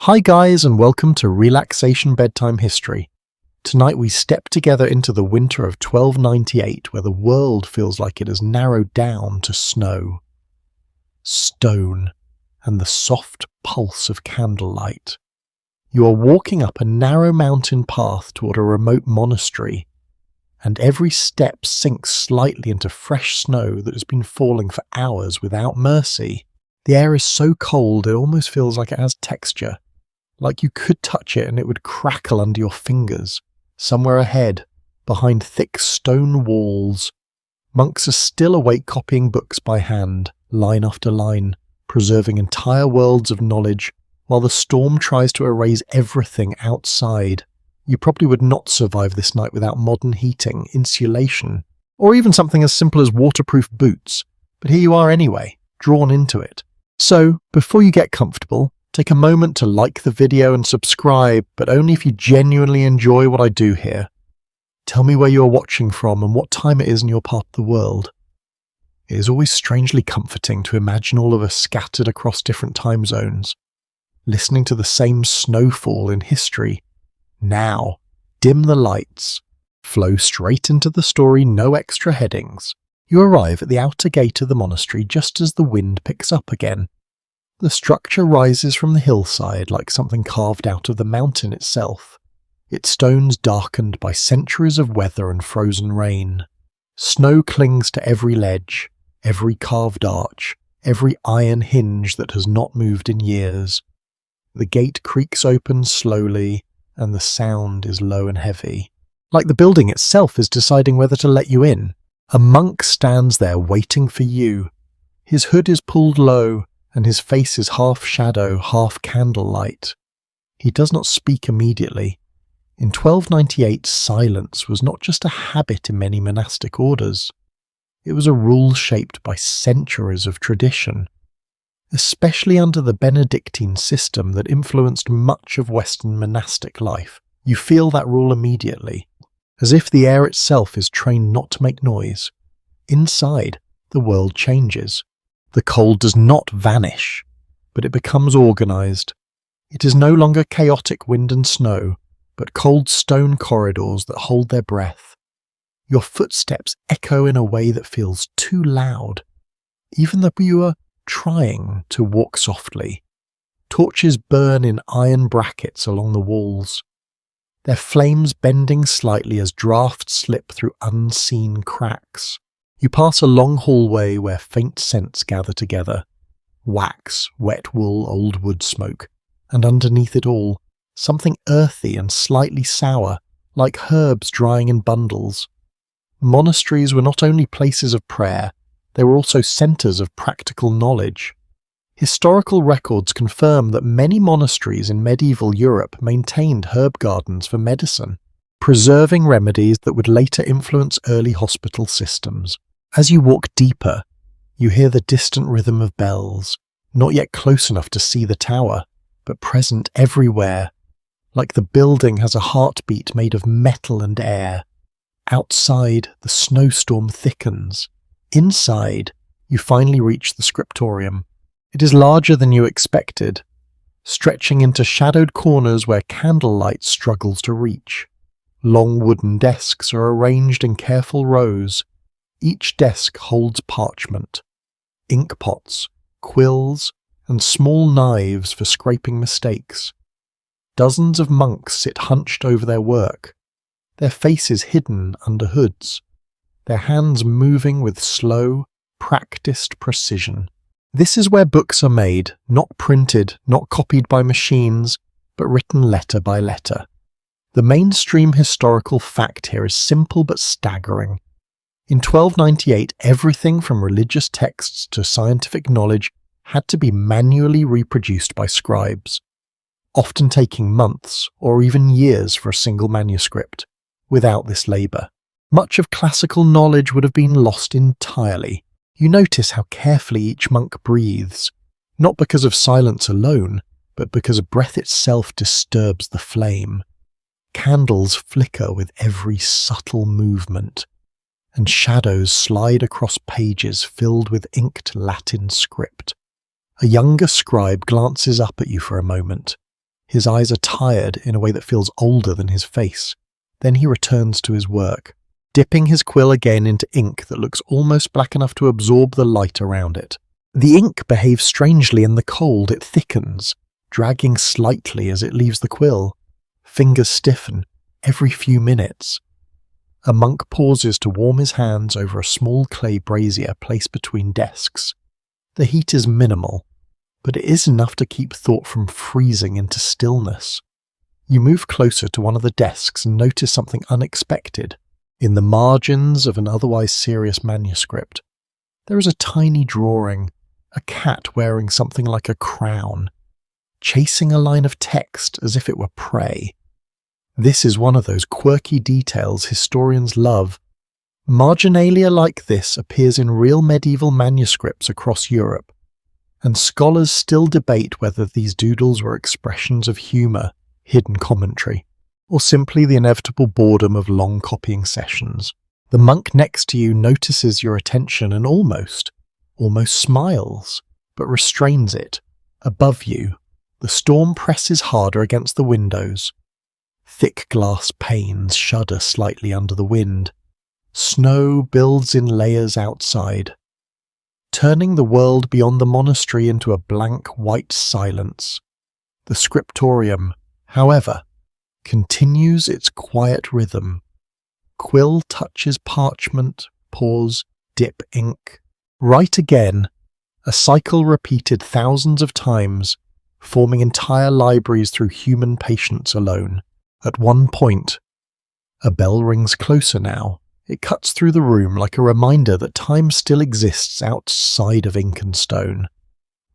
Hi guys, and welcome to Relaxation Bedtime History. Tonight we step together into the winter of 1298, where the world feels like it has narrowed down to snow, stone, and the soft pulse of candlelight. You are walking up a narrow mountain path toward a remote monastery, and every step sinks slightly into fresh snow that has been falling for hours without mercy. The air is so cold it almost feels like it has texture, like you could touch it and it would crackle under your fingers. Somewhere ahead, behind thick stone walls, monks are still awake copying books by hand, line after line, preserving entire worlds of knowledge, while the storm tries to erase everything outside. You probably would not survive this night without modern heating, insulation, or even something as simple as waterproof boots, but here you are anyway, drawn into it. So, before you get comfortable, take a moment to like the video and subscribe, but only if you genuinely enjoy what I do here. Tell me where you are watching from and what time it is in your part of the world. It is always strangely comforting to imagine all of us scattered across different time zones, listening to the same snowfall in history. Now, dim the lights, flow straight into the story, no extra headings. You arrive at the outer gate of the monastery just as the wind picks up again. The structure rises from the hillside like something carved out of the mountain itself, its stones darkened by centuries of weather and frozen rain. Snow clings to every ledge, every carved arch, every iron hinge that has not moved in years. The gate creaks open slowly, and the sound is low and heavy, like the building itself is deciding whether to let you in. A monk stands there waiting for you. His hood is pulled low, and his face is half shadow, half candlelight. He does not speak immediately. In 1298, silence was not just a habit in many monastic orders. It was a rule shaped by centuries of tradition. Especially under the Benedictine system that influenced much of Western monastic life, you feel that rule immediately, as if the air itself is trained not to make noise. Inside, the world changes. The cold does not vanish, but it becomes organized. It is no longer chaotic wind and snow, but cold stone corridors that hold their breath. Your footsteps echo in a way that feels too loud, even though you are trying to walk softly. Torches burn in iron brackets along the walls, their flames bending slightly as drafts slip through unseen cracks. You pass a long hallway where faint scents gather together. Wax, wet wool, old wood smoke, and underneath it all, something earthy and slightly sour, like herbs drying in bundles. Monasteries were not only places of prayer, they were also centres of practical knowledge. Historical records confirm that many monasteries in medieval Europe maintained herb gardens for medicine, preserving remedies that would later influence early hospital systems. As you walk deeper, you hear the distant rhythm of bells, not yet close enough to see the tower, but present everywhere, like the building has a heartbeat made of metal and air. Outside, the snowstorm thickens. Inside, you finally reach the scriptorium. It is larger than you expected, stretching into shadowed corners where candlelight struggles to reach. Long wooden desks are arranged in careful rows. Each desk holds parchment, ink pots, quills, and small knives for scraping mistakes. Dozens of monks sit hunched over their work, their faces hidden under hoods, their hands moving with slow, practiced precision. This is where books are made, not printed, not copied by machines, but written letter by letter. The mainstream historical fact here is simple but staggering. In 1298, everything from religious texts to scientific knowledge had to be manually reproduced by scribes, often taking months or even years for a single manuscript. Without this labour, much of classical knowledge would have been lost entirely. You notice how carefully each monk breathes, not because of silence alone, but because breath itself disturbs the flame. Candles flicker with every subtle movement, and shadows slide across pages filled with inked Latin script. A younger scribe glances up at you for a moment, His eyes are tired in a way that feels older than his face. Then he returns to his work, dipping his quill again into ink that looks almost black enough to absorb the light around it. The ink behaves strangely in the cold. It thickens, dragging slightly as it leaves the quill. Fingers stiffen every few minutes. A monk pauses to warm his hands over a small clay brazier placed between desks. The heat is minimal, but it is enough to keep thought from freezing into stillness. You move closer to one of the desks and notice something unexpected. In the margins of an otherwise serious manuscript, there is a tiny drawing, a cat wearing something like a crown, chasing a line of text as if it were prey. This is one of those quirky details historians love. Marginalia like this appears in real medieval manuscripts across Europe, and scholars still debate whether these doodles were expressions of humour, hidden commentary, or simply the inevitable boredom of long copying sessions. The monk next to you notices your attention and almost smiles, but restrains it. Above you, the storm presses harder against the windows. Thick glass panes shudder slightly under the wind. Snow builds in layers outside, turning the world beyond the monastery into a blank white silence. The scriptorium, however, continues its quiet rhythm. Quill touches parchment, pause, dip ink. Write again, a cycle repeated thousands of times, forming entire libraries through human patience alone. At one point, a bell rings closer now. It cuts through the room like a reminder that time still exists outside of ink and stone.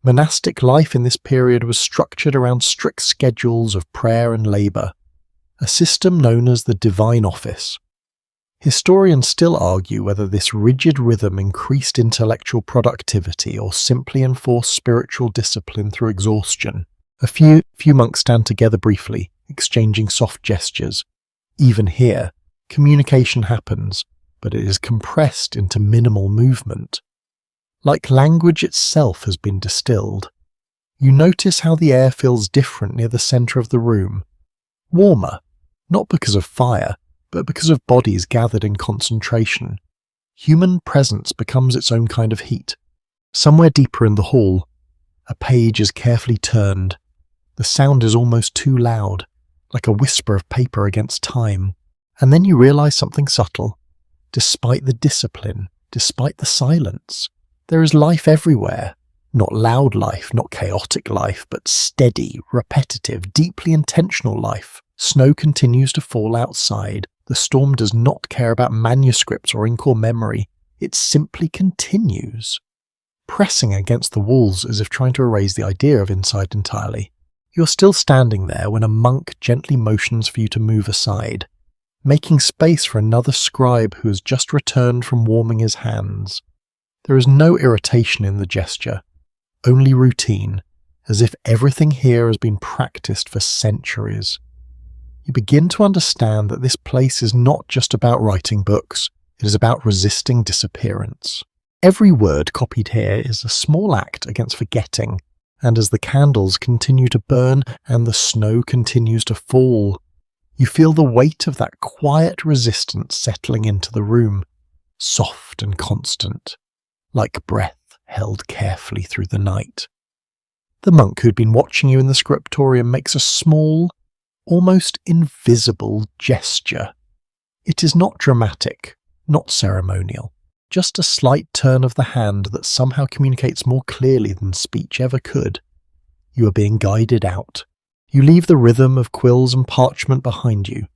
Monastic life in this period was structured around strict schedules of prayer and labour, a system known as the divine office. Historians still argue whether this rigid rhythm increased intellectual productivity or simply enforced spiritual discipline through exhaustion. A few monks stand together briefly, exchanging soft gestures. Even here, communication happens, but it is compressed into minimal movement. Like language itself has been distilled. You notice how the air feels different near the centre of the room. Warmer, not because of fire, but because of bodies gathered in concentration. Human presence becomes its own kind of heat. Somewhere deeper in the hall, a page is carefully turned. The sound is almost too loud, like a whisper of paper against time. And then you realise something subtle. Despite the discipline, despite the silence, there is life everywhere. Not loud life, not chaotic life, but steady, repetitive, deeply intentional life. Snow continues to fall outside. The storm does not care about manuscripts or ink or memory. It simply continues, pressing against the walls as if trying to erase the idea of inside entirely. You're still standing there when a monk gently motions for you to move aside, making space for another scribe who has just returned from warming his hands. There is no irritation in the gesture, only routine, as if everything here has been practiced for centuries. You begin to understand that this place is not just about writing books, it is about resisting disappearance. Every word copied here is a small act against forgetting, and as the candles continue to burn and the snow continues to fall, you feel the weight of that quiet resistance settling into the room, soft and constant, like breath held carefully through the night. The monk who'd been watching you in the scriptorium makes a small, almost invisible gesture. It is not dramatic, not ceremonial, just a slight turn of the hand that somehow communicates more clearly than speech ever could. You are being guided out. You leave the rhythm of quills and parchment behind you,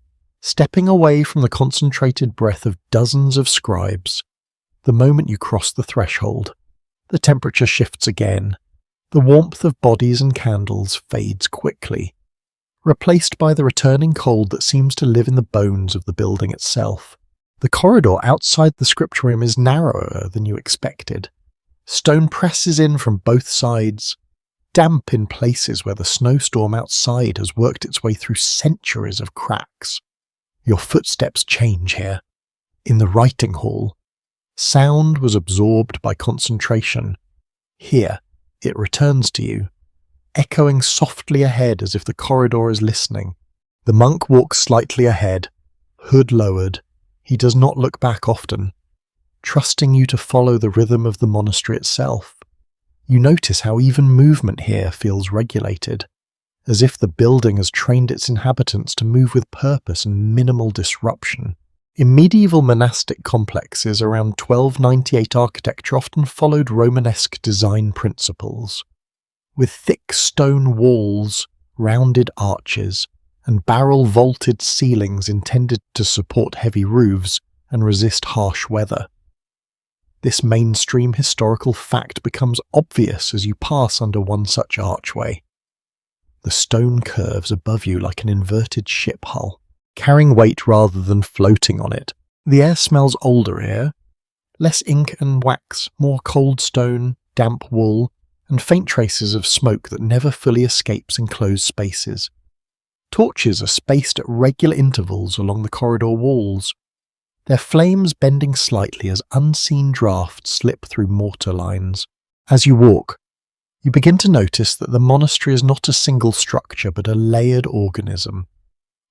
stepping away from the concentrated breath of dozens of scribes. The moment you cross the threshold, the temperature shifts again. The warmth of bodies and candles fades quickly, replaced by the returning cold that seems to live in the bones of the building itself. The corridor outside the scriptorium is narrower than you expected. Stone presses in from both sides, damp in places where the snowstorm outside has worked its way through centuries of cracks. Your footsteps change here. In the writing hall, sound was absorbed by concentration. Here, it returns to you. echoing softly ahead as if the corridor is listening. The monk walks slightly ahead, hood lowered. He does not look back often, trusting you to follow the rhythm of the monastery itself. You notice how even movement here feels regulated, as if the building has trained its inhabitants to move with purpose and minimal disruption. In medieval monastic complexes around 1298, architecture often followed Romanesque design principles, with thick stone walls, rounded arches, and barrel-vaulted ceilings intended to support heavy roofs and resist harsh weather. This mainstream historical fact becomes obvious as you pass under one such archway. The stone curves above you like an inverted ship hull, carrying weight rather than floating on it. The air smells older here, less ink and wax, more cold stone, damp wool, and faint traces of smoke that never fully escapes enclosed spaces. Torches are spaced at regular intervals along the corridor walls, their flames bending slightly as unseen drafts slip through mortar lines. As you walk, you begin to notice that the monastery is not a single structure but a layered organism.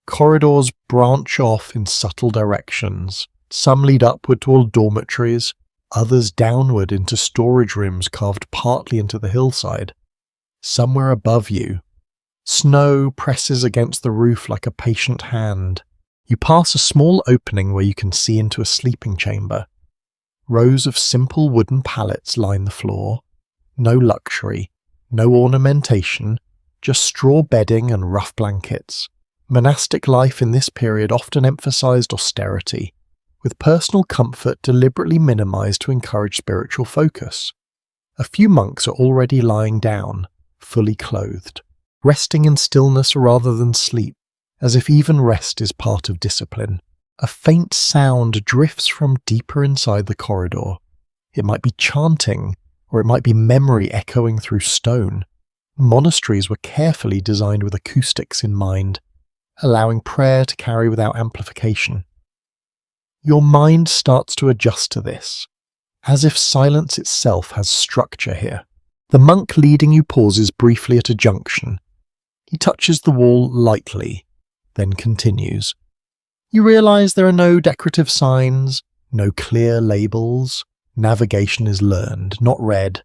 Corridors branch off in subtle directions. Some lead upward toward dormitories, others downward into storage rooms carved partly into the hillside. Somewhere above you, snow presses against the roof like a patient hand. You pass a small opening where you can see into a sleeping chamber. Rows of simple wooden pallets line the floor. No luxury, no ornamentation, just straw bedding and rough blankets. Monastic life in this period often emphasized austerity, with personal comfort deliberately minimized to encourage spiritual focus. A few monks are already lying down, fully clothed, resting in stillness rather than sleep, as if even rest is part of discipline. A faint sound drifts from deeper inside the corridor. It might be chanting, or it might be memory echoing through stone. Monasteries were carefully designed with acoustics in mind, allowing prayer to carry without amplification. Your mind starts to adjust to this, as if silence itself has structure here. The monk leading you pauses briefly at a junction. He touches the wall lightly, then continues. You realize there are no decorative signs, no clear labels. Navigation is learned, not read.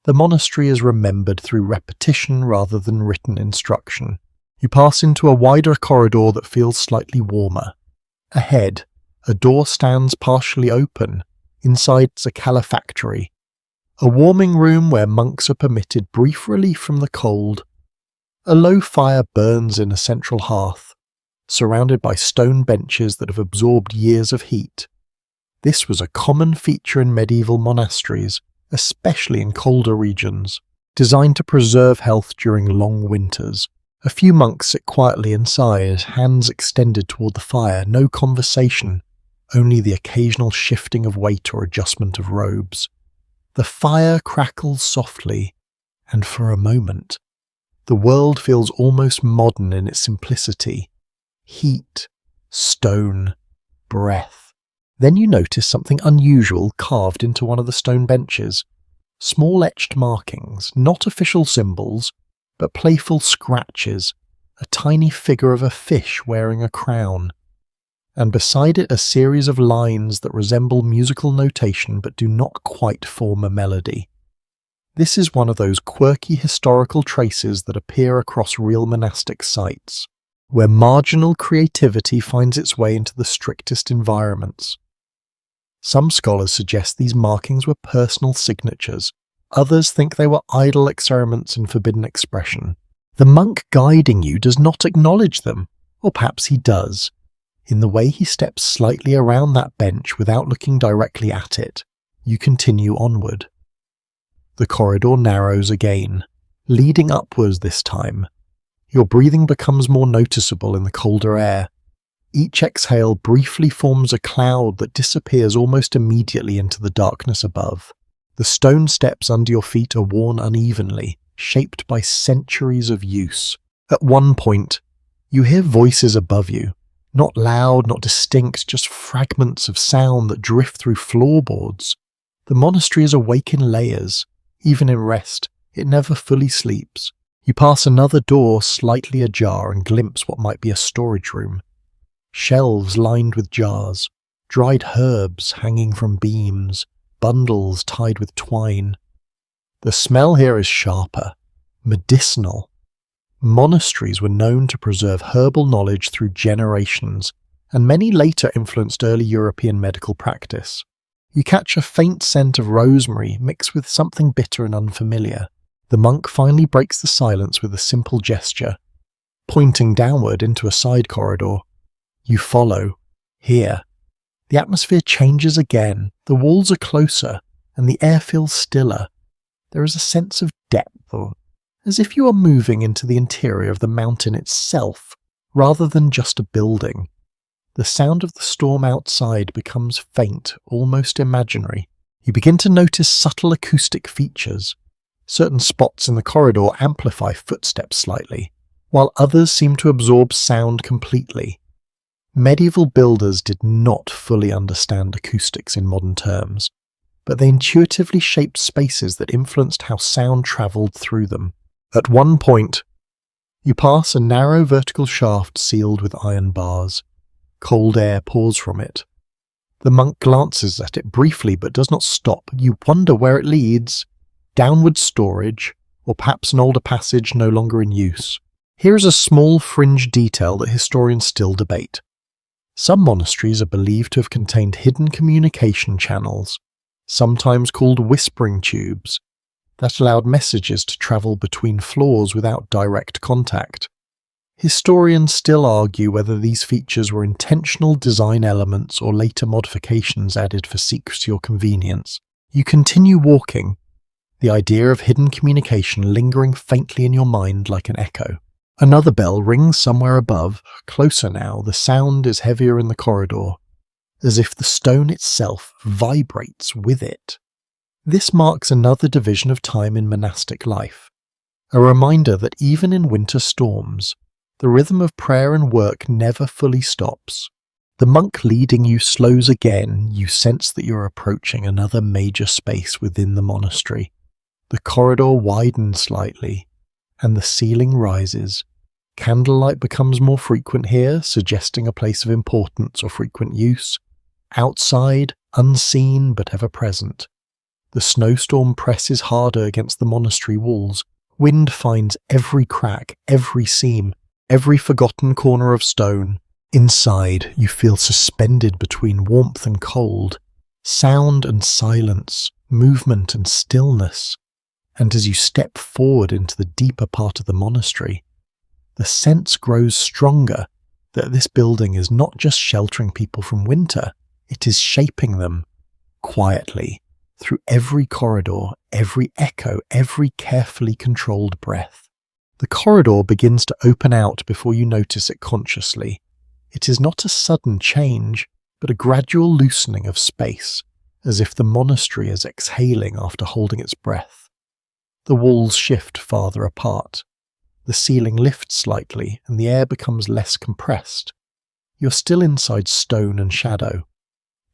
The monastery is remembered through repetition rather than written instruction. You pass into a wider corridor that feels slightly warmer. Ahead, a door stands partially open. Inside is a calefactory, a warming room where monks are permitted brief relief from the cold. A low fire burns in a central hearth, surrounded by stone benches that have absorbed years of heat. This was a common feature in medieval monasteries, especially in colder regions, designed to preserve health during long winters. A few monks sit quietly inside, hands extended toward the fire, no conversation, only the occasional shifting of weight or adjustment of robes. The fire crackles softly, and for a moment, the world feels almost modern in its simplicity. Heat, stone, breath. Then you notice something unusual carved into one of the stone benches. Small etched markings, not official symbols, but playful scratches, a tiny figure of a fish wearing a crown, and beside it a series of lines that resemble musical notation but do not quite form a melody. This is one of those quirky historical traces that appear across real monastic sites, where marginal creativity finds its way into the strictest environments. Some scholars suggest these markings were personal signatures. Others think they were idle experiments in forbidden expression. The monk guiding you does not acknowledge them, or perhaps he does, in the way he steps slightly around that bench without looking directly at it. You continue onward. The corridor narrows again, leading upwards this time. Your breathing becomes more noticeable in the colder air. Each exhale briefly forms a cloud that disappears almost immediately into the darkness above. The stone steps under your feet are worn unevenly, shaped by centuries of use. At one point, you hear voices above you, not loud, not distinct, just fragments of sound that drift through floorboards. The monastery is awake in layers. Even in rest, it never fully sleeps. You pass another door slightly ajar and glimpse what might be a storage room. Shelves lined with jars, dried herbs hanging from beams, bundles tied with twine. The smell here is sharper, medicinal. Monasteries were known to preserve herbal knowledge through generations, and many later influenced early European medical practice. You catch a faint scent of rosemary mixed with something bitter and unfamiliar. The monk finally breaks the silence with a simple gesture, pointing downward into a side corridor. You follow. Here, the atmosphere changes again, the walls are closer, and the air feels stiller. There is a sense of depth, or as if you are moving into the interior of the mountain itself, rather than just a building. The sound of the storm outside becomes faint, almost imaginary. You begin to notice subtle acoustic features. Certain spots in the corridor amplify footsteps slightly, while others seem to absorb sound completely. Medieval builders did not fully understand acoustics in modern terms, but they intuitively shaped spaces that influenced how sound travelled through them. At one point, you pass a narrow vertical shaft sealed with iron bars. Cold air pours from it. The monk glances at it briefly but does not stop. You wonder where it leads. Downward storage, or perhaps an older passage no longer in use. Here is a small fringe detail that historians still debate. Some monasteries are believed to have contained hidden communication channels, sometimes called whispering tubes, that allowed messages to travel between floors without direct contact. Historians still argue whether these features were intentional design elements or later modifications added for secrecy or convenience. You continue walking, the idea of hidden communication lingering faintly in your mind like an echo. Another bell rings somewhere above. Closer now, the sound is heavier in the corridor, as if the stone itself vibrates with it. This marks another division of time in monastic life, a reminder that even in winter storms, the rhythm of prayer and work never fully stops. The monk leading you slows again. You sense that you're approaching another major space within the monastery. The corridor widens slightly, and the ceiling rises. Candlelight becomes more frequent here, suggesting a place of importance or frequent use. Outside, unseen but ever present. The snowstorm presses harder against the monastery walls. Wind finds every crack, every seam, every forgotten corner of stone. Inside, you feel suspended between warmth and cold, sound and silence, movement and stillness. And as you step forward into the deeper part of the monastery, the sense grows stronger that this building is not just sheltering people from winter, it is shaping them, quietly, through every corridor, every echo, every carefully controlled breath. The corridor begins to open out before you notice it consciously. It is not a sudden change, but a gradual loosening of space, as if the monastery is exhaling after holding its breath. The walls shift farther apart. The ceiling lifts slightly, and the air becomes less compressed. You're still inside stone and shadow,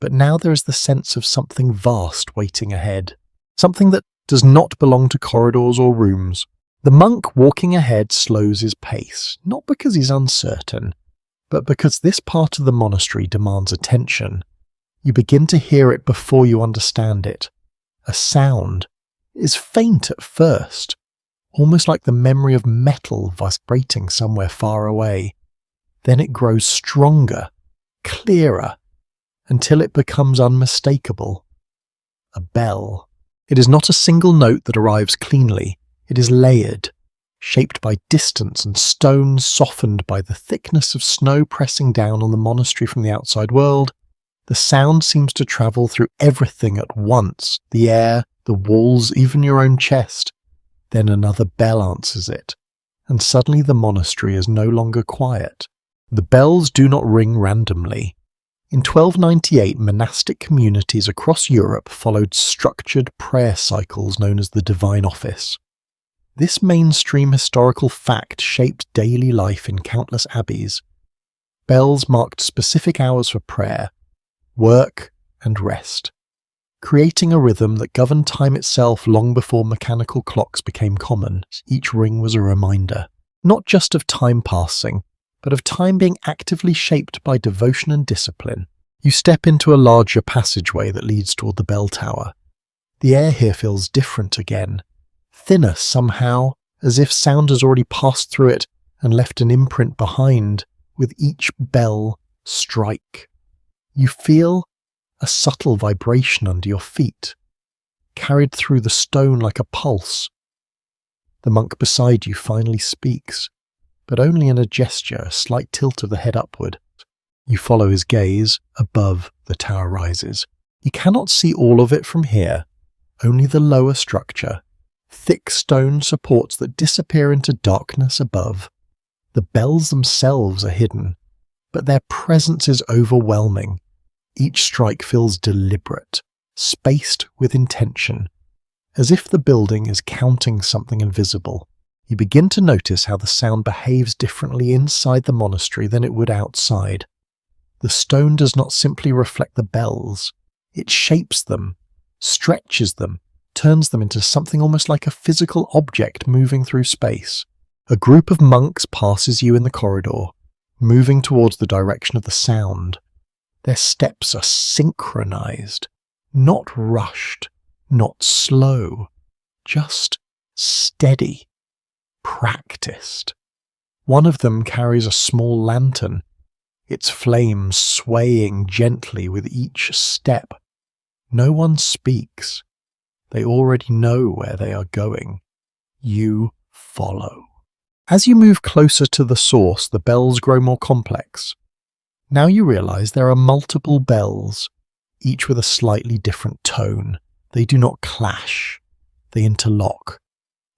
but now there is the sense of something vast waiting ahead, something that does not belong to corridors or rooms. The monk walking ahead slows his pace, not because he's uncertain, but because this part of the monastery demands attention. You begin to hear it before you understand it. A sound is faint at first, almost like the memory of metal vibrating somewhere far away. Then it grows stronger, clearer, until it becomes unmistakable. A bell. It is not a single note that arrives cleanly. It is layered, shaped by distance and stone softened by the thickness of snow pressing down on the monastery from the outside world. The sound seems to travel through everything at once, the air, the walls, even your own chest. Then another bell answers it, and suddenly the monastery is no longer quiet. The bells do not ring randomly. In 1298, monastic communities across Europe followed structured prayer cycles known as the Divine Office. This mainstream historical fact shaped daily life in countless abbeys. Bells marked specific hours for prayer, work, and rest. Creating a rhythm that governed time itself long before mechanical clocks became common. Each ring was a reminder, not just of time passing, but of time being actively shaped by devotion and discipline. You step into a larger passageway that leads toward the bell tower. The air here feels different again, thinner somehow, as if sound has already passed through it and left an imprint behind with each bell strike. You feel a subtle vibration under your feet, carried through the stone like a pulse. The monk beside you finally speaks, but only in a gesture, a slight tilt of the head upward. You follow his gaze. Above, the tower rises. You cannot see all of it from here, only the lower structure, thick stone supports that disappear into darkness above. The bells themselves are hidden, but their presence is overwhelming. Each strike feels deliberate, spaced with intention, as if the building is counting something invisible. You begin to notice how the sound behaves differently inside the monastery than it would outside. The stone does not simply reflect the bells, it shapes them, stretches them, turns them into something almost like a physical object moving through space. A group of monks passes you in the corridor, moving towards the direction of the sound. Their steps are synchronized, not rushed, not slow, just steady, practiced. One of them carries a small lantern, its flames swaying gently with each step. No one speaks. They already know where they are going. You follow. As you move closer to the source, the bells grow more complex. Now you realize there are multiple bells, each with a slightly different tone. They do not clash. They interlock,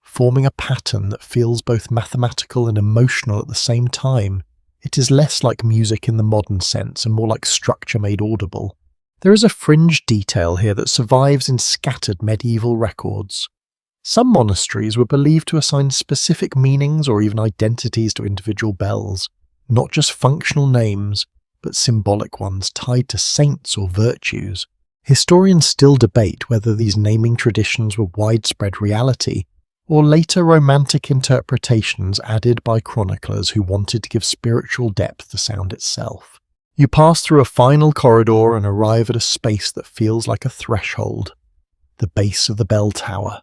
forming a pattern that feels both mathematical and emotional at the same time. It is less like music in the modern sense and more like structure made audible. There is a fringe detail here that survives in scattered medieval records. Some monasteries were believed to assign specific meanings or even identities to individual bells, not just functional names, but symbolic ones tied to saints or virtues. Historians still debate whether these naming traditions were widespread reality, or later romantic interpretations added by chroniclers who wanted to give spiritual depth to sound itself. You pass through a final corridor and arrive at a space that feels like a threshold, the base of the bell tower.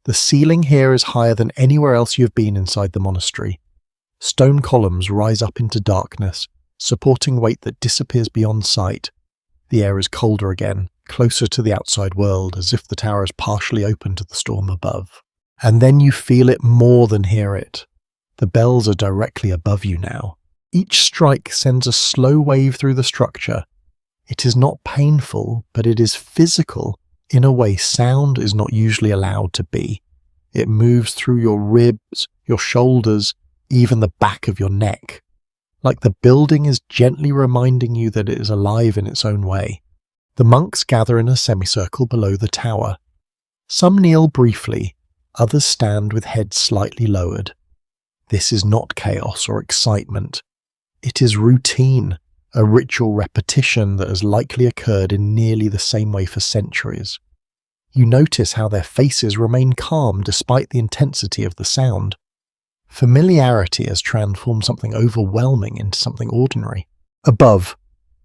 The ceiling here is higher than anywhere else you have been inside the monastery. Stone columns rise up into darkness, supporting weight that disappears beyond sight. The air is colder again, closer to the outside world, as if the tower is partially open to the storm above. And then you feel it more than hear it. The bells are directly above you now. Each strike sends a slow wave through the structure. It is not painful, but it is physical in a way sound is not usually allowed to be. It moves through your ribs, your shoulders, even the back of your neck. Like the building is gently reminding you that it is alive in its own way. The monks gather in a semicircle below the tower. Some kneel briefly, others stand with heads slightly lowered. This is not chaos or excitement. It is routine, a ritual repetition that has likely occurred in nearly the same way for centuries. You notice how their faces remain calm despite the intensity of the sound. Familiarity has transformed something overwhelming into something ordinary. Above,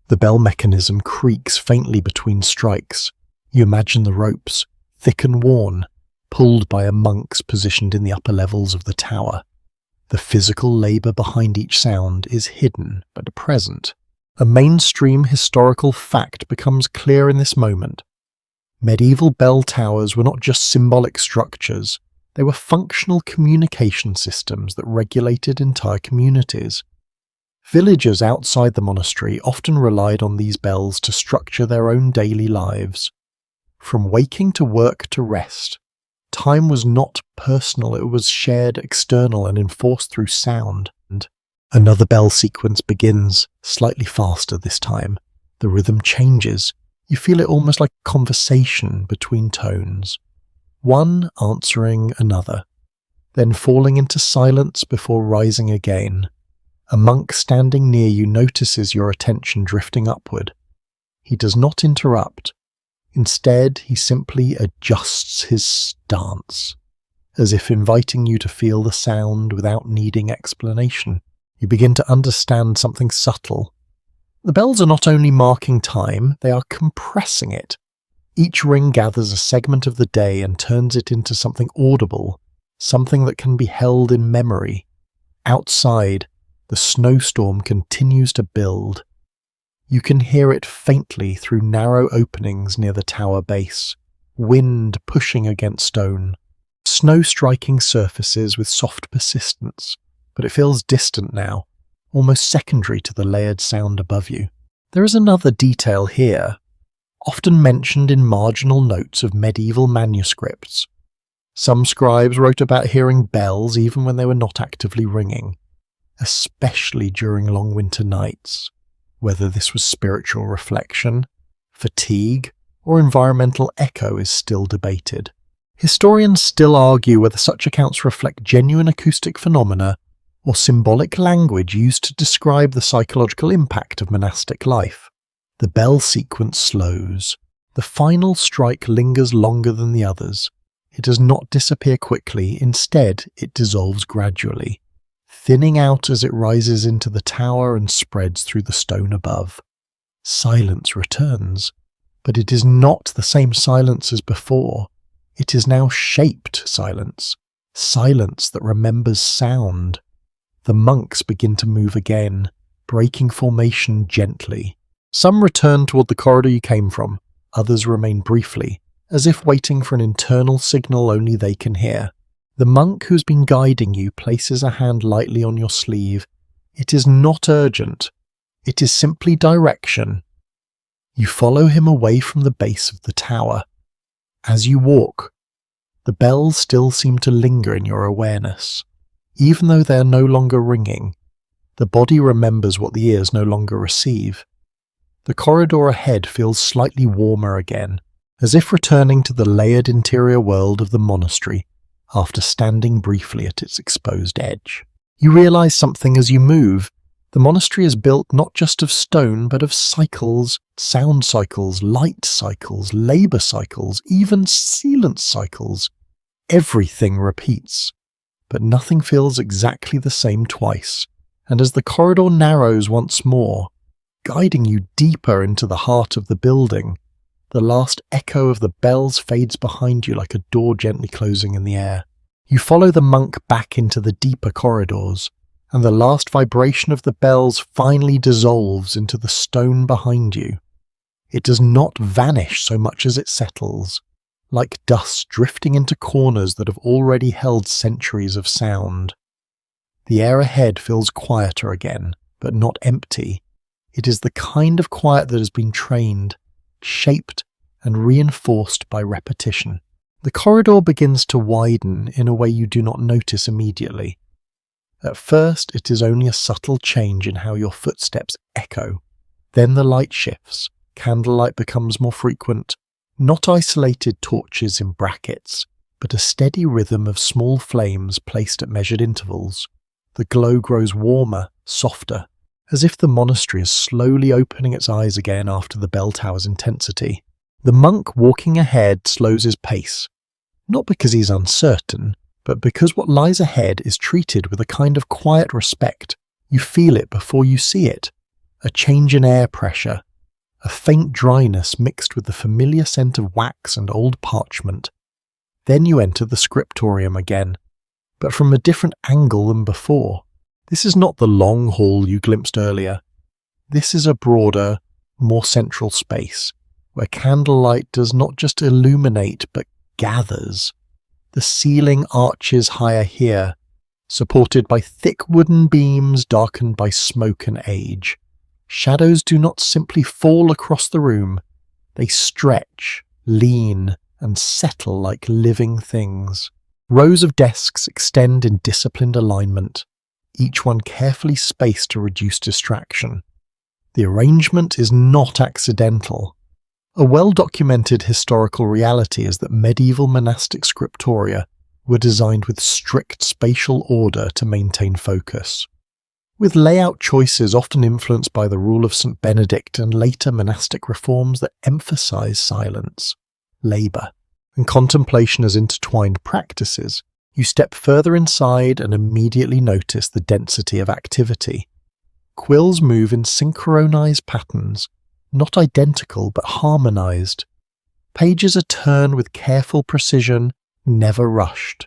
the bell mechanism creaks faintly between strikes. You imagine the ropes, thick and worn, pulled by a monks positioned in the upper levels of the tower. The physical labour behind each sound is hidden but present. A mainstream historical fact becomes clear in this moment. Medieval bell towers were not just symbolic structures, they were functional communication systems that regulated entire communities. Villagers outside the monastery often relied on these bells to structure their own daily lives. From waking to work to rest, time was not personal, it was shared, external, and enforced through sound. Another bell sequence begins, slightly faster this time. The rhythm changes. You feel it almost like a conversation between tones, one answering another, then falling into silence before rising again. A monk standing near you notices your attention drifting upward. He does not interrupt. Instead, he simply adjusts his stance, as if inviting you to feel the sound without needing explanation. You begin to understand something subtle. The bells are not only marking time, they are compressing it. Each ring gathers a segment of the day and turns it into something audible, something that can be held in memory. Outside, the snowstorm continues to build. You can hear it faintly through narrow openings near the tower base, wind pushing against stone, snow striking surfaces with soft persistence, but it feels distant now, almost secondary to the layered sound above you. There is another detail here, often mentioned in marginal notes of medieval manuscripts. Some scribes wrote about hearing bells even when they were not actively ringing, especially during long winter nights. Whether this was spiritual reflection, fatigue, or environmental echo is still debated. Historians still argue whether such accounts reflect genuine acoustic phenomena or symbolic language used to describe the psychological impact of monastic life. The bell sequence slows. The final strike lingers longer than the others. It does not disappear quickly, instead it dissolves gradually, thinning out as it rises into the tower and spreads through the stone above. Silence returns, but it is not the same silence as before. It is now shaped silence, silence that remembers sound. The monks begin to move again, breaking formation gently. Some return toward the corridor you came from, others remain briefly, as if waiting for an internal signal only they can hear. The monk who's been guiding you places a hand lightly on your sleeve. It is not urgent. It is simply direction. You follow him away from the base of the tower. As you walk, the bells still seem to linger in your awareness. Even though they are no longer ringing, the body remembers what the ears no longer receive. The corridor ahead feels slightly warmer again, as if returning to the layered interior world of the monastery after standing briefly at its exposed edge. You realize something as you move. The monastery is built not just of stone, but of cycles, sound cycles, light cycles, labor cycles, even sealant cycles. Everything repeats, but nothing feels exactly the same twice, and as the corridor narrows once more, guiding you deeper into the heart of the building, the last echo of the bells fades behind you like a door gently closing in the air. You follow the monk back into the deeper corridors, and the last vibration of the bells finally dissolves into the stone behind you. It does not vanish so much as it settles, like dust drifting into corners that have already held centuries of sound. The air ahead feels quieter again, but not empty. It is the kind of quiet that has been trained, shaped, and reinforced by repetition. The corridor begins to widen in a way you do not notice immediately. At first, it is only a subtle change in how your footsteps echo. Then the light shifts, candlelight becomes more frequent, not isolated torches in brackets, but a steady rhythm of small flames placed at measured intervals. The glow grows warmer, softer, as if the monastery is slowly opening its eyes again after the bell tower's intensity. The monk walking ahead slows his pace, not because he's uncertain, but because what lies ahead is treated with a kind of quiet respect. You feel it before you see it, a change in air pressure, a faint dryness mixed with the familiar scent of wax and old parchment. Then you enter the scriptorium again, but from a different angle than before. This is not the long hall you glimpsed earlier. This is a broader, more central space, where candlelight does not just illuminate but gathers. The ceiling arches higher here, supported by thick wooden beams darkened by smoke and age. Shadows do not simply fall across the room, they stretch, lean, and settle like living things. Rows of desks extend in disciplined alignment, each one carefully spaced to reduce distraction. The arrangement is not accidental. A well-documented historical reality is that medieval monastic scriptoria were designed with strict spatial order to maintain focus. with layout choices often influenced by the rule of St. Benedict and later monastic reforms that emphasize silence, labour, and contemplation as intertwined practices. You step further inside and immediately notice the density of activity. Quills move in synchronized patterns, not identical but harmonized. Pages are turned with careful precision, never rushed.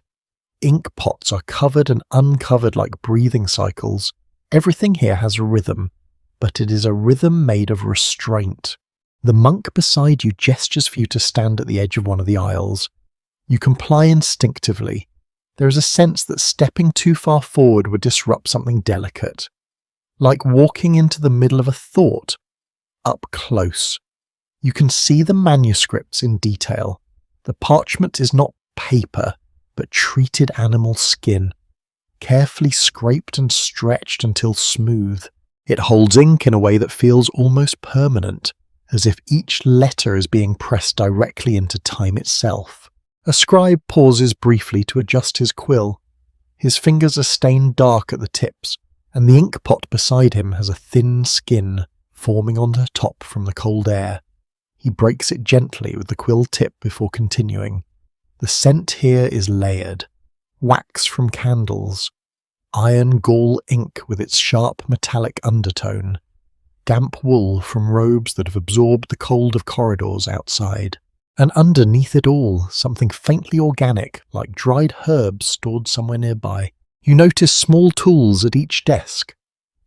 Ink pots are covered and uncovered like breathing cycles. Everything here has a rhythm, but it is a rhythm made of restraint. The monk beside you gestures for you to stand at the edge of one of the aisles. You comply instinctively. There is a sense that stepping too far forward would disrupt something delicate. Like walking into the middle of a thought, up close. You can see the manuscripts in detail. The parchment is not paper, but treated animal skin, carefully scraped and stretched until smooth. It holds ink in a way that feels almost permanent, as if each letter is being pressed directly into time itself. A scribe pauses briefly to adjust his quill. His fingers are stained dark at the tips, and the ink pot beside him has a thin skin forming on the top from the cold air. He breaks it gently with the quill tip before continuing. The scent here is layered. Wax from candles, iron gall ink with its sharp metallic undertone, damp wool from robes that have absorbed the cold of corridors outside. And underneath it all, something faintly organic, like dried herbs stored somewhere nearby. You notice small tools at each desk,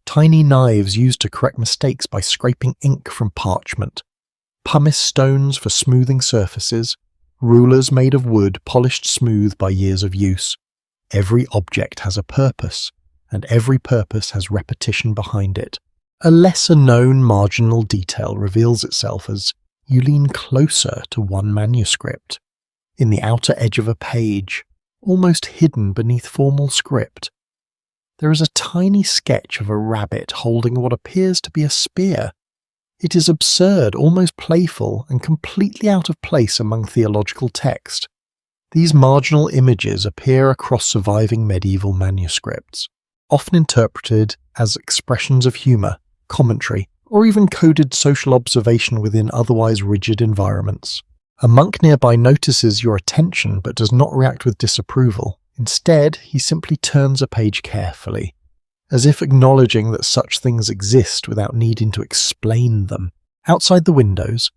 tiny knives used to correct mistakes by scraping ink from parchment, pumice stones for smoothing surfaces, rulers made of wood polished smooth by years of use. Every object has a purpose, and every purpose has repetition behind it. A lesser-known marginal detail reveals itself as you lean closer to one manuscript. In the outer edge of a page, almost hidden beneath formal script, there is a tiny sketch of a rabbit holding what appears to be a spear. It is absurd, almost playful, and completely out of place among theological text. These marginal images appear across surviving medieval manuscripts, often interpreted as expressions of humour, commentary, or even coded social observation within otherwise rigid environments. A monk nearby notices your attention but does not react with disapproval. Instead, he simply turns a page carefully, as if acknowledging that such things exist without needing to explain them. Outside the windows,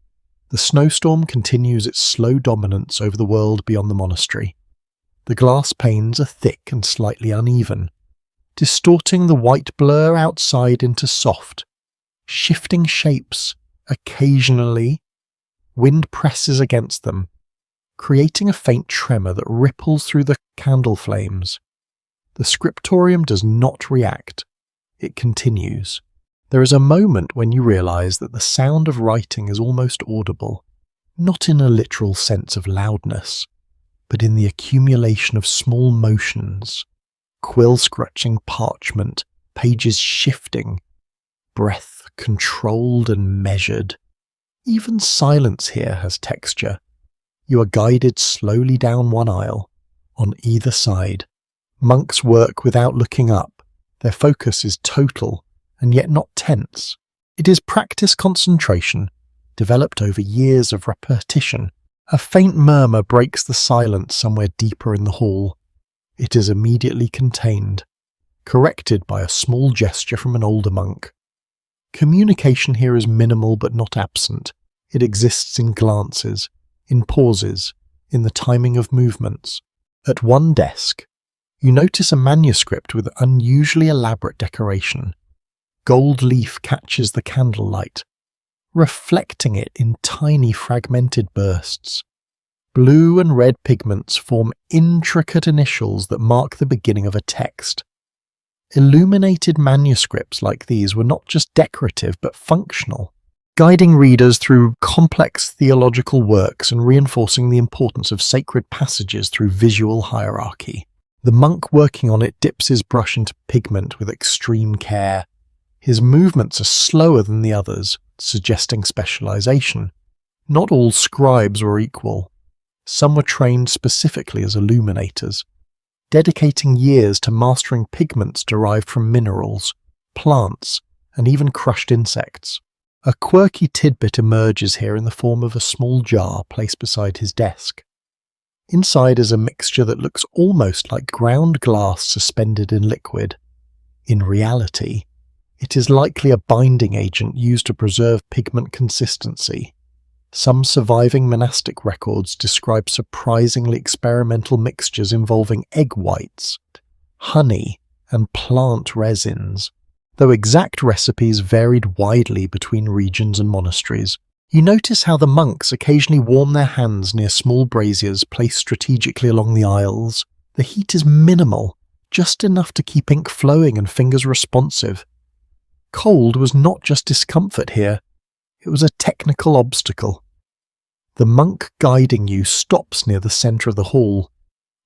the snowstorm continues its slow dominance over the world beyond the monastery. The glass panes are thick and slightly uneven, distorting the white blur outside into soft, shifting shapes. Occasionally, wind presses against them, creating a faint tremor that ripples through the candle flames. The scriptorium does not react. It continues. There is a moment when you realize that the sound of writing is almost audible, not in a literal sense of loudness, but in the accumulation of small motions, quill scratching parchment, pages shifting, breath controlled and measured. Even silence here has texture. You are guided slowly down one aisle. On either side, monks work without looking up. Their focus is total, and yet not tense. It is practice concentration, developed over years of repetition. A faint murmur breaks the silence somewhere deeper in the hall. It is immediately contained, corrected by a small gesture from an older monk. Communication here is minimal but not absent. It exists in glances, in pauses, in the timing of movements. At one desk, you notice a manuscript with unusually elaborate decoration. Gold leaf catches the candlelight, reflecting it in tiny fragmented bursts. Blue and red pigments form intricate initials that mark the beginning of a text. Illuminated manuscripts like these were not just decorative but functional, guiding readers through complex theological works and reinforcing the importance of sacred passages through visual hierarchy. The monk working on it dips his brush into pigment with extreme care. His movements are slower than the others, suggesting specialization. Not all scribes were equal. Some were trained specifically as illuminators, dedicating years to mastering pigments derived from minerals, plants, and even crushed insects. A quirky tidbit emerges here in the form of a small jar placed beside his desk. Inside is a mixture that looks almost like ground glass suspended in liquid. In reality, it is likely a binding agent used to preserve pigment consistency. Some surviving monastic records describe surprisingly experimental mixtures involving egg whites, honey, and plant resins. Though exact recipes varied widely between regions and monasteries, you notice how the monks occasionally warm their hands near small braziers placed strategically along the aisles. The heat is minimal, just enough to keep ink flowing and fingers responsive. Cold was not just discomfort here, it was a technical obstacle. The monk guiding you stops near the centre of the hall.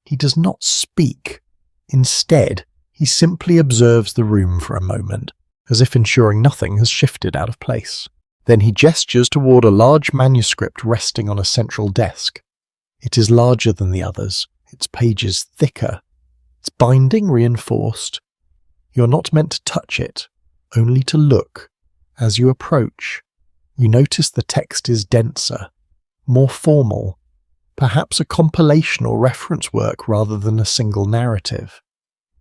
He does not speak. Instead, he simply observes the room for a moment, as if ensuring nothing has shifted out of place. Then he gestures toward a large manuscript resting on a central desk. It is larger than the others, its pages thicker, its binding reinforced. You're not meant to touch it, only to look. As you approach, you notice the text is denser, more formal, perhaps a compilation or reference work rather than a single narrative.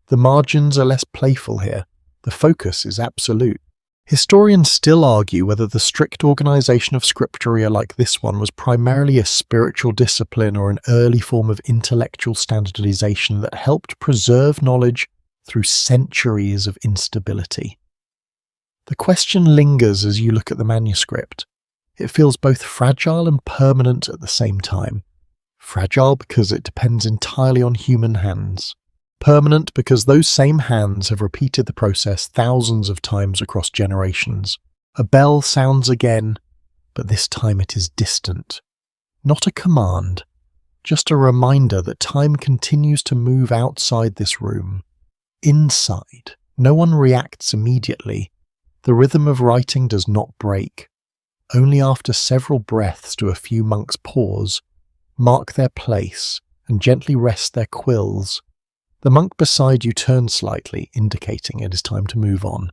The margins are less playful here, the focus is absolute. Historians still argue whether the strict organization of scriptoria like this one was primarily a spiritual discipline or an early form of intellectual standardization that helped preserve knowledge through centuries of instability. The question lingers as you look at the manuscript. It feels both fragile and permanent at the same time. Fragile because it depends entirely on human hands. Permanent because those same hands have repeated the process thousands of times across generations. A bell sounds again, but this time it is distant. Not a command, just a reminder that time continues to move outside this room. Inside, no one reacts immediately. The rhythm of writing does not break. Only after several breaths do a few monks pause, mark their place, and gently rest their quills. The monk beside you turns slightly, indicating it is time to move on.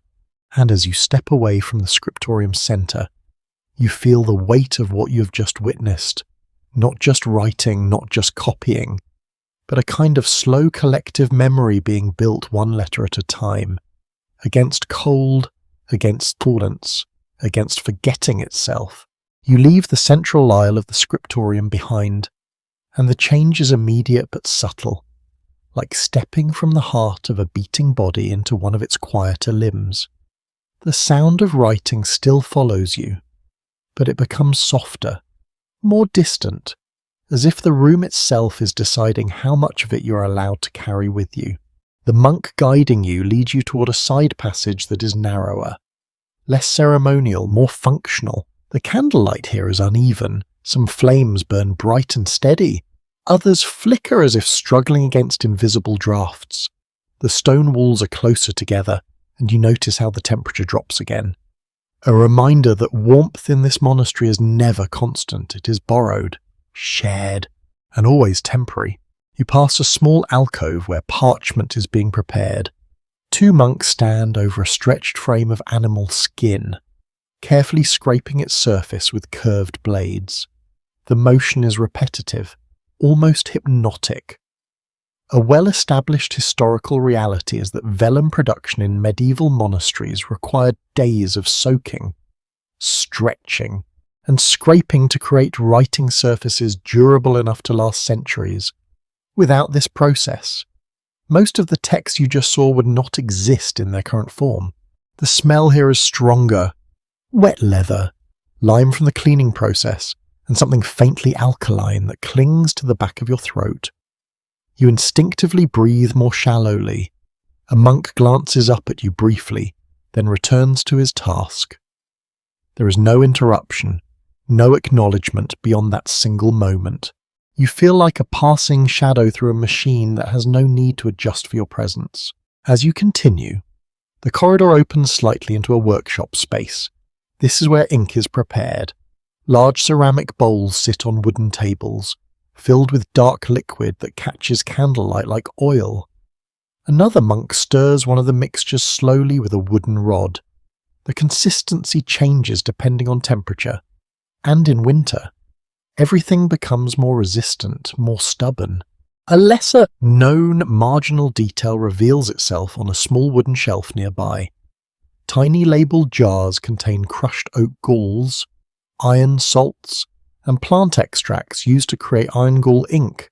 And as you step away from the scriptorium centre, you feel the weight of what you have just witnessed. Not just writing, not just copying, but a kind of slow collective memory being built one letter at a time. Against cold, against tolerance, against forgetting itself. You leave the central aisle of the scriptorium behind, and the change is immediate but subtle, like stepping from the heart of a beating body into one of its quieter limbs. The sound of writing still follows you, but it becomes softer, more distant, as if the room itself is deciding how much of it you're allowed to carry with you. The monk guiding you leads you toward a side passage that is narrower, less ceremonial, more functional. The candlelight here is uneven. Some flames burn bright and steady. Others flicker as if struggling against invisible drafts. The stone walls are closer together, and you notice how the temperature drops again. A reminder that warmth in this monastery is never constant. It is borrowed, shared, and always temporary. You pass a small alcove where parchment is being prepared. Two monks stand over a stretched frame of animal skin, carefully scraping its surface with curved blades. The motion is repetitive, almost hypnotic. A well-established historical reality is that vellum production in medieval monasteries required days of soaking, stretching, and scraping to create writing surfaces durable enough to last centuries. Without this process, most of the texts you just saw would not exist in their current form. The smell here is stronger. Wet leather, lime from the cleaning process, and something faintly alkaline that clings to the back of your throat. You instinctively breathe more shallowly. A monk glances up at you briefly, then returns to his task. There is no interruption, no acknowledgement beyond that single moment. You feel like a passing shadow through a machine that has no need to adjust for your presence. As you continue, the corridor opens slightly into a workshop space. This is where ink is prepared. Large ceramic bowls sit on wooden tables, filled with dark liquid that catches candlelight like oil. Another monk stirs one of the mixtures slowly with a wooden rod. The consistency changes depending on temperature, and in winter, everything becomes more resistant, more stubborn. A lesser known marginal detail reveals itself on a small wooden shelf nearby. Tiny labelled jars contain crushed oak galls, iron salts, and plant extracts used to create iron gall ink,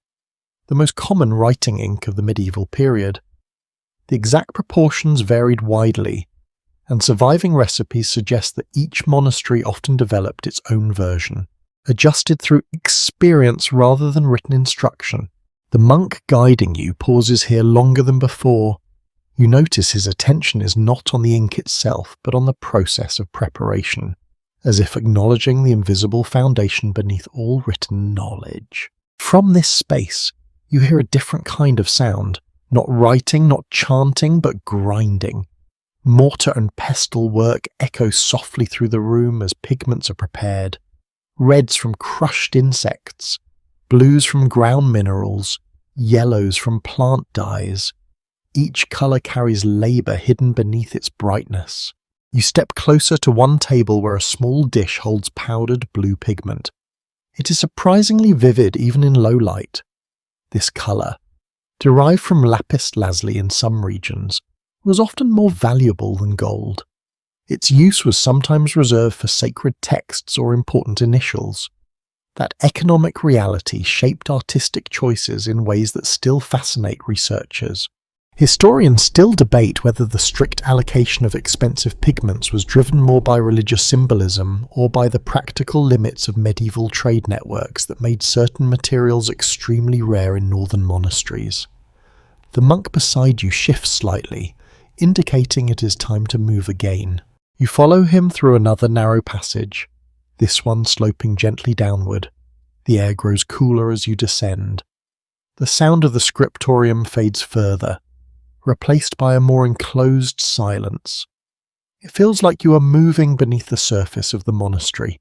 the most common writing ink of the medieval period. The exact proportions varied widely, and surviving recipes suggest that each monastery often developed its own version, adjusted through experience rather than written instruction. The monk guiding you pauses here longer than before. You notice his attention is not on the ink itself, but on the process of preparation, as if acknowledging the invisible foundation beneath all written knowledge. From this space, you hear a different kind of sound, not writing, not chanting, but grinding. Mortar and pestle work echo softly through the room as pigments are prepared. Reds from crushed insects, blues from ground minerals, yellows from plant dyes. Each colour carries labour hidden beneath its brightness. You step closer to one table where a small dish holds powdered blue pigment. It is surprisingly vivid even in low light. This colour, derived from lapis lazuli in some regions, was often more valuable than gold. Its use was sometimes reserved for sacred texts or important initials. That economic reality shaped artistic choices in ways that still fascinate researchers. Historians still debate whether the strict allocation of expensive pigments was driven more by religious symbolism or by the practical limits of medieval trade networks that made certain materials extremely rare in northern monasteries. The monk beside you shifts slightly, indicating it is time to move again. You follow him through another narrow passage, this one sloping gently downward. The air grows cooler as you descend. The sound of the scriptorium fades further, replaced by a more enclosed silence. It feels like you are moving beneath the surface of the monastery,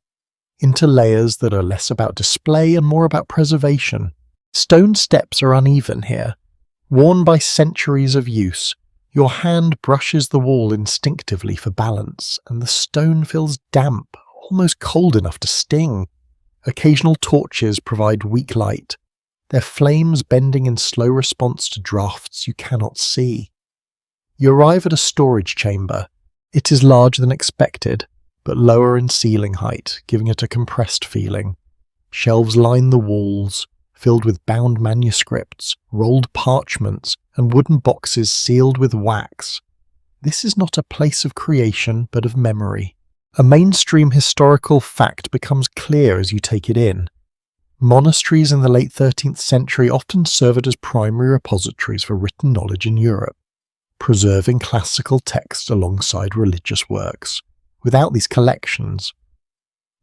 into layers that are less about display and more about preservation. Stone steps are uneven here, worn by centuries of use. Your hand brushes the wall instinctively for balance, and the stone feels damp, almost cold enough to sting. Occasional torches provide weak light, their flames bending in slow response to drafts you cannot see. You arrive at a storage chamber. It is larger than expected, but lower in ceiling height, giving it a compressed feeling. Shelves line the walls, filled with bound manuscripts, rolled parchments, and wooden boxes sealed with wax. This is not a place of creation, but of memory. A mainstream historical fact becomes clear as you take it in. Monasteries in the late 13th century often served as primary repositories for written knowledge in Europe, preserving classical texts alongside religious works. Without these collections,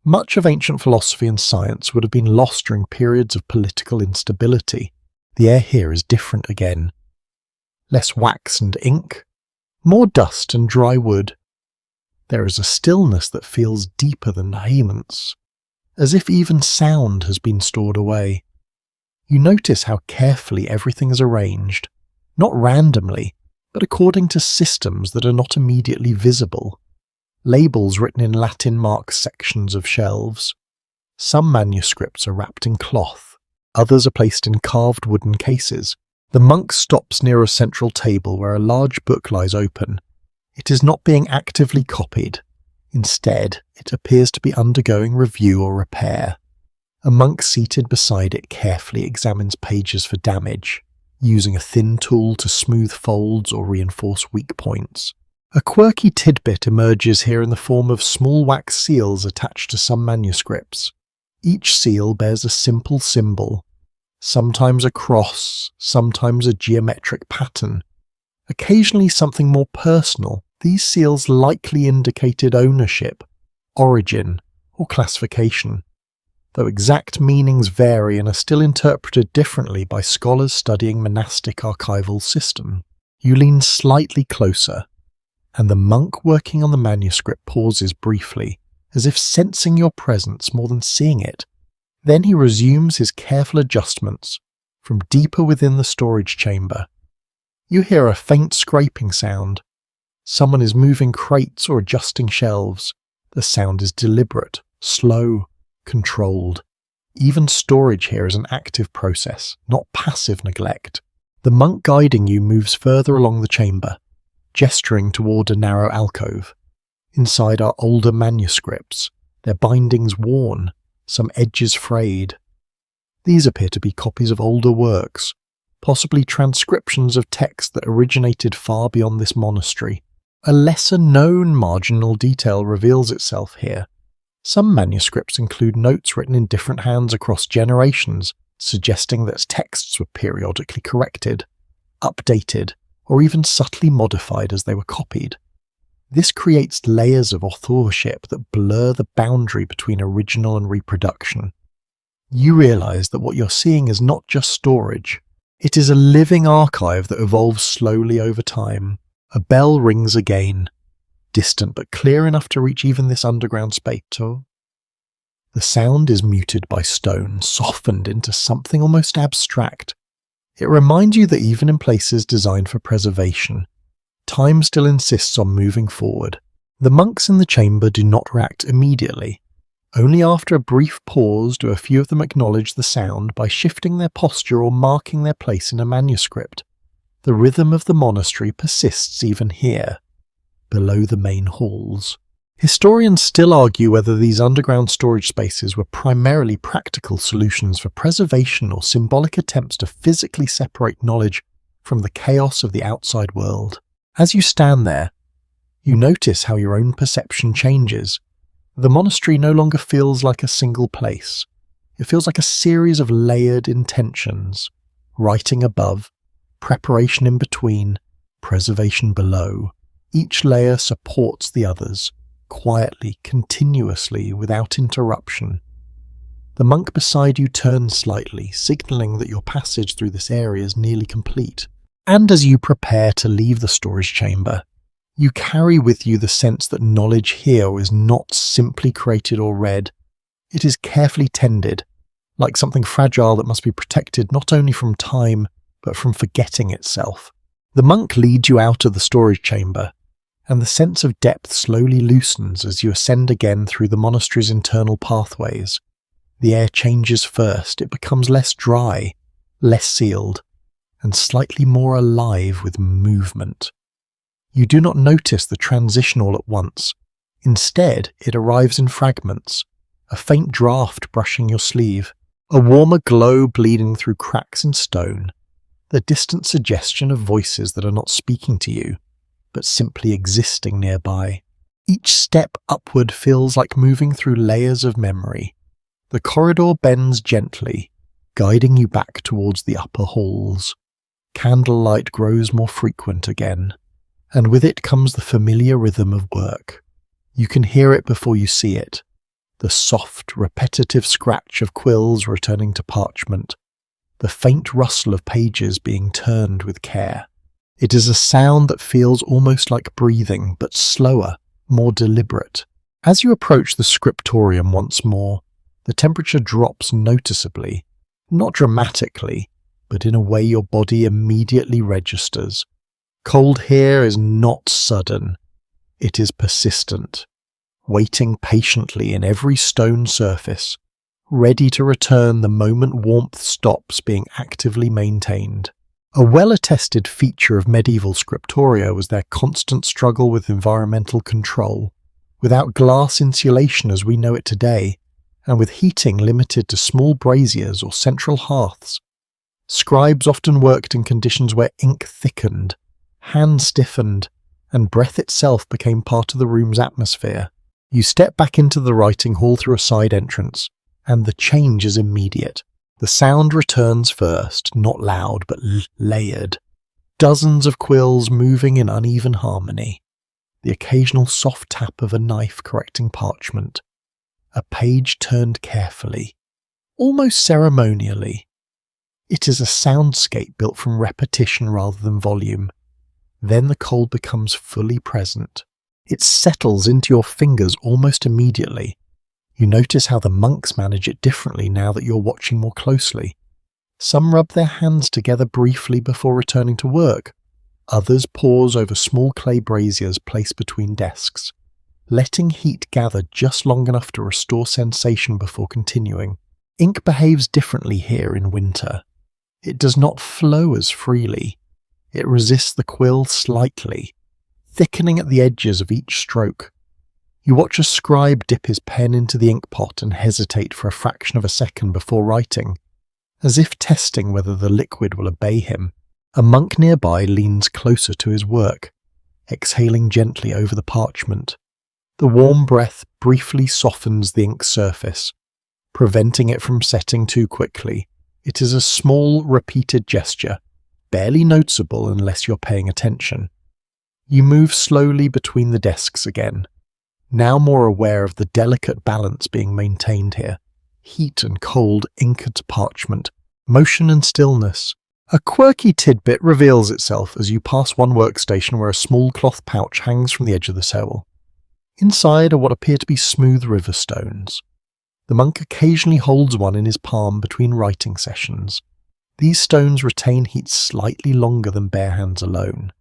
much of ancient philosophy and science would have been lost during periods of political instability. The air here is different again. Less wax and ink, more dust and dry wood. There is a stillness that feels deeper than payments, as if even sound has been stored away. You notice how carefully everything is arranged, not randomly, but according to systems that are not immediately visible. Labels written in Latin mark sections of shelves. Some manuscripts are wrapped in cloth, others are placed in carved wooden cases. The monk stops near a central table where a large book lies open. It is not being actively copied. Instead, it appears to be undergoing review or repair. A monk seated beside it carefully examines pages for damage, using a thin tool to smooth folds or reinforce weak points. A quirky tidbit emerges here in the form of small wax seals attached to some manuscripts. Each seal bears a simple symbol, sometimes a cross, sometimes a geometric pattern, occasionally something more personal. These seals likely indicated ownership, origin, or classification, though exact meanings vary and are still interpreted differently by scholars studying monastic archival system. You lean slightly closer, and the monk working on the manuscript pauses briefly, as if sensing your presence more than seeing it. Then he resumes his careful adjustments from deeper within the storage chamber. You hear a faint scraping sound. Someone is moving crates or adjusting shelves. The sound is deliberate, slow, controlled. Even storage here is an active process, not passive neglect. The monk guiding you moves further along the chamber, gesturing toward a narrow alcove. Inside are older manuscripts, their bindings worn, some edges frayed. These appear to be copies of older works, possibly transcriptions of texts that originated far beyond this monastery. A lesser-known marginal detail reveals itself here. Some manuscripts include notes written in different hands across generations, suggesting that texts were periodically corrected, updated, or even subtly modified as they were copied. This creates layers of authorship that blur the boundary between original and reproduction. You realize that what you're seeing is not just storage. It is a living archive that evolves slowly over time. A bell rings again, distant but clear enough to reach even this underground space. The sound is muted by stone, softened into something almost abstract. It reminds you that even in places designed for preservation, time still insists on moving forward. The monks in the chamber do not react immediately. Only after a brief pause do a few of them acknowledge the sound by shifting their posture or marking their place in a manuscript. The rhythm of the monastery persists even here, below the main halls. Historians still argue whether these underground storage spaces were primarily practical solutions for preservation or symbolic attempts to physically separate knowledge from the chaos of the outside world. As you stand there, you notice how your own perception changes. The monastery no longer feels like a single place. It feels like a series of layered intentions, writing above, preparation in between, preservation below. Each layer supports the others, quietly, continuously, without interruption. The monk beside you turns slightly, signalling that your passage through this area is nearly complete. And as you prepare to leave the storage chamber, you carry with you the sense that knowledge here is not simply created or read. It is carefully tended, like something fragile that must be protected not only from time, but from forgetting itself. The monk leads you out of the storage chamber, and the sense of depth slowly loosens as you ascend again through the monastery's internal pathways. The air changes first, it becomes less dry, less sealed, and slightly more alive with movement. You do not notice the transition all at once. Instead, it arrives in fragments, a faint draft brushing your sleeve, a warmer glow bleeding through cracks in stone, the distant suggestion of voices that are not speaking to you, but simply existing nearby. Each step upward feels like moving through layers of memory. The corridor bends gently, guiding you back towards the upper halls. Candlelight grows more frequent again, and with it comes the familiar rhythm of work. You can hear it before you see it, the soft, repetitive scratch of quills returning to parchment, the faint rustle of pages being turned with care. It is a sound that feels almost like breathing, but slower, more deliberate. As you approach the scriptorium once more, the temperature drops noticeably, not dramatically, but in a way your body immediately registers. Cold here is not sudden, it is persistent, waiting patiently in every stone surface, ready to return the moment warmth stops being actively maintained. A well-attested feature of medieval scriptoria was their constant struggle with environmental control. Without glass insulation as we know it today, and with heating limited to small braziers or central hearths, scribes often worked in conditions where ink thickened, hands stiffened, and breath itself became part of the room's atmosphere. You step back into the writing hall through a side entrance, and the change is immediate. The sound returns first, not loud but layered. Dozens of quills moving in uneven harmony. The occasional soft tap of a knife correcting parchment. A page turned carefully, almost ceremonially. It is a soundscape built from repetition rather than volume. Then the cold becomes fully present. It settles into your fingers almost immediately. You notice how the monks manage it differently now that you're watching more closely. Some rub their hands together briefly before returning to work, Others pause over small clay braziers placed between desks, letting heat gather just long enough to restore sensation before continuing. Ink behaves differently here in winter. It does not flow as freely. It resists the quill slightly, thickening at the edges of each stroke. You watch a scribe dip his pen into the ink pot and hesitate for a fraction of a second before writing, as if testing whether the liquid will obey him. A monk nearby leans closer to his work, exhaling gently over the parchment. The warm breath briefly softens the ink surface, preventing it from setting too quickly. It is a small, repeated gesture, barely noticeable unless you're paying attention. You move slowly between the desks again, now more aware of the delicate balance being maintained here. Heat and cold, ink and parchment, motion and stillness. A quirky tidbit reveals itself as you pass one workstation where a small cloth pouch hangs from the edge of the table. Inside are what appear to be smooth river stones. The monk occasionally holds one in his palm between writing sessions. These stones retain heat slightly longer than bare hands alone,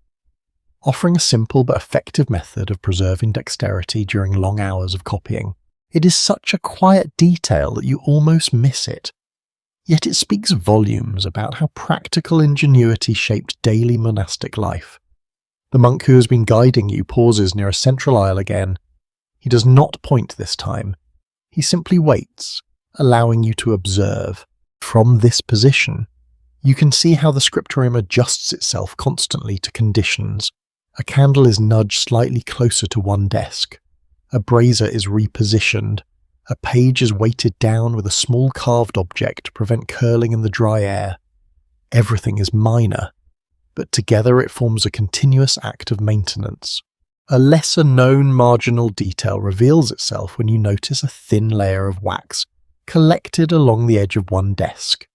offering a simple but effective method of preserving dexterity during long hours of copying. It is such a quiet detail that you almost miss it. Yet it speaks volumes about how practical ingenuity shaped daily monastic life. The monk who has been guiding you pauses near a central aisle again. He does not point this time. He simply waits, allowing you to observe. From this position, you can see how the scriptorium adjusts itself constantly to conditions. A candle is nudged slightly closer to one desk. A brazier is repositioned. A page is weighted down with a small carved object to prevent curling in the dry air. Everything is minor, but together it forms a continuous act of maintenance. A lesser-known marginal detail reveals itself when you notice a thin layer of wax collected along the edge of one desk.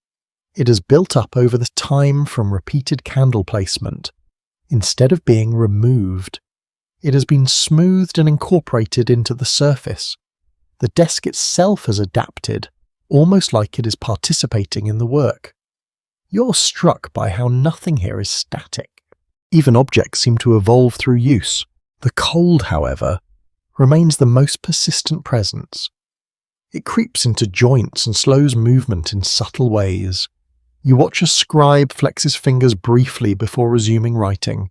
It has built up over the time from repeated candle placement. Instead of being removed, it has been smoothed and incorporated into the surface. The desk itself has adapted, almost like it is participating in the work. You're struck by how nothing here is static. Even objects seem to evolve through use. The cold, however, remains the most persistent presence. It creeps into joints and slows movement in subtle ways. You watch a scribe flex his fingers briefly before resuming writing,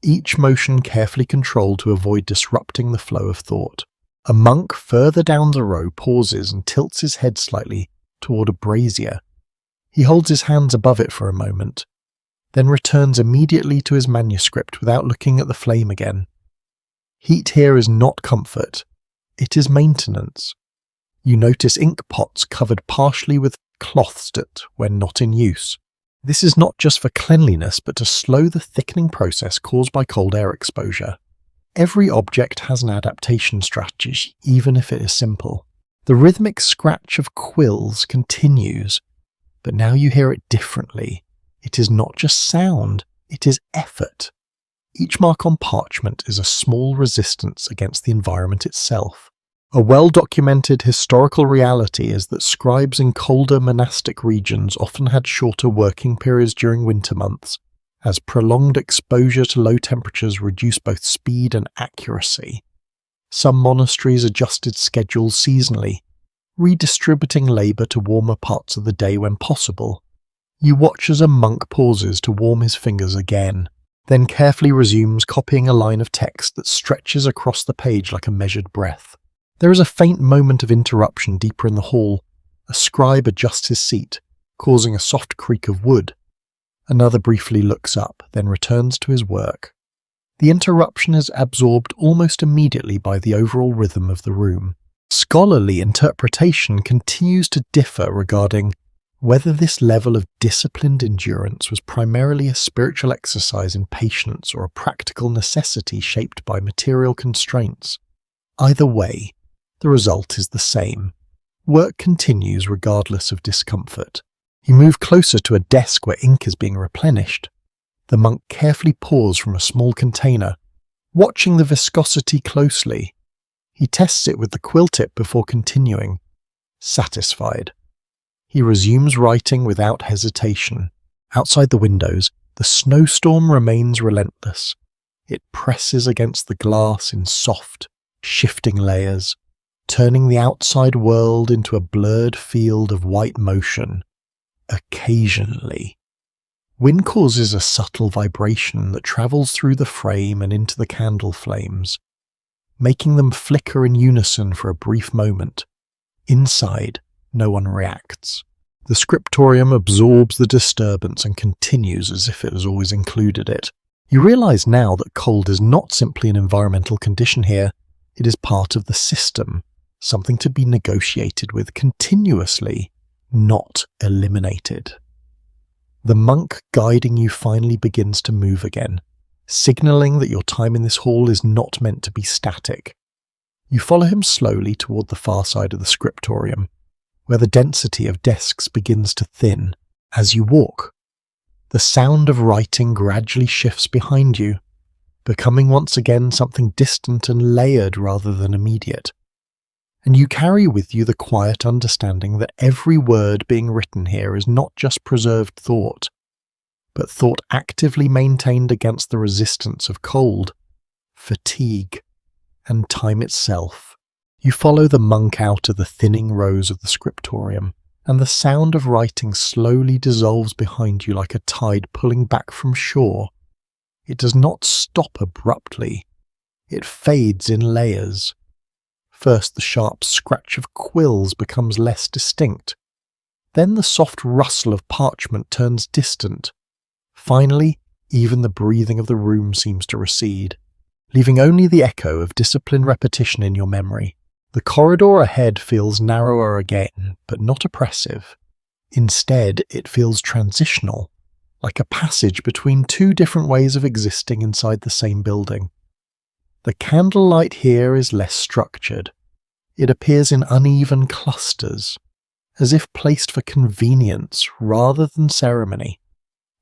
each motion carefully controlled to avoid disrupting the flow of thought. A monk further down the row pauses and tilts his head slightly toward a brazier. He holds his hands above it for a moment, then returns immediately to his manuscript without looking at the flame again. Heat here is not comfort, it is maintenance. You notice ink pots covered partially with cloths when not in use. This is not just for cleanliness, but to slow the thickening process caused by cold air exposure. Every object has an adaptation strategy, even if it is simple. The rhythmic scratch of quills continues, but now you hear it differently. It is not just sound, it is effort. Each mark on parchment is a small resistance against the environment itself. A well-documented historical reality is that scribes in colder monastic regions often had shorter working periods during winter months, as prolonged exposure to low temperatures reduced both speed and accuracy. Some monasteries adjusted schedules seasonally, redistributing labour to warmer parts of the day when possible. You watch as a monk pauses to warm his fingers again, then carefully resumes copying a line of text that stretches across the page like a measured breath. There is a faint moment of interruption deeper in the hall. A scribe adjusts his seat, causing a soft creak of wood. Another briefly looks up, then returns to his work. The interruption is absorbed almost immediately by the overall rhythm of the room. Scholarly interpretation continues to differ regarding whether this level of disciplined endurance was primarily a spiritual exercise in patience or a practical necessity shaped by material constraints. Either way, the result is the same. Work continues regardless of discomfort. You move closer to a desk where ink is being replenished. The monk carefully pours from a small container, watching the viscosity closely. He tests it with the quill tip before continuing. Satisfied, he resumes writing without hesitation. Outside the windows, The snowstorm remains relentless. It presses against the glass in soft, shifting layers, turning the outside world into a blurred field of white motion, occasionally. Wind causes a subtle vibration that travels through the frame and into the candle flames, making them flicker in unison for a brief moment. Inside, no one reacts. The scriptorium absorbs the disturbance and continues as if it has always included it. You realize now that cold is not simply an environmental condition here, it is part of the system, something to be negotiated with continuously, not eliminated. The monk guiding you finally begins to move again, signalling that your time in this hall is not meant to be static. You follow him slowly toward the far side of the scriptorium, where the density of desks begins to thin. As you walk, the sound of writing gradually shifts behind you, becoming once again something distant and layered rather than immediate. And you carry with you the quiet understanding that every word being written here is not just preserved thought, but thought actively maintained against the resistance of cold, fatigue, and time itself. You follow the monk out of the thinning rows of the scriptorium, and the sound of writing slowly dissolves behind you like a tide pulling back from shore. It does not stop abruptly. It fades in layers. First, the sharp scratch of quills becomes less distinct. Then the soft rustle of parchment turns distant. Finally, even the breathing of the room seems to recede, leaving only the echo of disciplined repetition in your memory. The corridor ahead feels narrower again, but not oppressive. Instead, it feels transitional, like a passage between two different ways of existing inside the same building. The candlelight here is less structured. It appears in uneven clusters, as if placed for convenience rather than ceremony.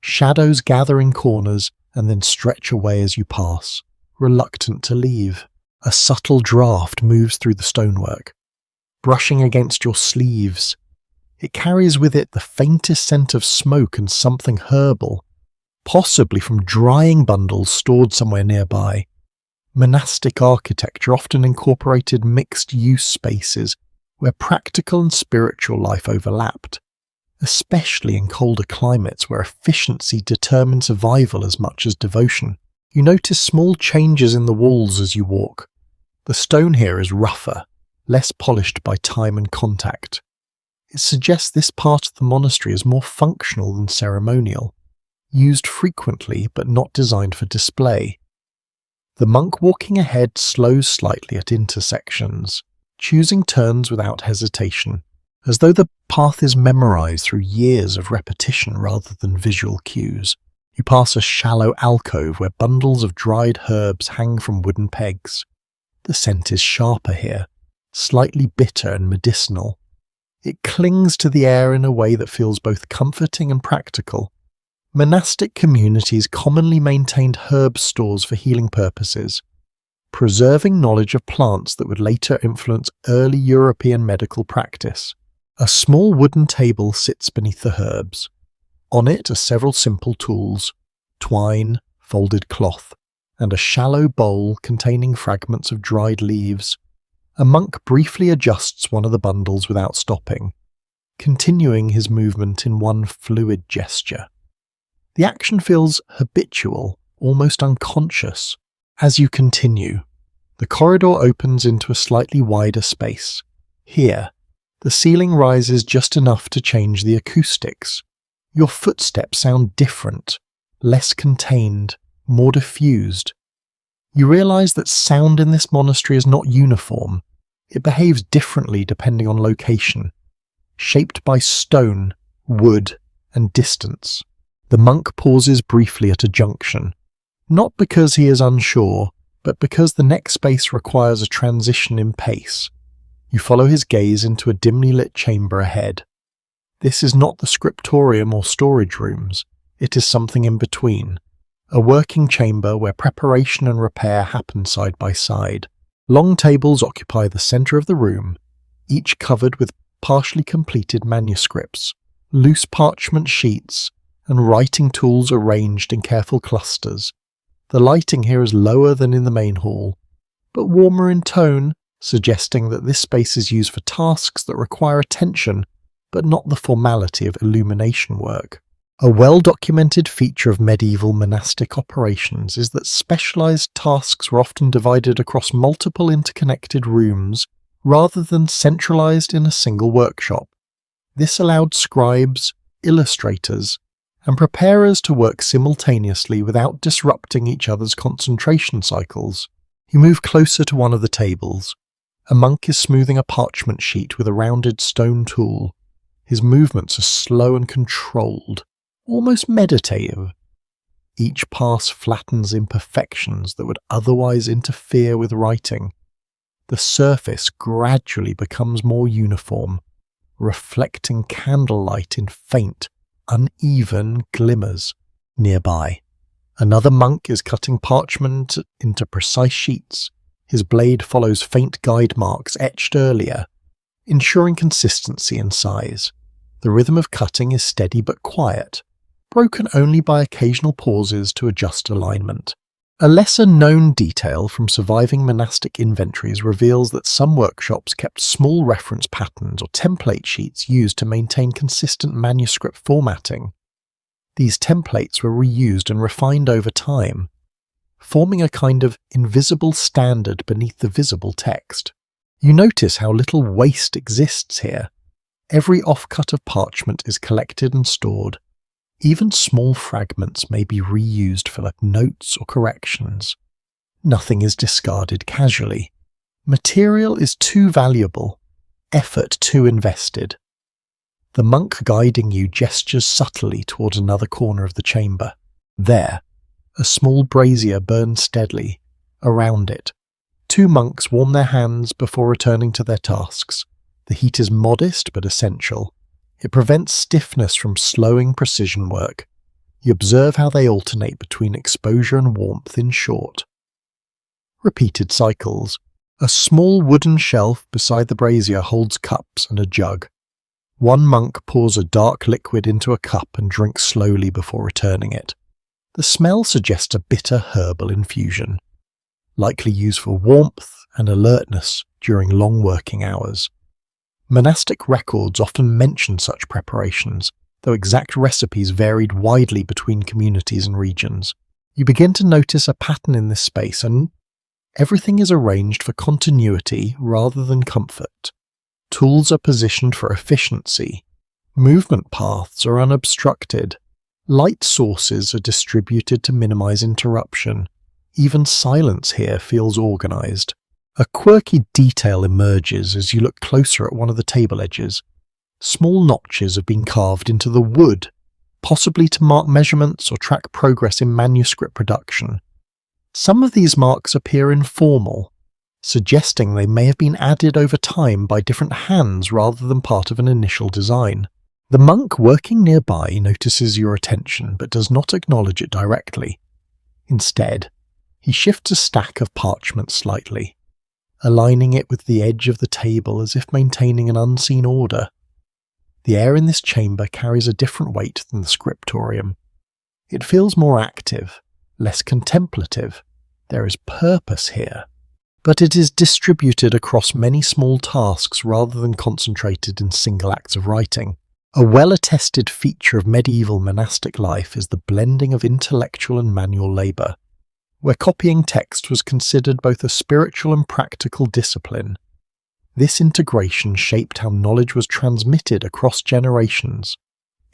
Shadows gather in corners and then stretch away as you pass, reluctant to leave. A subtle draft moves through the stonework, brushing against your sleeves. It carries with it the faintest scent of smoke and something herbal, possibly from drying bundles stored somewhere nearby. Monastic architecture often incorporated mixed-use spaces where practical and spiritual life overlapped, especially in colder climates where efficiency determined survival as much as devotion. You notice small changes in the walls as you walk. The stone here is rougher, less polished by time and contact. It suggests this part of the monastery is more functional than ceremonial, used frequently but not designed for display. The monk walking ahead slows slightly at intersections, choosing turns without hesitation, as though the path is memorized through years of repetition rather than visual cues. You pass a shallow alcove where bundles of dried herbs hang from wooden pegs. The scent is sharper here, slightly bitter and medicinal. It clings to the air in a way that feels both comforting and practical. Monastic communities commonly maintained herb stores for healing purposes, preserving knowledge of plants that would later influence early European medical practice. A small wooden table sits beneath the herbs. On it are several simple tools: twine, folded cloth, and a shallow bowl containing fragments of dried leaves. A monk briefly adjusts one of the bundles without stopping, continuing his movement in one fluid gesture. The action feels habitual, almost unconscious. As you continue, the corridor opens into a slightly wider space. Here, the ceiling rises just enough to change the acoustics. Your footsteps sound different, less contained, more diffused. You realize that sound in this monastery is not uniform. It behaves differently depending on location, shaped by stone, wood, and distance. The monk pauses briefly at a junction, not because he is unsure, but because the next space requires a transition in pace. You follow his gaze into a dimly lit chamber ahead. This is not the scriptorium or storage rooms, it is something in between, a working chamber where preparation and repair happen side by side. Long tables occupy the center of the room, each covered with partially completed manuscripts, loose parchment sheets, and writing tools arranged in careful clusters. The lighting here is lower than in the main hall, but warmer in tone, suggesting that this space is used for tasks that require attention, but not the formality of illumination work. A well-documented feature of medieval monastic operations is that specialized tasks were often divided across multiple interconnected rooms rather than centralized in a single workshop. This allowed scribes, illustrators, and preparers to work simultaneously without disrupting each other's concentration cycles. You move closer to one of the tables. A monk is smoothing a parchment sheet with a rounded stone tool. His movements are slow and controlled, almost meditative. Each pass flattens imperfections that would otherwise interfere with writing. The surface gradually becomes more uniform, reflecting candlelight in faint, uneven glimmers. Nearby, another monk is cutting parchment into precise sheets. His blade follows faint guide marks etched earlier, ensuring consistency in size. The rhythm of cutting is steady but quiet, broken only by occasional pauses to adjust alignment. A lesser-known detail from surviving monastic inventories reveals that some workshops kept small reference patterns or template sheets used to maintain consistent manuscript formatting. These templates were reused and refined over time, forming a kind of invisible standard beneath the visible text. You notice how little waste exists here. Every offcut of parchment is collected and stored. Even small fragments may be reused for notes or corrections. Nothing is discarded casually. Material is too valuable, effort too invested. The monk guiding you gestures subtly toward another corner of the chamber. There, a small brazier burns steadily. Around it, two monks warm their hands before returning to their tasks. The heat is modest but essential. It prevents stiffness from slowing precision work. You observe how they alternate between exposure and warmth in short, repeated cycles. A small wooden shelf beside the brazier holds cups and a jug. One monk pours a dark liquid into a cup and drinks slowly before returning it. The smell suggests a bitter herbal infusion, likely used for warmth and alertness during long working hours. Monastic records often mention such preparations, though exact recipes varied widely between communities and regions. You begin to notice a pattern in this space, and everything is arranged for continuity rather than comfort. Tools are positioned for efficiency. Movement paths are unobstructed. Light sources are distributed to minimize interruption. Even silence here feels organized. A quirky detail emerges as you look closer at one of the table edges. Small notches have been carved into the wood, possibly to mark measurements or track progress in manuscript production. Some of these marks appear informal, suggesting they may have been added over time by different hands rather than part of an initial design. The monk working nearby notices your attention but does not acknowledge it directly. Instead, he shifts a stack of parchment slightly, aligning it with the edge of the table as if maintaining an unseen order. The air in this chamber carries a different weight than the scriptorium. It feels more active, less contemplative. There is purpose here, but it is distributed across many small tasks rather than concentrated in single acts of writing. A well-attested feature of medieval monastic life is the blending of intellectual and manual labour, where copying text was considered both a spiritual and practical discipline. This integration shaped how knowledge was transmitted across generations,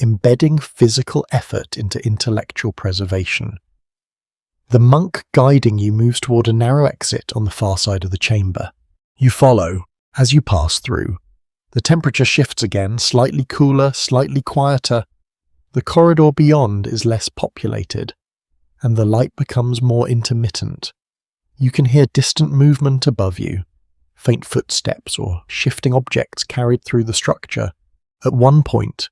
embedding physical effort into intellectual preservation. The monk guiding you moves toward a narrow exit on the far side of the chamber. You follow as you pass through. The temperature shifts again, slightly cooler, slightly quieter. The corridor beyond is less populated, and the light becomes more intermittent. You can hear distant movement above you, faint footsteps or shifting objects carried through the structure. At one point,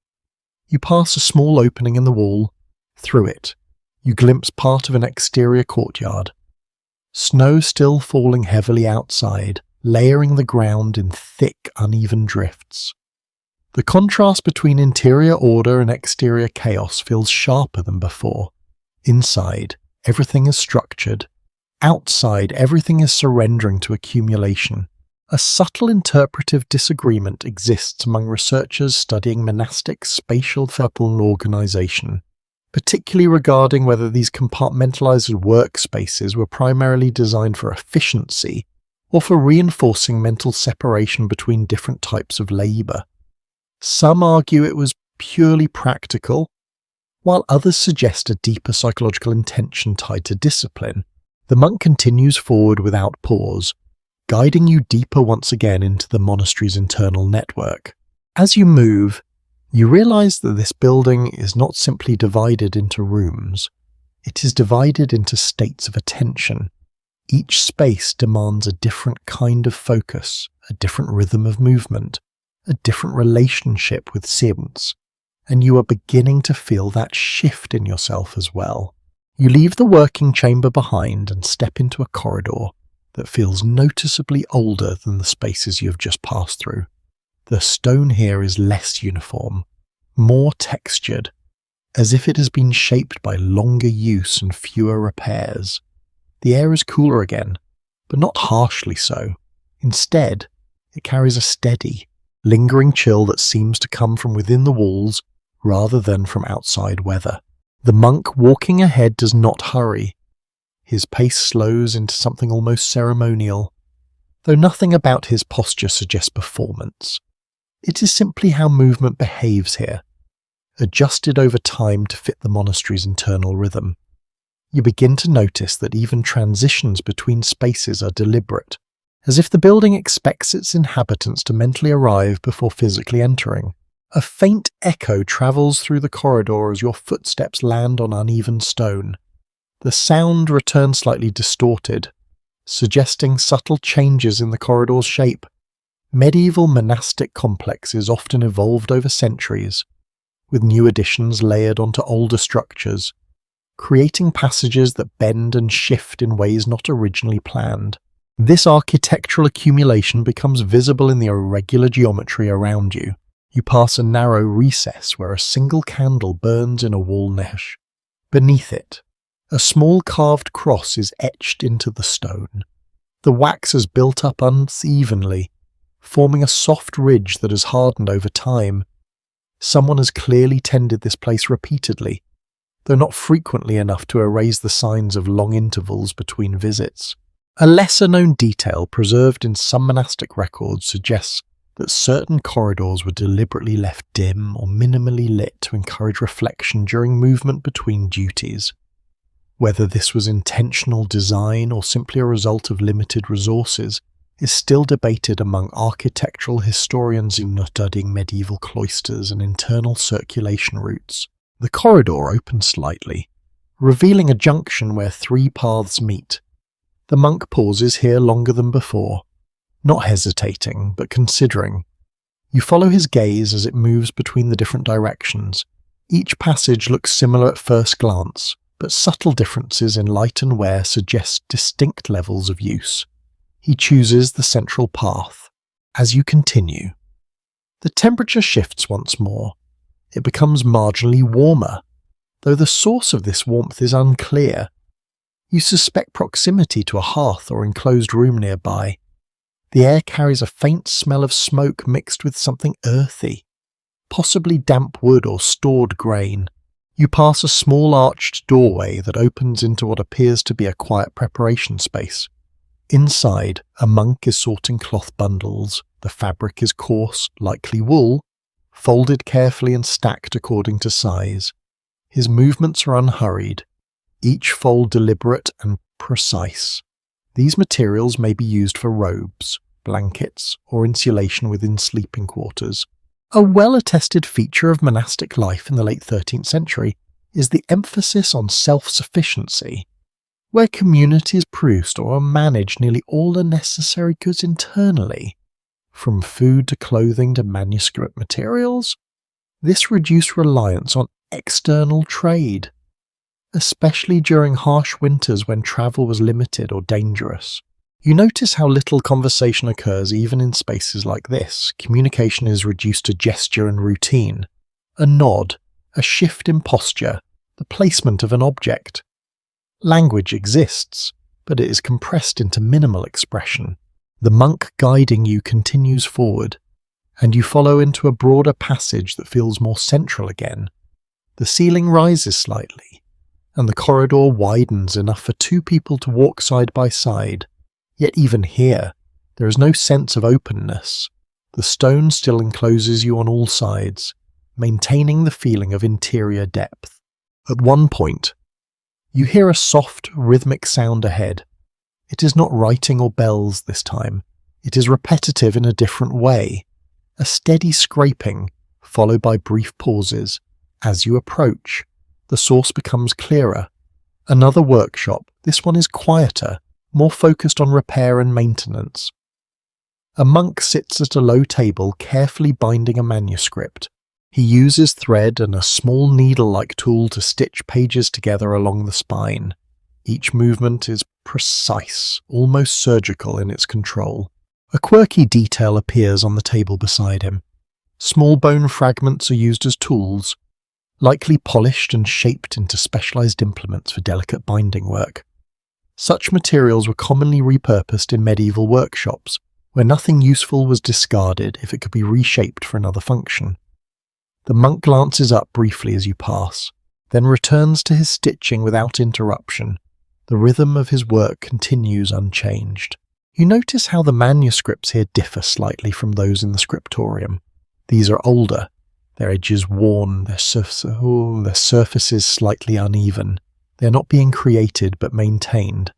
you pass a small opening in the wall. Through it, you glimpse part of an exterior courtyard. Snow still falling heavily outside, layering the ground in thick, uneven drifts. The contrast between interior order and exterior chaos feels sharper than before. Inside, everything is structured. Outside, everything is surrendering to accumulation. A subtle interpretive disagreement exists among researchers studying monastic spatial organization, particularly regarding whether these compartmentalized workspaces were primarily designed for efficiency or for reinforcing mental separation between different types of labor. Some argue it was purely practical, while others suggest a deeper psychological intention tied to discipline. The monk continues forward without pause, guiding you deeper once again into the monastery's internal network. As you move, you realize that this building is not simply divided into rooms. It is divided into states of attention. Each space demands a different kind of focus, a different rhythm of movement, a different relationship with sense, and you are beginning to feel that shift in yourself as well. You leave the working chamber behind and step into a corridor that feels noticeably older than the spaces you have just passed through. The stone here is less uniform, more textured, as if it has been shaped by longer use and fewer repairs. The air is cooler again, but not harshly so. Instead, it carries a steady, lingering chill that seems to come from within the walls rather than from outside weather. The monk walking ahead does not hurry. His pace slows into something almost ceremonial, though nothing about his posture suggests performance. It is simply how movement behaves here, adjusted over time to fit the monastery's internal rhythm. You begin to notice that even transitions between spaces are deliberate, as if the building expects its inhabitants to mentally arrive before physically entering. A faint echo travels through the corridor as your footsteps land on uneven stone. The sound returns slightly distorted, suggesting subtle changes in the corridor's shape. Medieval monastic complexes often evolved over centuries, with new additions layered onto older structures, creating passages that bend and shift in ways not originally planned. This architectural accumulation becomes visible in the irregular geometry around you. You pass a narrow recess where a single candle burns in a wall niche. Beneath it, a small carved cross is etched into the stone. The wax has built up unevenly, forming a soft ridge that has hardened over time. Someone has clearly tended this place repeatedly, though not frequently enough to erase the signs of long intervals between visits. A lesser-known detail preserved in some monastic records suggests that certain corridors were deliberately left dim or minimally lit to encourage reflection during movement between duties. Whether this was intentional design or simply a result of limited resources is still debated among architectural historians studying medieval cloisters and internal circulation routes. The corridor opens slightly, revealing a junction where three paths meet. The monk pauses here longer than before, not hesitating, but considering. You follow his gaze as it moves between the different directions. Each passage looks similar at first glance, but subtle differences in light and wear suggest distinct levels of use. He chooses the central path. As you continue, the temperature shifts once more. It becomes marginally warmer, though the source of this warmth is unclear. You suspect proximity to a hearth or enclosed room nearby. The air carries a faint smell of smoke mixed with something earthy, possibly damp wood or stored grain. You pass a small arched doorway that opens into what appears to be a quiet preparation space. Inside, a monk is sorting cloth bundles. The fabric is coarse, likely wool, folded carefully and stacked according to size. His movements are unhurried, each fold deliberate and precise. These materials may be used for robes, blankets, or insulation within sleeping quarters. A well-attested feature of monastic life in the late 13th century is the emphasis on self-sufficiency, where communities produced or managed nearly all the necessary goods internally, from food to clothing to manuscript materials. This reduced reliance on external trade, especially during harsh winters when travel was limited or dangerous. You notice how little conversation occurs even in spaces like this. Communication is reduced to gesture and routine. A nod, a shift in posture, the placement of an object. Language exists, but it is compressed into minimal expression. The monk guiding you continues forward, and you follow into a broader passage that feels more central again. The ceiling rises slightly, and the corridor widens enough for two people to walk side by side. Yet even here, there is no sense of openness. The stone still encloses you on all sides, maintaining the feeling of interior depth. At one point, you hear a soft, rhythmic sound ahead. It is not writing or bells this time. It is repetitive in a different way. A steady scraping, followed by brief pauses. As you approach, the source becomes clearer. Another workshop, this one is quieter, more focused on repair and maintenance. A monk sits at a low table, carefully binding a manuscript. He uses thread and a small needle-like tool to stitch pages together along the spine. Each movement is precise, almost surgical in its control. A quirky detail appears on the table beside him. Small bone fragments are used as tools, likely polished and shaped into specialized implements for delicate binding work. Such materials were commonly repurposed in medieval workshops, where nothing useful was discarded if it could be reshaped for another function. The monk glances up briefly as you pass, then returns to his stitching without interruption. The rhythm of his work continues unchanged. You notice how the manuscripts here differ slightly from those in the scriptorium. These are older, their edges worn, their surfaces slightly uneven. They are not being created but maintained.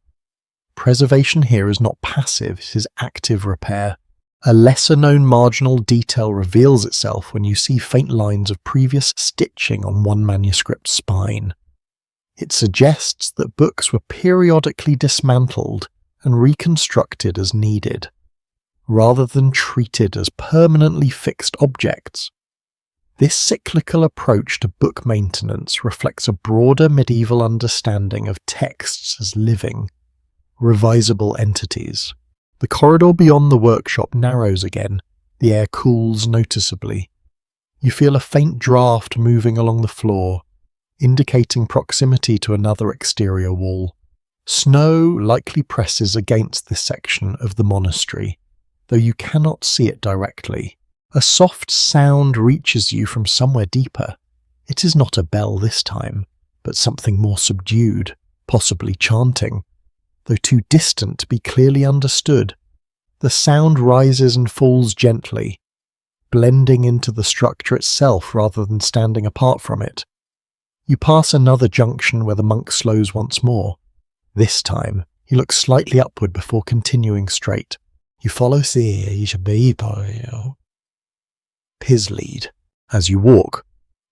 Preservation here is not passive, it is active repair. A lesser-known marginal detail reveals itself when you see faint lines of previous stitching on one manuscript's spine. It suggests that books were periodically dismantled and reconstructed as needed, rather than treated as permanently fixed objects. This cyclical approach to book maintenance reflects a broader medieval understanding of texts as living, revisable entities. The corridor beyond the workshop narrows again. The air cools noticeably. You feel a faint draft moving along the floor, indicating proximity to another exterior wall. Snow likely presses against this section of the monastery, though you cannot see it directly. A soft sound reaches you from somewhere deeper. It is not a bell this time, but something more subdued, possibly chanting, though too distant to be clearly understood. The sound rises and falls gently, blending into the structure itself rather than standing apart from it. You pass another junction where the monk slows once more. This time, he looks slightly upward before continuing straight. You follow his lead. As you walk,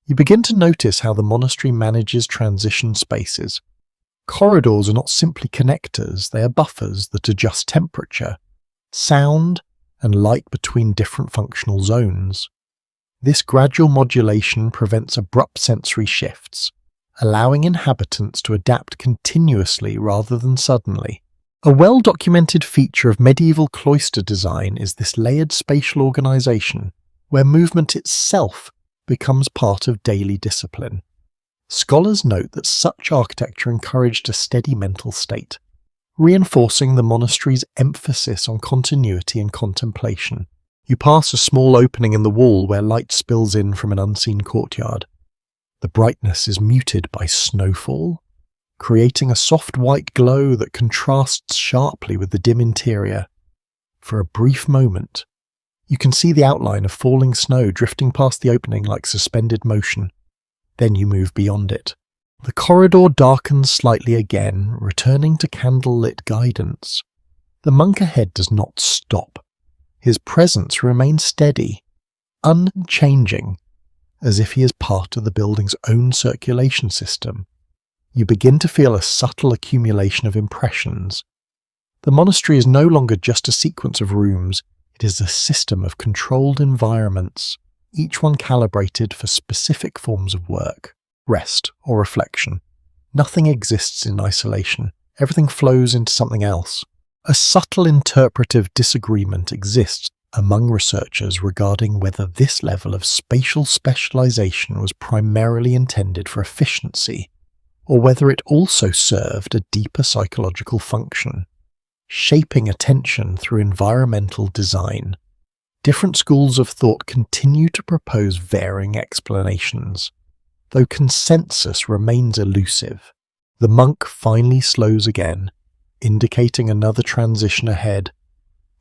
you begin to notice how the monastery manages transition spaces. Corridors are not simply connectors, they are buffers that adjust temperature, sound, and light between different functional zones. This gradual modulation prevents abrupt sensory shifts, allowing inhabitants to adapt continuously rather than suddenly. A well-documented feature of medieval cloister design is this layered spatial organization, where movement itself becomes part of daily discipline. Scholars note that such architecture encouraged a steady mental state, reinforcing the monastery's emphasis on continuity and contemplation. You pass a small opening in the wall where light spills in from an unseen courtyard. The brightness is muted by snowfall, creating a soft white glow that contrasts sharply with the dim interior. For a brief moment, you can see the outline of falling snow drifting past the opening like suspended motion. Then you move beyond it. The corridor darkens slightly again, returning to candle-lit guidance. The monk ahead does not stop. His presence remains steady, unchanging, as if he is part of the building's own circulation system. You begin to feel a subtle accumulation of impressions. The monastery is no longer just a sequence of rooms, it is a system of controlled environments, each one calibrated for specific forms of work, rest, or reflection. Nothing exists in isolation. Everything flows into something else. A subtle interpretive disagreement exists among researchers regarding whether this level of spatial specialization was primarily intended for efficiency, or whether it also served a deeper psychological function, shaping attention through environmental design. Different schools of thought continue to propose varying explanations, though consensus remains elusive. The monk finally slows again, indicating another transition ahead.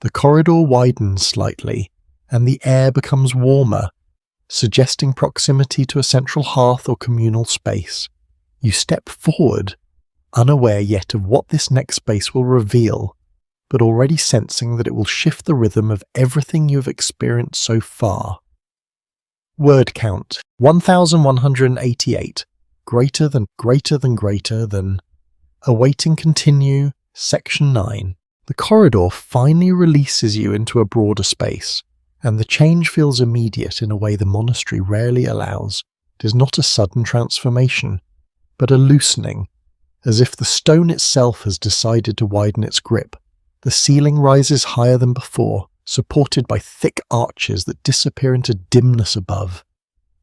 The corridor widens slightly, and the air becomes warmer, suggesting proximity to a central hearth or communal space. You step forward, unaware yet of what this next space will reveal, but already sensing that it will shift the rhythm of everything you have experienced so far. Word count 1188. Greater than. Awaiting continue. Section 9. The corridor finally releases you into a broader space, and the change feels immediate in a way the monastery rarely allows. It is not a sudden transformation, but a loosening, as if the stone itself has decided to widen its grip. The ceiling rises higher than before, supported by thick arches that disappear into dimness above.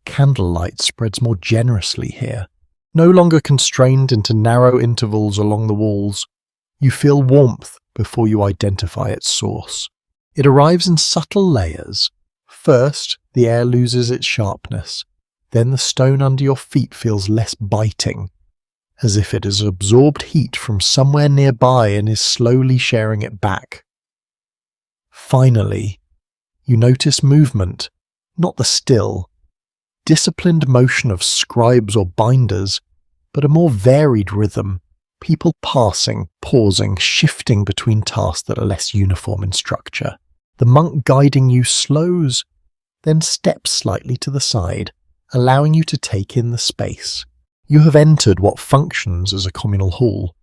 Candlelight spreads more generously here, no longer constrained into narrow intervals along the walls. You feel warmth before you identify its source. It arrives in subtle layers. First, the air loses its sharpness. Then the stone under your feet feels less biting, as if it has absorbed heat from somewhere nearby and is slowly sharing it back. Finally, you notice movement, not the still, disciplined motion of scribes or binders, but a more varied rhythm. People passing, pausing, shifting between tasks that are less uniform in structure. The monk guiding you slows, then steps slightly to the side, allowing you to take in the space. You have entered what functions as a communal hall.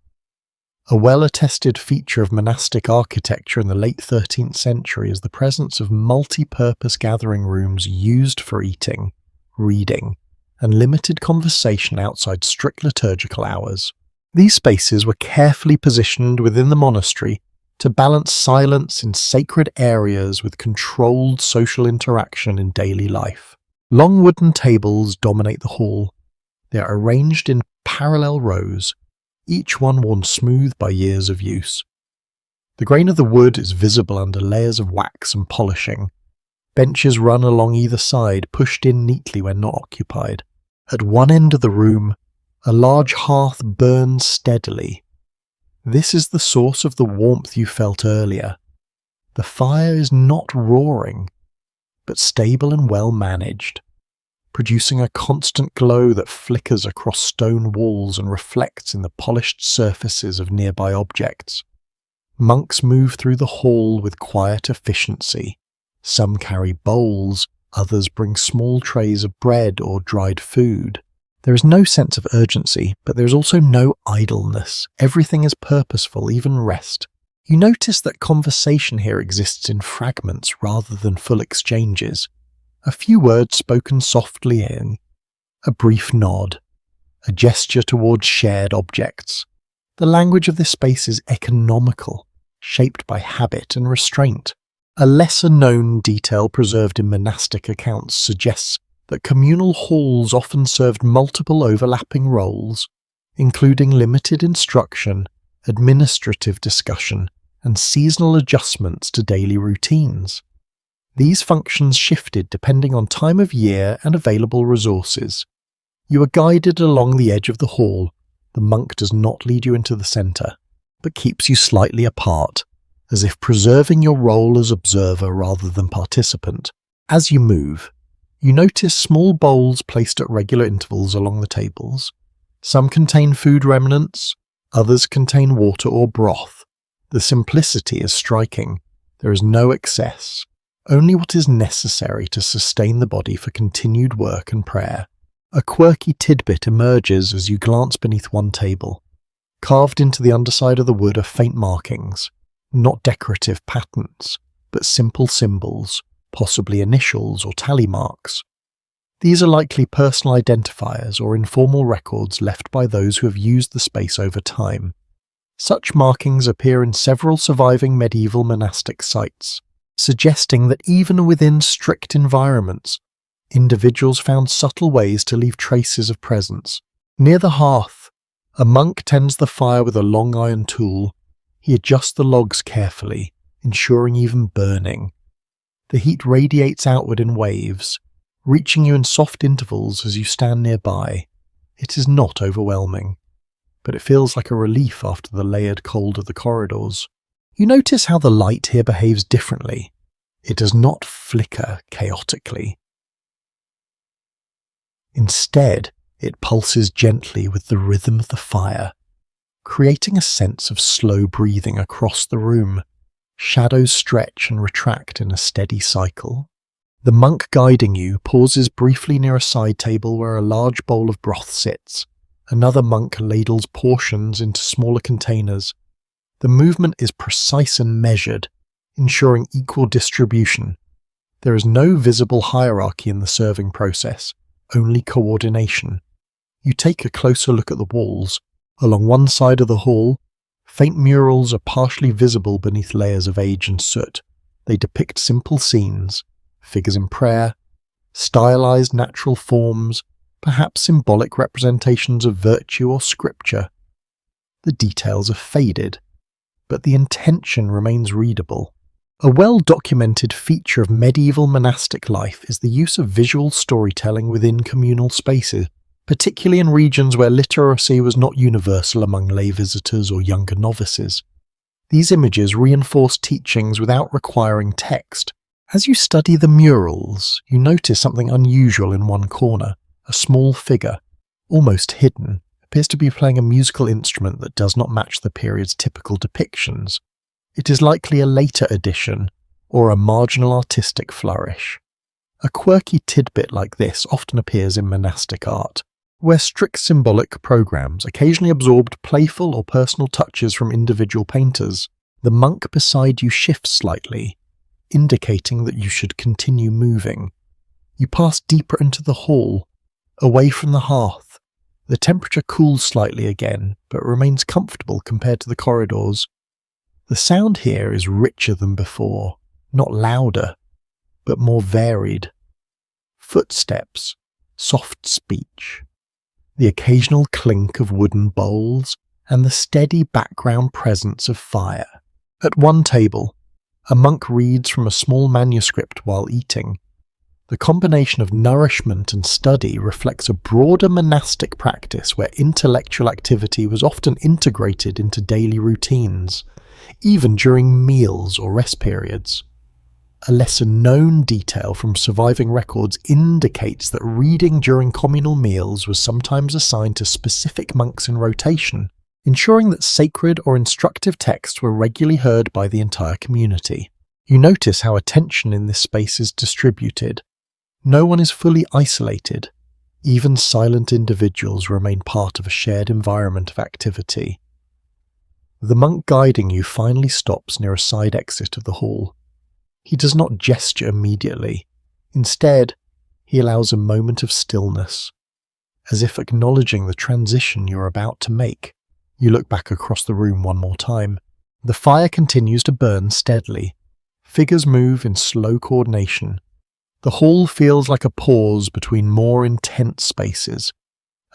A well-attested feature of monastic architecture in the late 13th century is the presence of multi-purpose gathering rooms used for eating, reading, and limited conversation outside strict liturgical hours. These spaces were carefully positioned within the monastery to balance silence in sacred areas with controlled social interaction in daily life. Long wooden tables dominate the hall. They are arranged in parallel rows, each one worn smooth by years of use. The grain of the wood is visible under layers of wax and polishing. Benches run along either side, pushed in neatly when not occupied. At one end of the room, a large hearth burns steadily. This is the source of the warmth you felt earlier. The fire is not roaring, but stable and well managed, producing a constant glow that flickers across stone walls and reflects in the polished surfaces of nearby objects. Monks move through the hall with quiet efficiency. Some carry bowls, others bring small trays of bread or dried food. There is no sense of urgency, but there is also no idleness. Everything is purposeful, even rest. You notice that conversation here exists in fragments rather than full exchanges. A few words spoken softly in, a brief nod, a gesture towards shared objects. The language of this space is economical, shaped by habit and restraint. A lesser-known detail preserved in monastic accounts suggests that communal halls often served multiple overlapping roles, including limited instruction, administrative discussion, and seasonal adjustments to daily routines. These functions shifted depending on time of year and available resources. You are guided along the edge of the hall. The monk does not lead you into the centre, but keeps you slightly apart, as if preserving your role as observer rather than participant. As you move, you notice small bowls placed at regular intervals along the tables. Some contain food remnants, others contain water or broth. The simplicity is striking. There is no excess, only what is necessary to sustain the body for continued work and prayer. A quirky tidbit emerges as you glance beneath one table. Carved into the underside of the wood are faint markings, not decorative patterns, but simple symbols, possibly initials or tally marks. These are likely personal identifiers or informal records left by those who have used the space over time. Such markings appear in several surviving medieval monastic sites, suggesting that even within strict environments, individuals found subtle ways to leave traces of presence. Near the hearth, a monk tends the fire with a long iron tool. He adjusts the logs carefully, ensuring even burning. The heat radiates outward in waves, reaching you in soft intervals as you stand nearby. It is not overwhelming, but it feels like a relief after the layered cold of the corridors. You notice how the light here behaves differently. It does not flicker chaotically. Instead, it pulses gently with the rhythm of the fire, creating a sense of slow breathing across the room. Shadows stretch and retract in a steady cycle. The monk guiding you pauses briefly near a side table where a large bowl of broth sits. Another monk ladles portions into smaller containers. The movement is precise and measured, ensuring equal distribution. There is no visible hierarchy in the serving process, only coordination. You take a closer look at the walls. Along one side of the hall, faint murals are partially visible beneath layers of age and soot. They depict simple scenes, figures in prayer, stylized natural forms, perhaps symbolic representations of virtue or scripture. The details are faded, but the intention remains readable. A well-documented feature of medieval monastic life is the use of visual storytelling within communal spaces, particularly in regions where literacy was not universal among lay visitors or younger novices. These images reinforce teachings without requiring text. As you study the murals, you notice something unusual in one corner. A small figure, almost hidden, appears to be playing a musical instrument that does not match the period's typical depictions. It is likely a later addition, or a marginal artistic flourish. A quirky tidbit like this often appears in monastic art, where strict symbolic programs occasionally absorbed playful or personal touches from individual painters. The monk beside you shifts slightly, indicating that you should continue moving. You pass deeper into the hall, away from the hearth. The temperature cools slightly again, but remains comfortable compared to the corridors. The sound here is richer than before, not louder, but more varied. Footsteps, soft speech, the occasional clink of wooden bowls, and the steady background presence of fire. At one table, a monk reads from a small manuscript while eating. The combination of nourishment and study reflects a broader monastic practice where intellectual activity was often integrated into daily routines, even during meals or rest periods. A lesser-known detail from surviving records indicates that reading during communal meals was sometimes assigned to specific monks in rotation, ensuring that sacred or instructive texts were regularly heard by the entire community. You notice how attention in this space is distributed. No one is fully isolated. Even silent individuals remain part of a shared environment of activity. The monk guiding you finally stops near a side exit of the hall. He does not gesture immediately. Instead, he allows a moment of stillness, as if acknowledging the transition you're about to make. You look back across the room one more time. The fire continues to burn steadily. Figures move in slow coordination. The hall feels like a pause between more intense spaces,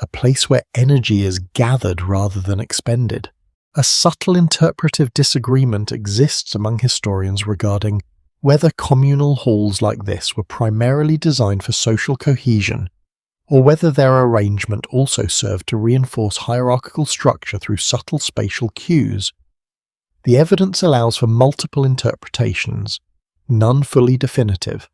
a place where energy is gathered rather than expended. A subtle interpretive disagreement exists among historians regarding whether communal halls like this were primarily designed for social cohesion, or whether their arrangement also served to reinforce hierarchical structure through subtle spatial cues. The evidence allows for multiple interpretations, none fully definitive.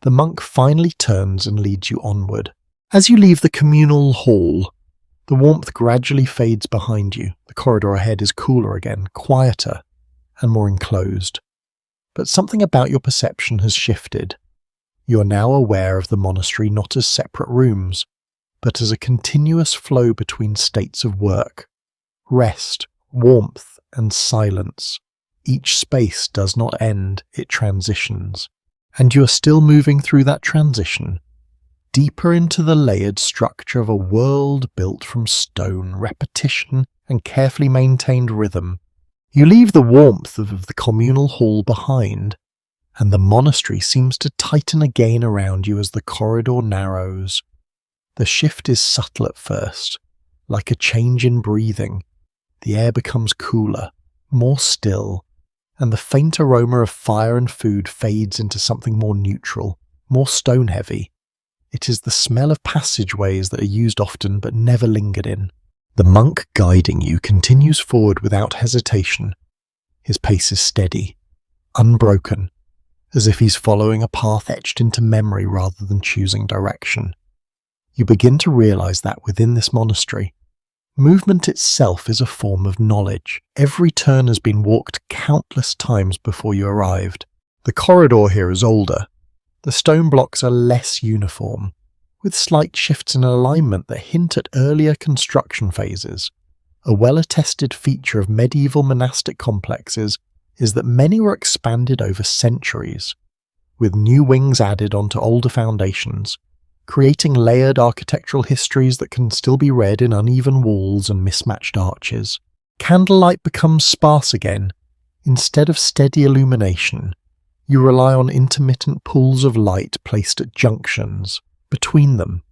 The monk finally turns and leads you onward. As you leave the communal hall, the warmth gradually fades behind you. The corridor ahead is cooler again, quieter, and more enclosed. But something about your perception has shifted. You are now aware of the monastery not as separate rooms, but as a continuous flow between states of work, rest, warmth, and silence. Each space does not end, it transitions. And you are still moving through that transition, deeper into the layered structure of a world built from stone, repetition, and carefully maintained rhythm. You leave the warmth of the communal hall behind, and the monastery seems to tighten again around you as the corridor narrows. The shift is subtle at first, like a change in breathing. The air becomes cooler, more still, and the faint aroma of fire and food fades into something more neutral, more stone-heavy. It is the smell of passageways that are used often but never lingered in. The monk guiding you continues forward without hesitation. His pace is steady, unbroken, as if he's following a path etched into memory rather than choosing direction. You begin to realize that within this monastery, movement itself is a form of knowledge. Every turn has been walked countless times before you arrived. The corridor here is older. The stone blocks are less uniform, with slight shifts in alignment that hint at earlier construction phases. A well-attested feature of medieval monastic complexes is that many were expanded over centuries, with new wings added onto older foundations, creating layered architectural histories that can still be read in uneven walls and mismatched arches. Candlelight becomes sparse again. Instead of steady illumination, you rely on intermittent pools of light placed at junctions. Between them,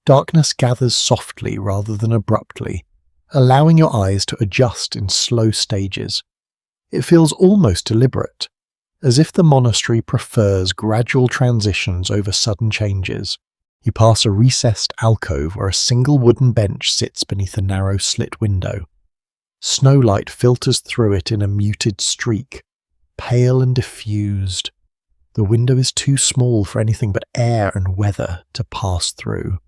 darkness gathers softly rather than abruptly, allowing your eyes to adjust in slow stages. It feels almost deliberate, as if the monastery prefers gradual transitions over sudden changes. You pass a recessed alcove where a single wooden bench sits beneath a narrow slit window. Snowlight filters through it in a muted streak, pale and diffused. The window is too small for anything but air and weather to pass through,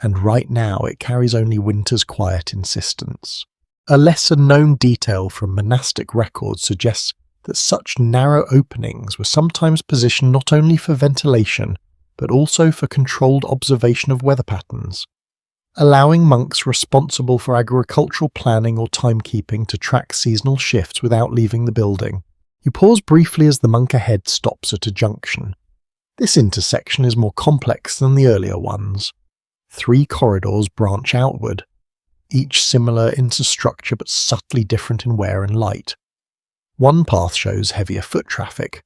and right now it carries only winter's quiet insistence. A lesser-known detail from monastic records suggests that such narrow openings were sometimes positioned not only for ventilation, but also for controlled observation of weather patterns, allowing monks responsible for agricultural planning or timekeeping to track seasonal shifts without leaving the building. You pause briefly as the monk ahead stops at a junction. This intersection is more complex than the earlier ones. 3 corridors branch outward, each similar in structure but subtly different in wear and light. One path shows heavier foot traffic,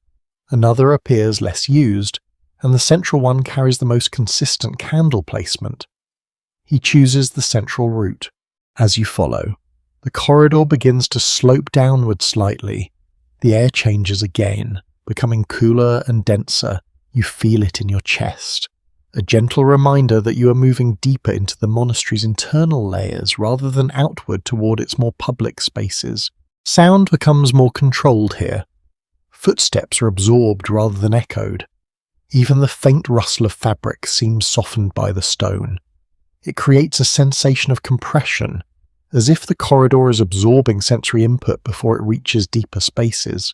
another appears less used, and the central one carries the most consistent candle placement. He chooses the central route. As you follow, the corridor begins to slope downward slightly. The air changes again, becoming cooler and denser. You feel it in your chest, a gentle reminder that you are moving deeper into the monastery's internal layers rather than outward toward its more public spaces. Sound becomes more controlled here. Footsteps are absorbed rather than echoed. Even the faint rustle of fabric seems softened by the stone. It creates a sensation of compression, as if the corridor is absorbing sensory input before it reaches deeper spaces.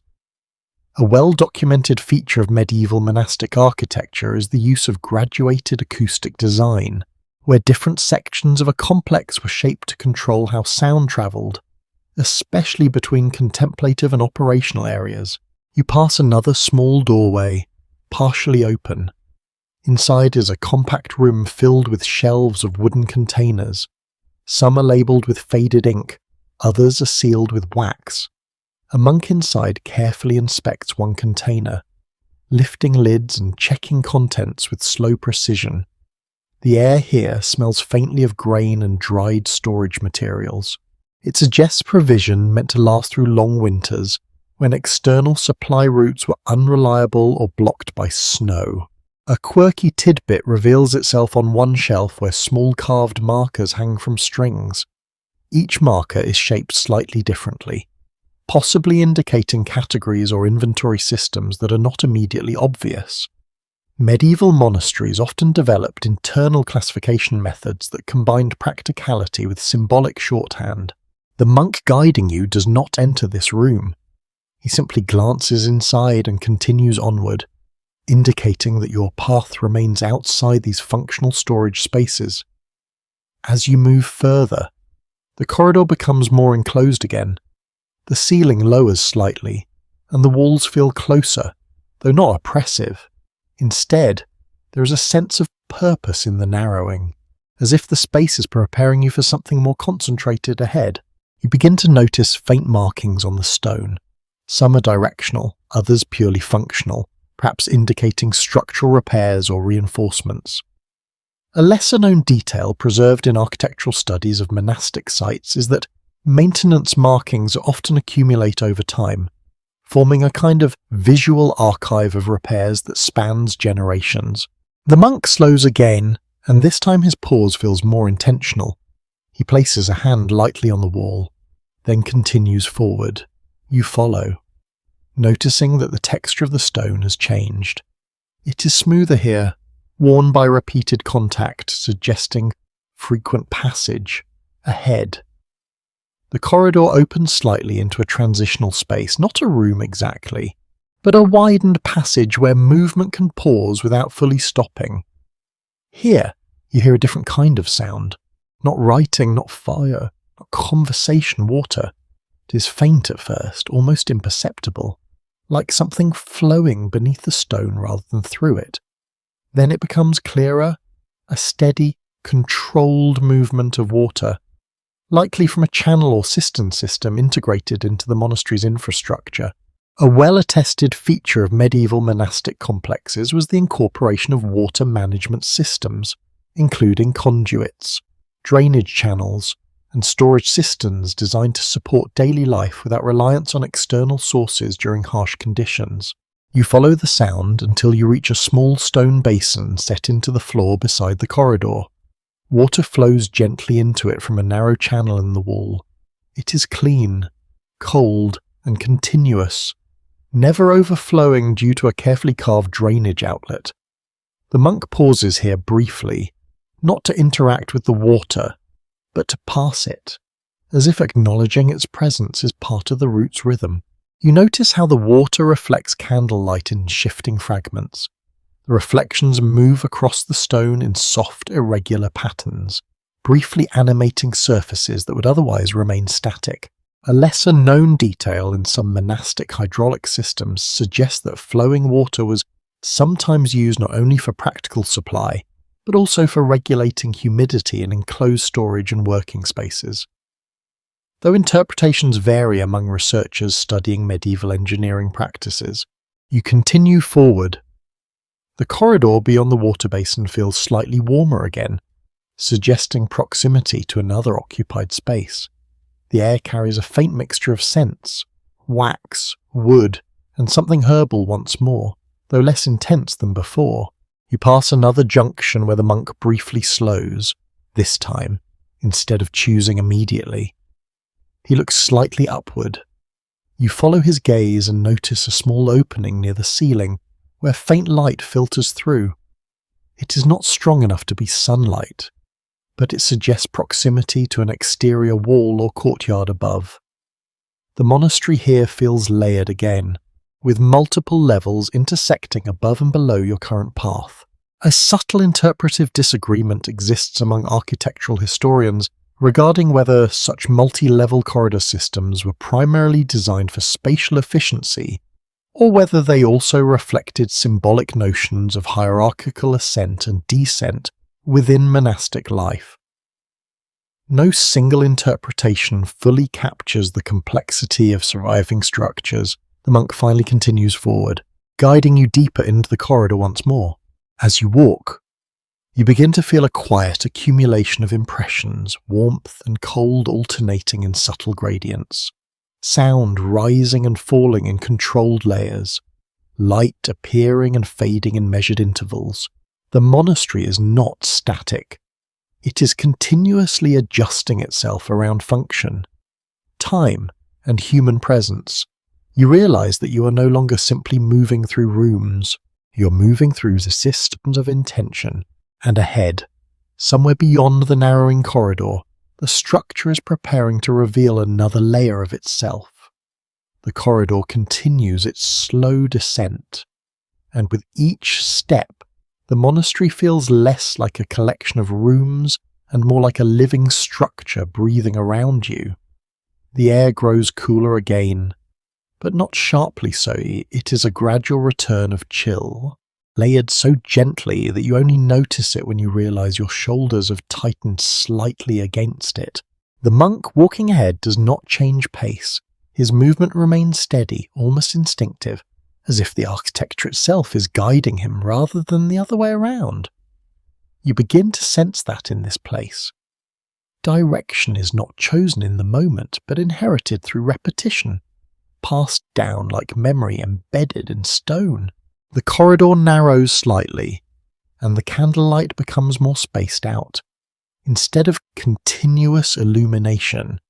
A well-documented feature of medieval monastic architecture is the use of graduated acoustic design, where different sections of a complex were shaped to control how sound travelled, especially between contemplative and operational areas. You pass another small doorway, partially open. Inside is a compact room filled with shelves of wooden containers. Some are labelled with faded ink, others are sealed with wax. A monk inside carefully inspects one container, lifting lids and checking contents with slow precision. The air here smells faintly of grain and dried storage materials. It suggests provision meant to last through long winters, when external supply routes were unreliable or blocked by snow. A quirky tidbit reveals itself on one shelf where small carved markers hang from strings. Each marker is shaped slightly differently, possibly indicating categories or inventory systems that are not immediately obvious. Medieval monasteries often developed internal classification methods that combined practicality with symbolic shorthand. The monk guiding you does not enter this room. He simply glances inside and continues onward, indicating that your path remains outside these functional storage spaces. As you move further, the corridor becomes more enclosed again. The ceiling lowers slightly, and the walls feel closer, though not oppressive. Instead, There is a sense of purpose in the narrowing, as if the space is preparing you for something more concentrated ahead. You begin to notice faint markings on the stone. Some are directional, others purely functional, perhaps indicating structural repairs or reinforcements. A lesser-known detail preserved in architectural studies of monastic sites is that maintenance markings often accumulate over time, forming a kind of visual archive of repairs that spans generations. The monk slows again, and this time his pause feels more intentional. He places a hand lightly on the wall, then continues forward. You follow, noticing that the texture of the stone has changed. It is smoother here, worn by repeated contact, suggesting frequent passage ahead. The corridor opens slightly into a transitional space, not a room exactly, but a widened passage where movement can pause without fully stopping. Here, you hear a different kind of sound. Not writing, not fire, not conversation, water. It is faint at first, almost imperceptible, like something flowing beneath the stone rather than through it. Then it becomes clearer, a steady, controlled movement of water, likely from a channel or cistern system integrated into the monastery's infrastructure. A well-attested feature of medieval monastic complexes was the incorporation of water management systems, including conduits, drainage channels, and storage cisterns designed to support daily life without reliance on external sources during harsh conditions. You follow the sound until you reach a small stone basin set into the floor beside the corridor. Water flows gently into it from a narrow channel in the wall. It is clean, cold, and continuous, never overflowing due to a carefully carved drainage outlet. The monk pauses here briefly, not to interact with the water, but to pass it, as if acknowledging its presence is part of the route's rhythm. You notice how the water reflects candlelight in shifting fragments. The reflections move across the stone in soft, irregular patterns, briefly animating surfaces that would otherwise remain static. A lesser-known detail in some monastic hydraulic systems suggests that flowing water was sometimes used not only for practical supply, but also for regulating humidity in enclosed storage and working spaces. Though interpretations vary among researchers studying medieval engineering practices, you continue forward. The corridor beyond the water basin feels slightly warmer again, suggesting proximity to another occupied space. The air carries a faint mixture of scents, wax, wood, and something herbal once more, though less intense than before. You pass another junction where the monk briefly slows, this time, instead of choosing immediately. He looks slightly upward. You follow his gaze and notice a small opening near the ceiling, where faint light filters through. It is not strong enough to be sunlight, but it suggests proximity to an exterior wall or courtyard above. The monastery here feels layered again, with multiple levels intersecting above and below your current path. A subtle interpretive disagreement exists among architectural historians regarding whether such multi-level corridor systems were primarily designed for spatial efficiency, or whether they also reflected symbolic notions of hierarchical ascent and descent within monastic life. No single interpretation fully captures the complexity of surviving structures. The monk finally continues forward, guiding you deeper into the corridor once more. As you walk, you begin to feel a quiet accumulation of impressions, warmth and cold alternating in subtle gradients, sound rising and falling in controlled layers, light appearing and fading in measured intervals. The monastery is not static. It is continuously adjusting itself around function, time, and human presence. You realize that you are no longer simply moving through rooms. You're moving through the systems of intention, and ahead, somewhere beyond the narrowing corridor, the structure is preparing to reveal another layer of itself. The corridor continues its slow descent, and with each step, the monastery feels less like a collection of rooms and more like a living structure breathing around you. The air grows cooler again, but not sharply so. It is a gradual return of chill, layered so gently that you only notice it when you realize your shoulders have tightened slightly against it. The monk walking ahead does not change pace. His movement remains steady, almost instinctive, as if the architecture itself is guiding him rather than the other way around. You begin to sense that in this place. Direction is not chosen in the moment, but inherited through repetition, passed down like memory embedded in stone. The corridor narrows slightly, and the candlelight becomes more spaced out. Instead of continuous illumination,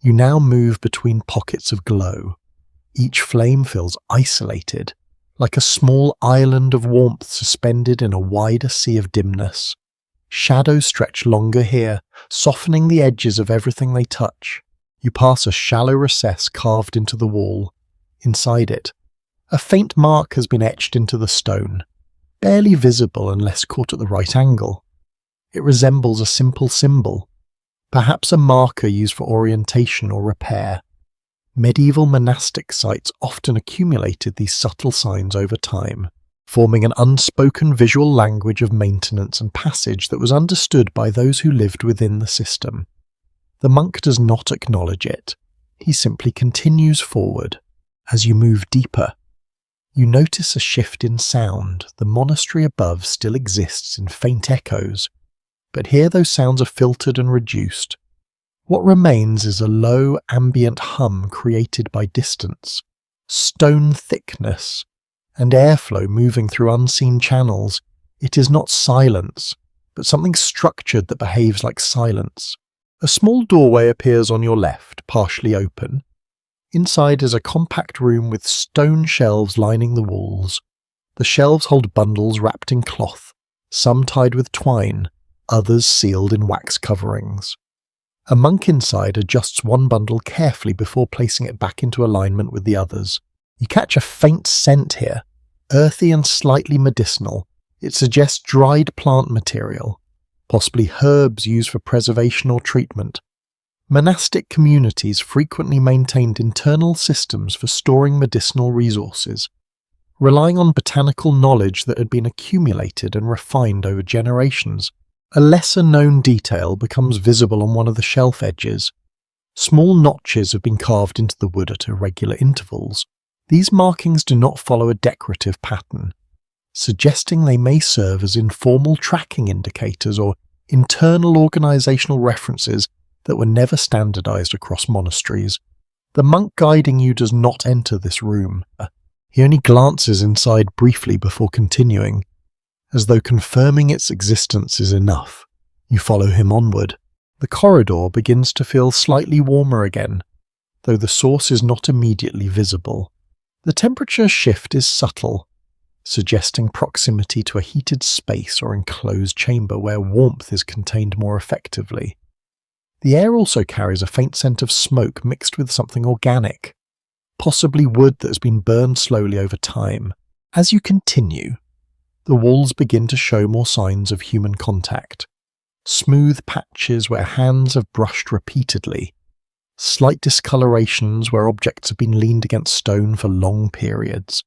you now move between pockets of glow. Each flame feels isolated, like a small island of warmth suspended in a wider sea of dimness. Shadows stretch longer here, softening the edges of everything they touch. You pass a shallow recess carved into the wall. Inside it, a faint mark has been etched into the stone, barely visible unless caught at the right angle. It resembles a simple symbol, perhaps a marker used for orientation or repair. Medieval monastic sites often accumulated these subtle signs over time, forming an unspoken visual language of maintenance and passage that was understood by those who lived within the system. The monk does not acknowledge it. He simply continues forward. As you move deeper, you notice a shift in sound. The monastery above still exists in faint echoes, but here those sounds are filtered and reduced. What remains is a low ambient hum created by distance, stone thickness, and airflow moving through unseen channels. It is not silence, but something structured that behaves like silence. A small doorway appears on your left, partially open. Inside is a compact room with stone shelves lining the walls. The shelves hold bundles wrapped in cloth, some tied with twine, others sealed in wax coverings. A monk inside adjusts one bundle carefully before placing it back into alignment with the others. You catch a faint scent here, earthy and slightly medicinal. It suggests dried plant material, possibly herbs used for preservation or treatment. Monastic communities frequently maintained internal systems for storing medicinal resources, relying on botanical knowledge that had been accumulated and refined over generations. A lesser-known detail becomes visible on one of the shelf edges. Small notches have been carved into the wood at irregular intervals. These markings do not follow a decorative pattern, suggesting they may serve as informal tracking indicators or internal organisational references that were never standardised across monasteries. The monk guiding you does not enter this room. He only glances inside briefly before continuing, as though confirming its existence is enough. You follow him onward. The corridor begins to feel slightly warmer again, though the source is not immediately visible. The temperature shift is subtle, suggesting proximity to a heated space or enclosed chamber where warmth is contained more effectively. The air also carries a faint scent of smoke mixed with something organic, possibly wood that has been burned slowly over time. As you continue, the walls begin to show more signs of human contact. Smooth patches where hands have brushed repeatedly, slight discolorations where objects have been leaned against stone for long periods.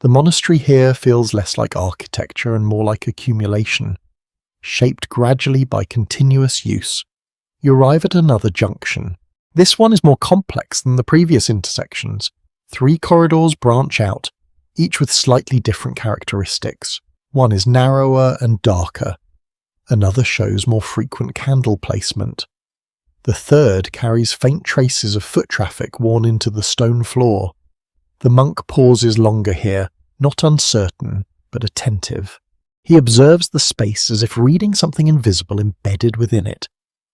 The monastery here feels less like architecture and more like accumulation, shaped gradually by continuous use. You arrive at another junction. This one is more complex than the previous intersections. 3 corridors branch out, each with slightly different characteristics. One is narrower and darker. Another shows more frequent candle placement. The third carries faint traces of foot traffic worn into the stone floor. The monk pauses longer here, not uncertain, but attentive. He observes the space as if reading something invisible embedded within it.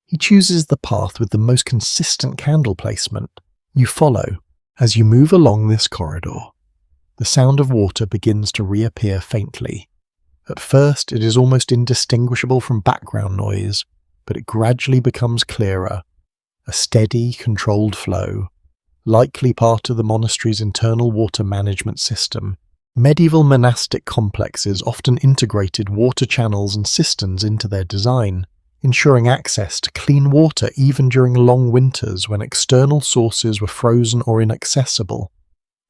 He chooses the path with the most consistent candle placement. You follow. As you move along this corridor, the sound of water begins to reappear faintly. At first, it is almost indistinguishable from background noise, but it gradually becomes clearer. A steady, controlled flow, likely part of the monastery's internal water management system. Medieval monastic complexes often integrated water channels and cisterns into their design, ensuring access to clean water even during long winters when external sources were frozen or inaccessible.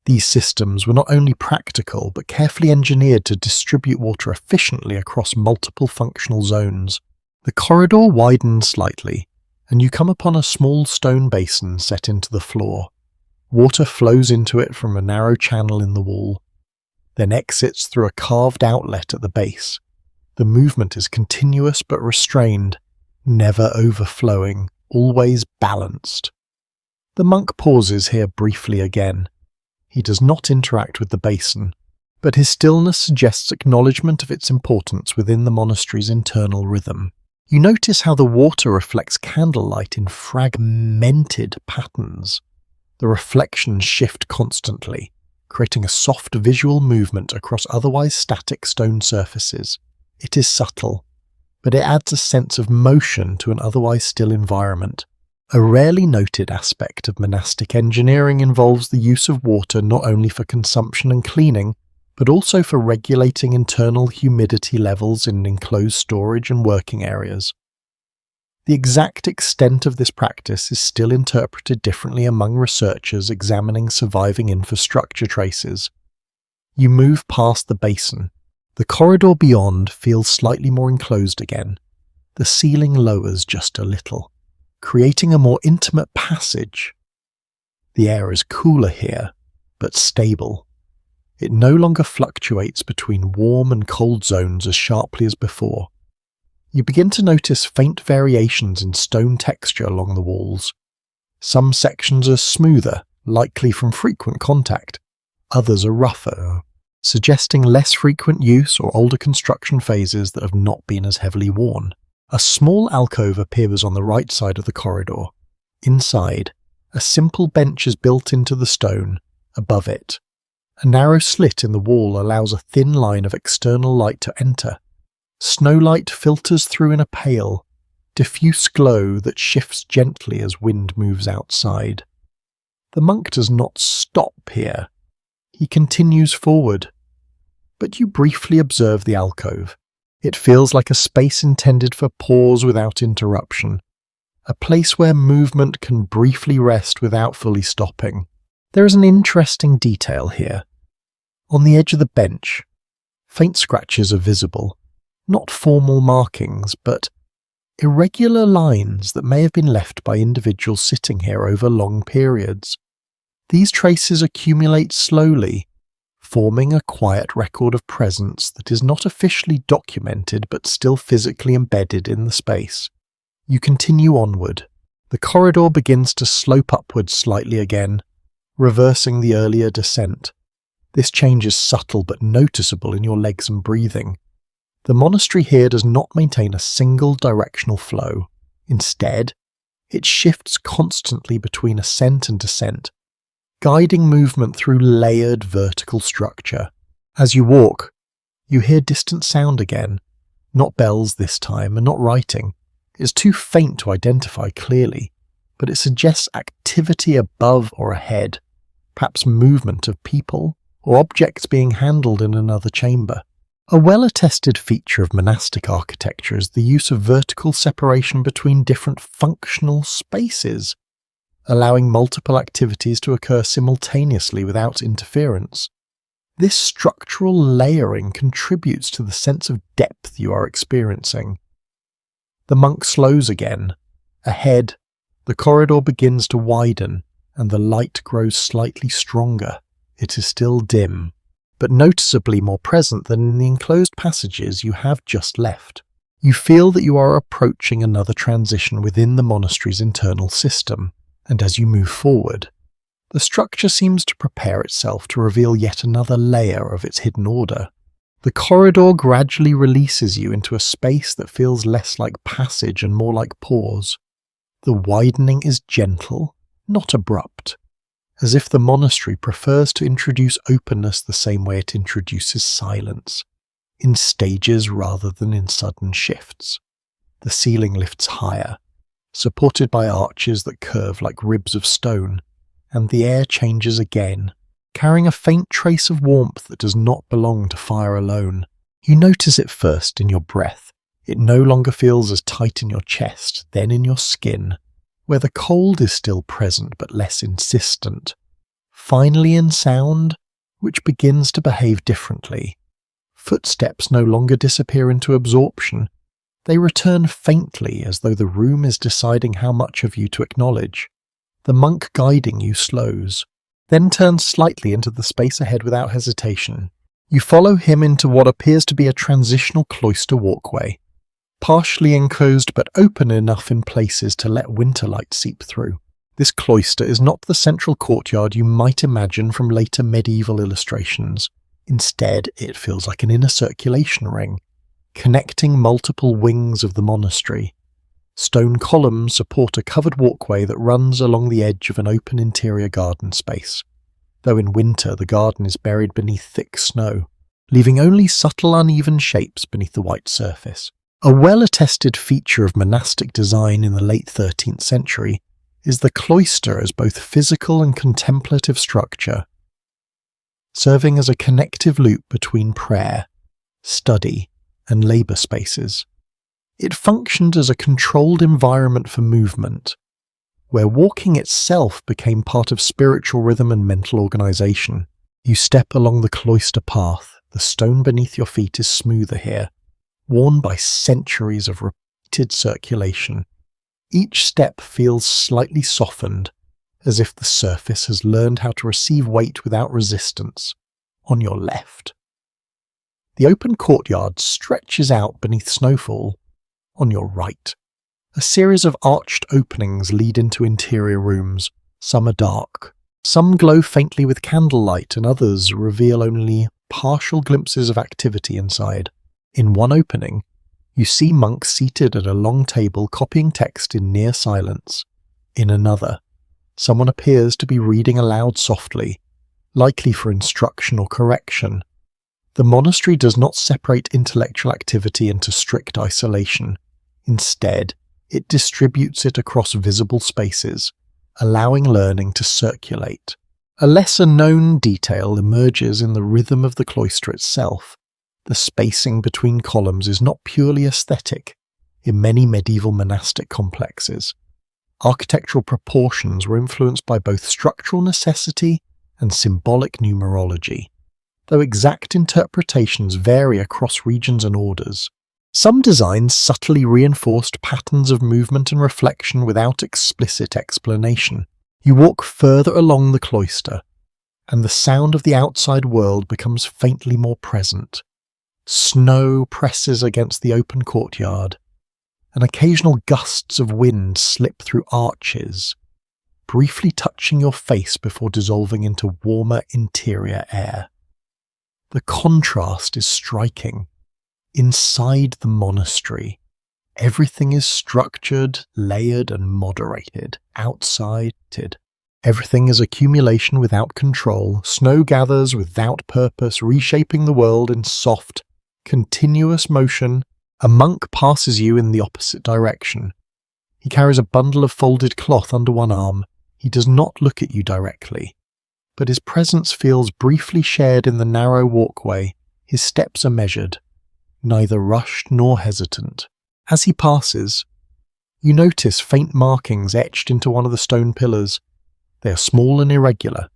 These systems were not only practical but carefully engineered to distribute water efficiently across multiple functional zones. The corridor widens slightly, and you come upon a small stone basin set into the floor. Water flows into it from a narrow channel in the wall, then exits through a carved outlet at the base. The movement is continuous but restrained, never overflowing, always balanced. The monk pauses here briefly again. He does not interact with the basin, but his stillness suggests acknowledgement of its importance within the monastery's internal rhythm. You notice how the water reflects candlelight in fragmented patterns. The reflections shift constantly, creating a soft visual movement across otherwise static stone surfaces. It is subtle, but it adds a sense of motion to an otherwise still environment. A rarely noted aspect of monastic engineering involves the use of water not only for consumption and cleaning, but also for regulating internal humidity levels in enclosed storage and working areas. The exact extent of this practice is still interpreted differently among researchers examining surviving infrastructure traces. You move past the basin. The corridor beyond feels slightly more enclosed again. The ceiling lowers just a little, creating a more intimate passage. The air is cooler here, but stable. It no longer fluctuates between warm and cold zones as sharply as before. You begin to notice faint variations in stone texture along the walls. Some sections are smoother, likely from frequent contact. Others are rougher, suggesting less frequent use or older construction phases that have not been as heavily worn. A small alcove appears on the right side of the corridor. Inside, a simple bench is built into the stone. Above it, a narrow slit in the wall allows a thin line of external light to enter. Snowlight filters through in a pale, diffuse glow that shifts gently as wind moves outside. The monk does not stop here. He continues forward. But you briefly observe the alcove. It feels like a space intended for pause without interruption, a place where movement can briefly rest without fully stopping. There is an interesting detail here. On the edge of the bench, faint scratches are visible, not formal markings, but irregular lines that may have been left by individuals sitting here over long periods. These traces accumulate slowly, forming a quiet record of presence that is not officially documented but still physically embedded in the space. You continue onward. The corridor begins to slope upwards slightly again, reversing the earlier descent. This change is subtle but noticeable in your legs and breathing. The monastery here does not maintain a single directional flow. Instead, it shifts constantly between ascent and descent, guiding movement through layered vertical structure. As you walk, you hear distant sound again, not bells this time and not writing. It's too faint to identify clearly, but it suggests activity above or ahead, perhaps movement of people or objects being handled in another chamber. A well-attested feature of monastic architecture is the use of vertical separation between different functional spaces, allowing multiple activities to occur simultaneously without interference. This structural layering contributes to the sense of depth you are experiencing. The monk slows again. Ahead, the corridor begins to widen, and the light grows slightly stronger. It is still dim, but noticeably more present than in the enclosed passages you have just left. You feel that you are approaching another transition within the monastery's internal system, and as you move forward, the structure seems to prepare itself to reveal yet another layer of its hidden order. The corridor gradually releases you into a space that feels less like passage and more like pause. The widening is gentle, not abrupt, as if the monastery prefers to introduce openness the same way it introduces silence, in stages rather than in sudden shifts. The ceiling lifts higher, supported by arches that curve like ribs of stone, and the air changes again, carrying a faint trace of warmth that does not belong to fire alone. You notice it first in your breath. It no longer feels as tight in your chest, then in your skin, where the cold is still present but less insistent. finally in sound, which begins to behave differently. Footsteps no longer disappear into absorption. They return faintly, as though the room is deciding how much of you to acknowledge. The monk guiding you slows, then turns slightly into the space ahead without hesitation. You follow him into what appears to be a transitional cloister walkway, partially enclosed but open enough in places to let winter light seep through. This cloister is not the central courtyard you might imagine from later medieval illustrations. Instead, it feels like an inner circulation ring, connecting multiple wings of the monastery. Stone columns support a covered walkway that runs along the edge of an open interior garden space, though in winter the garden is buried beneath thick snow, leaving only subtle uneven shapes beneath the white surface. A well-attested feature of monastic design in the late 13th century is the cloister as both physical and contemplative structure, serving as a connective loop between prayer, study, and labour spaces. It functioned as a controlled environment for movement, where walking itself became part of spiritual rhythm and mental organisation. You step along the cloister path, the stone beneath your feet is smoother here, worn by centuries of repeated circulation. Each step feels slightly softened, as if the surface has learned how to receive weight without resistance. On your left, the open courtyard stretches out beneath snowfall. On your right, a series of arched openings lead into interior rooms. Some are dark, some glow faintly with candlelight, and others reveal only partial glimpses of activity inside. In one opening, you see monks seated at a long table copying text in near silence. In another, someone appears to be reading aloud softly, likely for instruction or correction. The monastery does not separate intellectual activity into strict isolation. Instead, it distributes it across visible spaces, allowing learning to circulate. A lesser-known detail emerges in the rhythm of the cloister itself. The spacing between columns is not purely aesthetic. In many medieval monastic complexes, architectural proportions were influenced by both structural necessity and symbolic numerology, though exact interpretations vary across regions and orders. Some designs subtly reinforced patterns of movement and reflection without explicit explanation. You walk further along the cloister, and the sound of the outside world becomes faintly more present. Snow presses against the open courtyard, and occasional gusts of wind slip through arches, briefly touching your face before dissolving into warmer interior air. The contrast is striking. Inside the monastery, everything is structured, layered, and moderated. Outside, everything is accumulation without control. Snow gathers without purpose, reshaping the world in soft, continuous motion. A monk passes you in the opposite direction. He carries a bundle of folded cloth under one arm. He does not look at you directly, but his presence feels briefly shared in the narrow walkway. His steps are measured, neither rushed nor hesitant. As he passes, you notice faint markings etched into one of the stone pillars. They are small and irregular,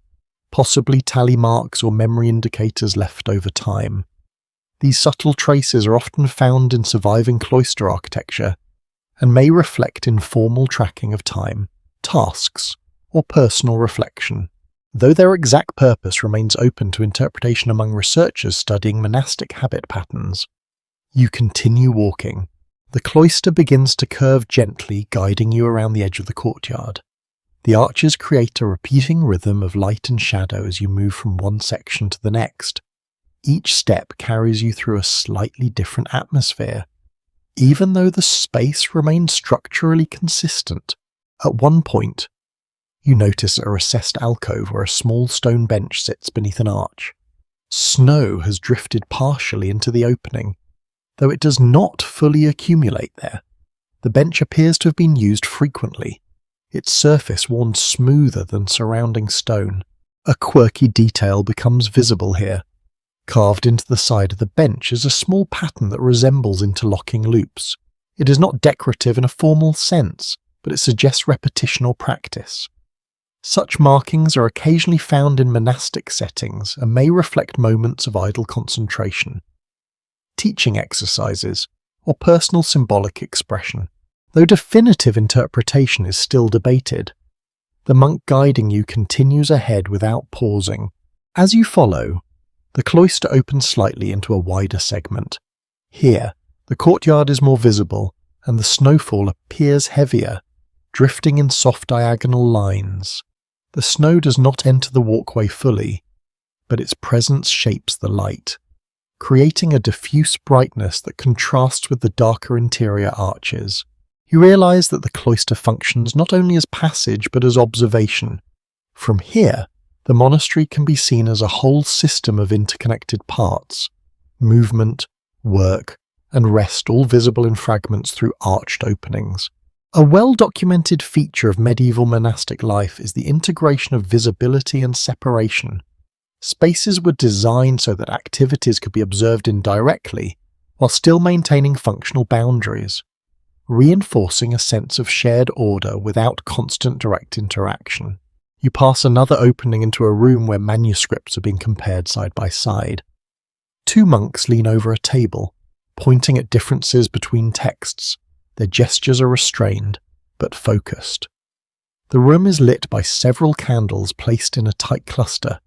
possibly tally marks or memory indicators left over time. These subtle traces are often found in surviving cloister architecture and may reflect informal tracking of time, tasks, or personal reflection, though their exact purpose remains open to interpretation among researchers studying monastic habit patterns. You continue walking. The cloister begins to curve gently, guiding you around the edge of the courtyard. The arches create a repeating rhythm of light and shadow as you move from one section to the next. Each step carries you through a slightly different atmosphere, even though the space remains structurally consistent. At one point, you notice a recessed alcove where a small stone bench sits beneath an arch. Snow has drifted partially into the opening, though it does not fully accumulate there. The bench appears to have been used frequently, its surface worn smoother than surrounding stone. A quirky detail becomes visible here. Carved into the side of the bench is a small pattern that resembles interlocking loops. It is not decorative in a formal sense, but it suggests repetition or practice. Such markings are occasionally found in monastic settings and may reflect moments of idle concentration, teaching exercises, or personal symbolic expression, though definitive interpretation is still debated. The monk guiding you continues ahead without pausing. As you follow, the cloister opens slightly into a wider segment. Here, the courtyard is more visible, and the snowfall appears heavier, drifting in soft diagonal lines. The snow does not enter the walkway fully, but its presence shapes the light, creating a diffuse brightness that contrasts with the darker interior arches. You realize that the cloister functions not only as passage but as observation. From here, the monastery can be seen as a whole system of interconnected parts, movement, work, and rest all visible in fragments through arched openings. A well-documented feature of medieval monastic life is the integration of visibility and separation. Spaces were designed so that activities could be observed indirectly, while still maintaining functional boundaries, reinforcing a sense of shared order without constant direct interaction. You pass another opening into a room where manuscripts are being compared side by side. Two monks lean over a table, pointing at differences between texts. Their gestures are restrained, but focused. The room is lit by several candles placed in a tight cluster,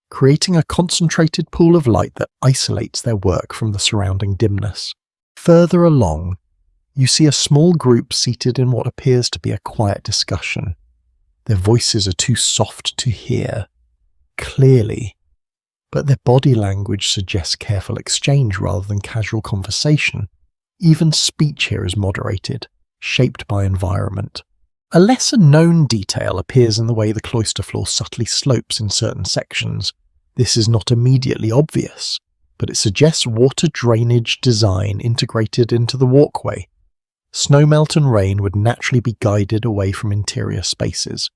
creating a concentrated pool of light that isolates their work from the surrounding dimness. Further along, you see a small group seated in what appears to be a quiet discussion. Their voices are too soft to hear clearly, but their body language suggests careful exchange rather than casual conversation. Even speech here is moderated, shaped by environment. A lesser-known detail appears in the way the cloister floor subtly slopes in certain sections. This is not immediately obvious, but it suggests water drainage design integrated into the walkway. Snowmelt and rain would naturally be guided away from interior spaces,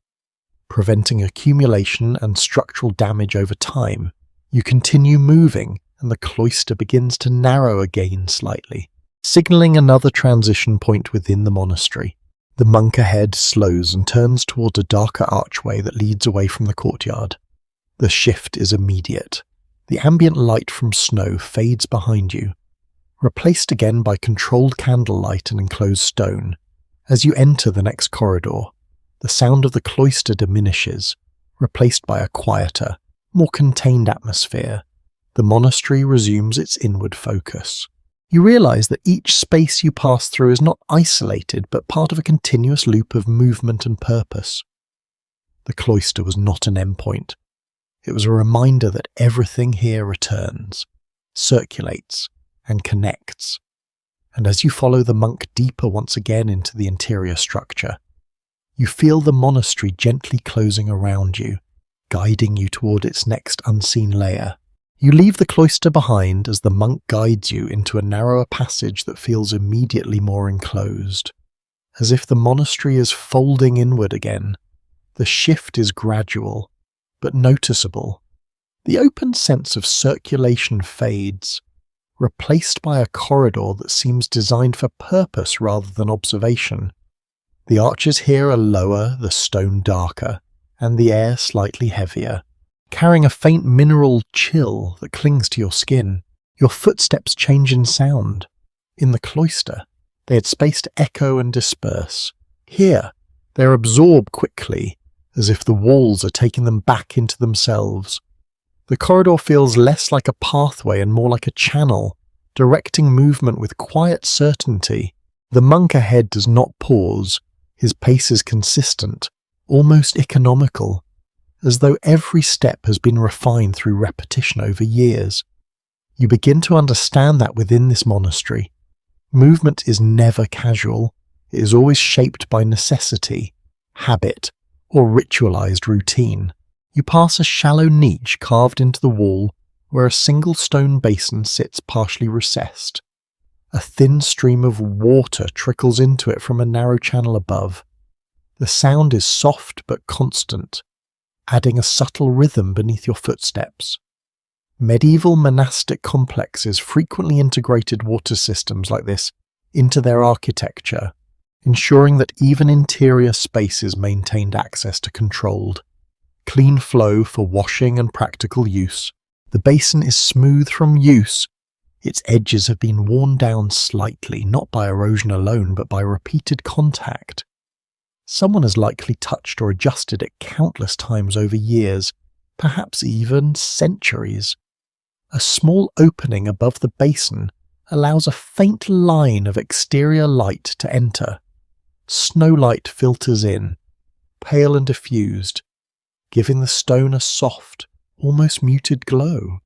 preventing accumulation and structural damage over time. You continue moving, and the cloister begins to narrow again slightly, signaling another transition point within the monastery. The monk ahead slows and turns toward a darker archway that leads away from the courtyard. The shift is immediate. The ambient light from snow fades behind you, replaced again by controlled candlelight and enclosed stone. As you enter the next corridor, the sound of the cloister diminishes, replaced by a quieter, more contained atmosphere. The monastery resumes its inward focus. You realize that each space you pass through is not isolated, but part of a continuous loop of movement and purpose. The cloister was not an endpoint. It was a reminder that everything here returns, circulates, and connects. And as you follow the monk deeper once again into the interior structure, you feel the monastery gently closing around you, guiding you toward its next unseen layer. You leave the cloister behind as the monk guides you into a narrower passage that feels immediately more enclosed. As if the monastery is folding inward again, the shift is gradual, but noticeable. The open sense of circulation fades, replaced by a corridor that seems designed for purpose rather than observation. The arches here are lower, the stone darker, and the air slightly heavier, carrying a faint mineral chill that clings to your skin. Your footsteps change in sound. In the cloister, they had space to echo and disperse. Here, they're absorbed quickly, as if the walls are taking them back into themselves. The corridor feels less like a pathway and more like a channel, directing movement with quiet certainty. The monk ahead does not pause. His pace is consistent, almost economical, as though every step has been refined through repetition over years. You begin to understand that within this monastery, movement is never casual. It is always shaped by necessity, habit, or ritualized routine. You pass a shallow niche carved into the wall where a single stone basin sits partially recessed. A thin stream of water trickles into it from a narrow channel above. The sound is soft but constant, adding a subtle rhythm beneath your footsteps. Medieval monastic complexes frequently integrated water systems like this into their architecture, ensuring that even interior spaces maintained access to controlled, clean flow for washing and practical use. The basin is smooth from use. Its edges have been worn down slightly, not by erosion alone, but by repeated contact. Someone has likely touched or adjusted it countless times over years, perhaps even centuries. A small opening above the basin allows a faint line of exterior light to enter. Snowlight filters in, pale and diffused, giving the stone a soft, almost muted glow.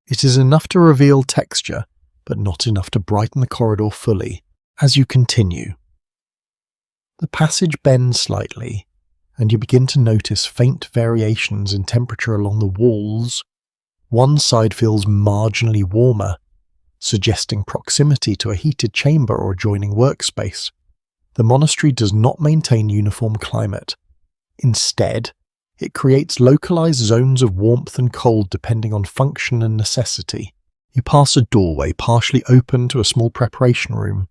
It is enough to reveal texture, but not enough to brighten the corridor fully. As you continue, the passage bends slightly, and you begin to notice faint variations in temperature along the walls. One side feels marginally warmer, suggesting proximity to a heated chamber or adjoining workspace. The monastery does not maintain uniform climate. Instead, it creates localized zones of warmth and cold depending on function and necessity. You pass a doorway partially open to a small preparation room.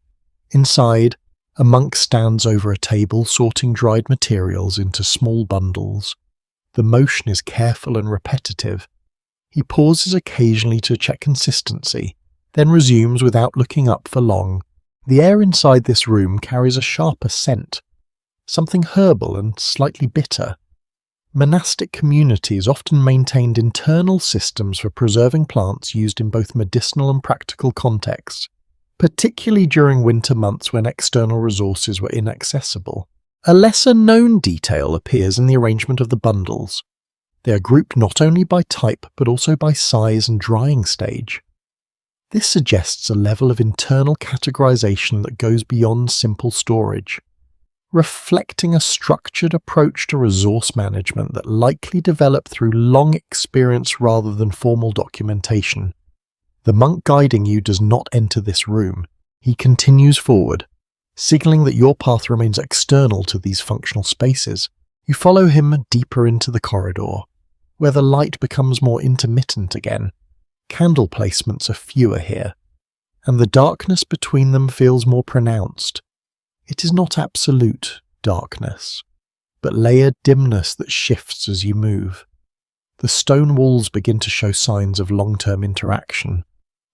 Inside, a monk stands over a table sorting dried materials into small bundles. The motion is careful and repetitive. He pauses occasionally to check consistency, then resumes without looking up for long. The air inside this room carries a sharper scent, something herbal and slightly bitter. Monastic communities often maintained internal systems for preserving plants used in both medicinal and practical contexts, particularly during winter months when external resources were inaccessible. A lesser-known detail appears in the arrangement of the bundles. They are grouped not only by type but also by size and drying stage. This suggests a level of internal categorization that goes beyond simple storage, reflecting a structured approach to resource management that likely developed through long experience rather than formal documentation. The monk guiding you does not enter this room. He continues forward, signaling that your path remains external to these functional spaces. You follow him deeper into the corridor, where the light becomes more intermittent again. Candle placements are fewer here, and the darkness between them feels more pronounced. It is not absolute darkness, but layered dimness that shifts as you move. The stone walls begin to show signs of long-term interaction.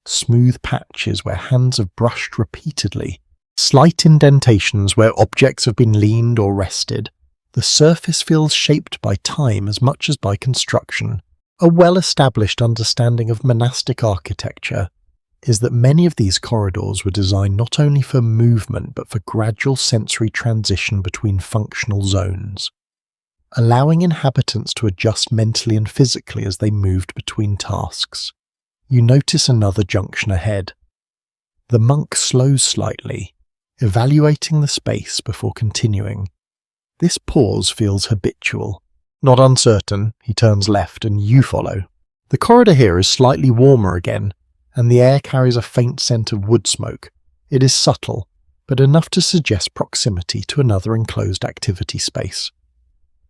Smooth patches where hands have brushed repeatedly, slight indentations where objects have been leaned or rested. The surface feels shaped by time as much as by construction. A well-established understanding of monastic architecture is that many of these corridors were designed not only for movement but for gradual sensory transition between functional zones, allowing inhabitants to adjust mentally and physically as they moved between tasks. You notice another junction ahead. The monk slows slightly, evaluating the space before continuing. This pause feels habitual. Not uncertain, he turns left and you follow. The corridor here is slightly warmer again, and the air carries a faint scent of wood smoke. It is subtle, but enough to suggest proximity to another enclosed activity space.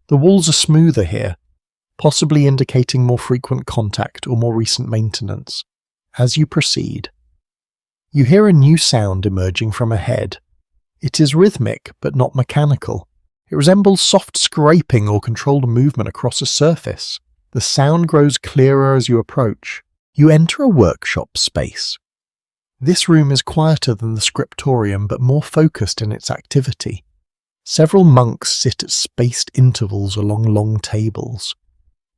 The walls are smoother here, possibly indicating more frequent contact or more recent maintenance. As you proceed, you hear a new sound emerging from ahead. It is rhythmic, but not mechanical. It resembles soft scraping or controlled movement across a surface. The sound grows clearer as you approach. You enter a workshop space. This room is quieter than the scriptorium but more focused in its activity. Several monks sit at spaced intervals along long tables,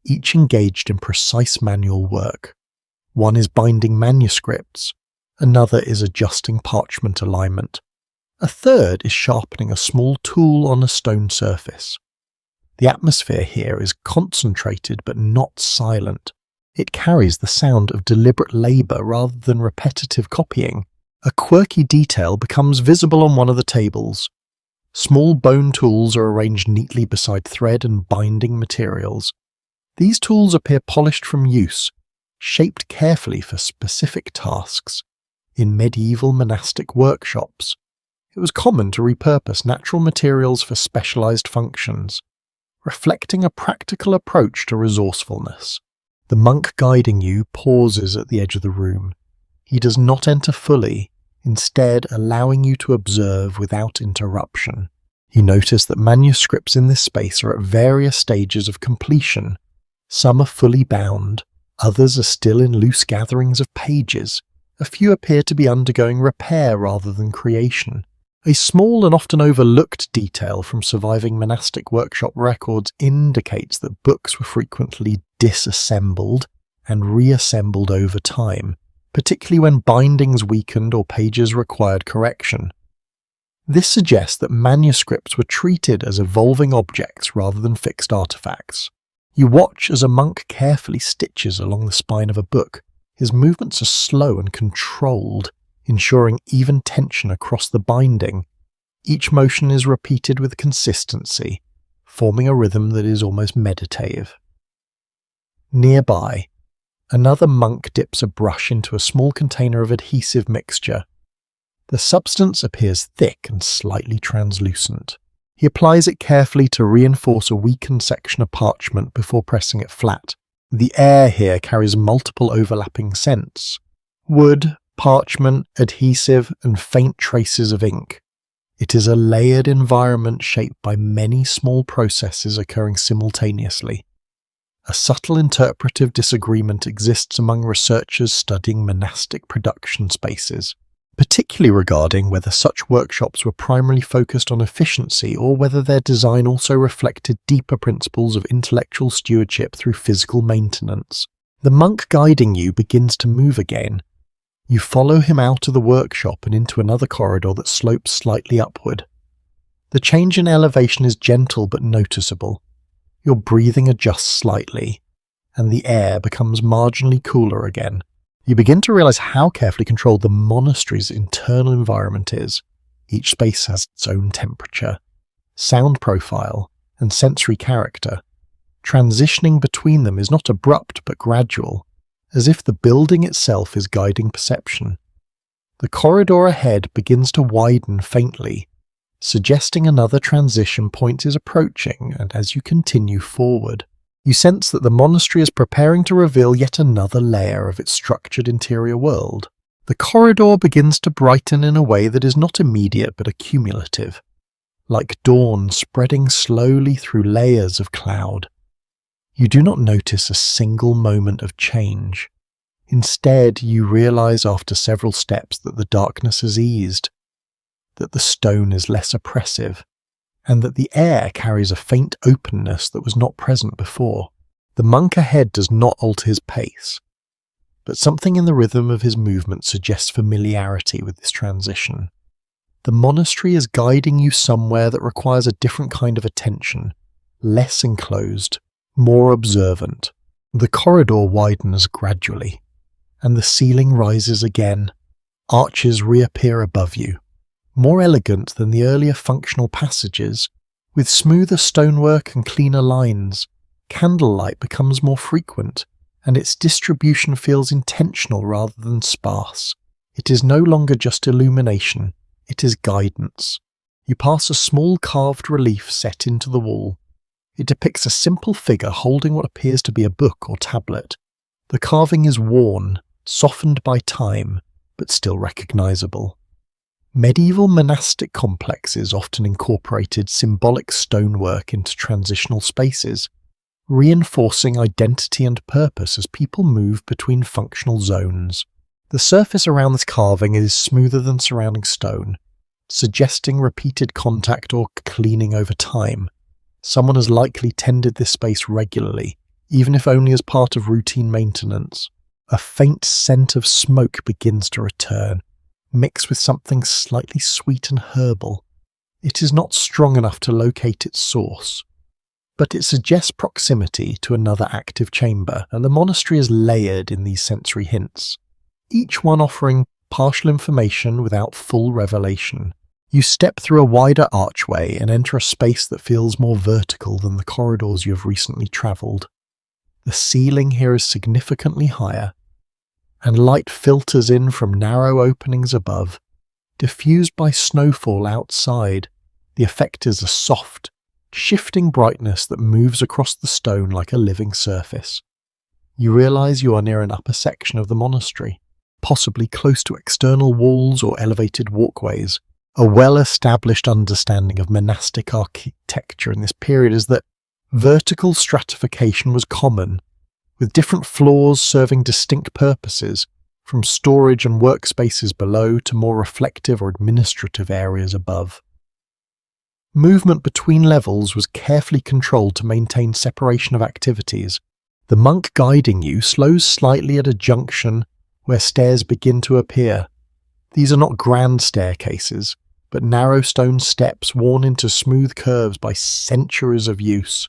each engaged in precise manual work. One is binding manuscripts, another is adjusting parchment alignment. A third is sharpening a small tool on a stone surface. The atmosphere here is concentrated but not silent. It carries the sound of deliberate labour rather than repetitive copying. A quirky detail becomes visible on one of the tables. Small bone tools are arranged neatly beside thread and binding materials. These tools appear polished from use, shaped carefully for specific tasks. In medieval monastic workshops, it was common to repurpose natural materials for specialized functions, reflecting a practical approach to resourcefulness. The monk guiding you pauses at the edge of the room. He does not enter fully, instead allowing you to observe without interruption. You notice that manuscripts in this space are at various stages of completion. Some are fully bound, others are still in loose gatherings of pages. A few appear to be undergoing repair rather than creation. A small and often overlooked detail from surviving monastic workshop records indicates that books were frequently disassembled and reassembled over time, particularly when bindings weakened or pages required correction. This suggests that manuscripts were treated as evolving objects rather than fixed artifacts. You watch as a monk carefully stitches along the spine of a book. His movements are slow and controlled, ensuring even tension across the binding. Each motion is repeated with consistency, forming a rhythm that is almost meditative. Nearby, another monk dips a brush into a small container of adhesive mixture. The substance appears thick and slightly translucent. He applies it carefully to reinforce a weakened section of parchment before pressing it flat. The air here carries multiple overlapping scents: wood, parchment, adhesive, and faint traces of ink. It is a layered environment shaped by many small processes occurring simultaneously. A subtle interpretive disagreement exists among researchers studying monastic production spaces, particularly regarding whether such workshops were primarily focused on efficiency or whether their design also reflected deeper principles of intellectual stewardship through physical maintenance. The monk guiding you begins to move again. You follow him out of the workshop and into another corridor that slopes slightly upward. The change in elevation is gentle but noticeable. Your breathing adjusts slightly, and the air becomes marginally cooler again. You begin to realize how carefully controlled the monastery's internal environment is. Each space has its own temperature, sound profile, and sensory character. Transitioning between them is not abrupt but gradual, as if the building itself is guiding perception. The corridor ahead begins to widen faintly, suggesting another transition point is approaching, and as you continue forward, you sense that the monastery is preparing to reveal yet another layer of its structured interior world. The corridor begins to brighten in a way that is not immediate but accumulative, like dawn spreading slowly through layers of cloud. You do not notice a single moment of change. Instead, you realize after several steps that the darkness has eased, that the stone is less oppressive, and that the air carries a faint openness that was not present before. The monk ahead does not alter his pace, but something in the rhythm of his movement suggests familiarity with this transition. The monastery is guiding you somewhere that requires a different kind of attention, less enclosed, more observant. The corridor widens gradually, and the ceiling rises again. Arches reappear above you, more elegant than the earlier functional passages, with smoother stonework and cleaner lines. Candlelight becomes more frequent, and its distribution feels intentional rather than sparse. It is no longer just illumination, it is guidance. You pass a small carved relief set into the wall. It depicts a simple figure holding what appears to be a book or tablet. The carving is worn, softened by time, but still recognizable. Medieval monastic complexes often incorporated symbolic stonework into transitional spaces, reinforcing identity and purpose as people move between functional zones. The surface around this carving is smoother than surrounding stone, suggesting repeated contact or cleaning over time. Someone has likely tended this space regularly, even if only as part of routine maintenance. A faint scent of smoke begins to return, mixed with something slightly sweet and herbal. It is not strong enough to locate its source, but it suggests proximity to another active chamber, and the monastery is layered in these sensory hints, each one offering partial information without full revelation. You step through a wider archway and enter a space that feels more vertical than the corridors you have recently travelled. The ceiling here is significantly higher, and light filters in from narrow openings above, diffused by snowfall outside. The effect is a soft, shifting brightness that moves across the stone like a living surface. You realize you are near an upper section of the monastery. possibly close to external walls or elevated walkways. A well-established understanding of monastic architecture in this period is that vertical stratification was common, with different floors serving distinct purposes, from storage and workspaces below to more reflective or administrative areas above. Movement between levels was carefully controlled to maintain separation of activities. The monk guiding you slows slightly at a junction where stairs begin to appear. These are not grand staircases, but narrow stone steps worn into smooth curves by centuries of use.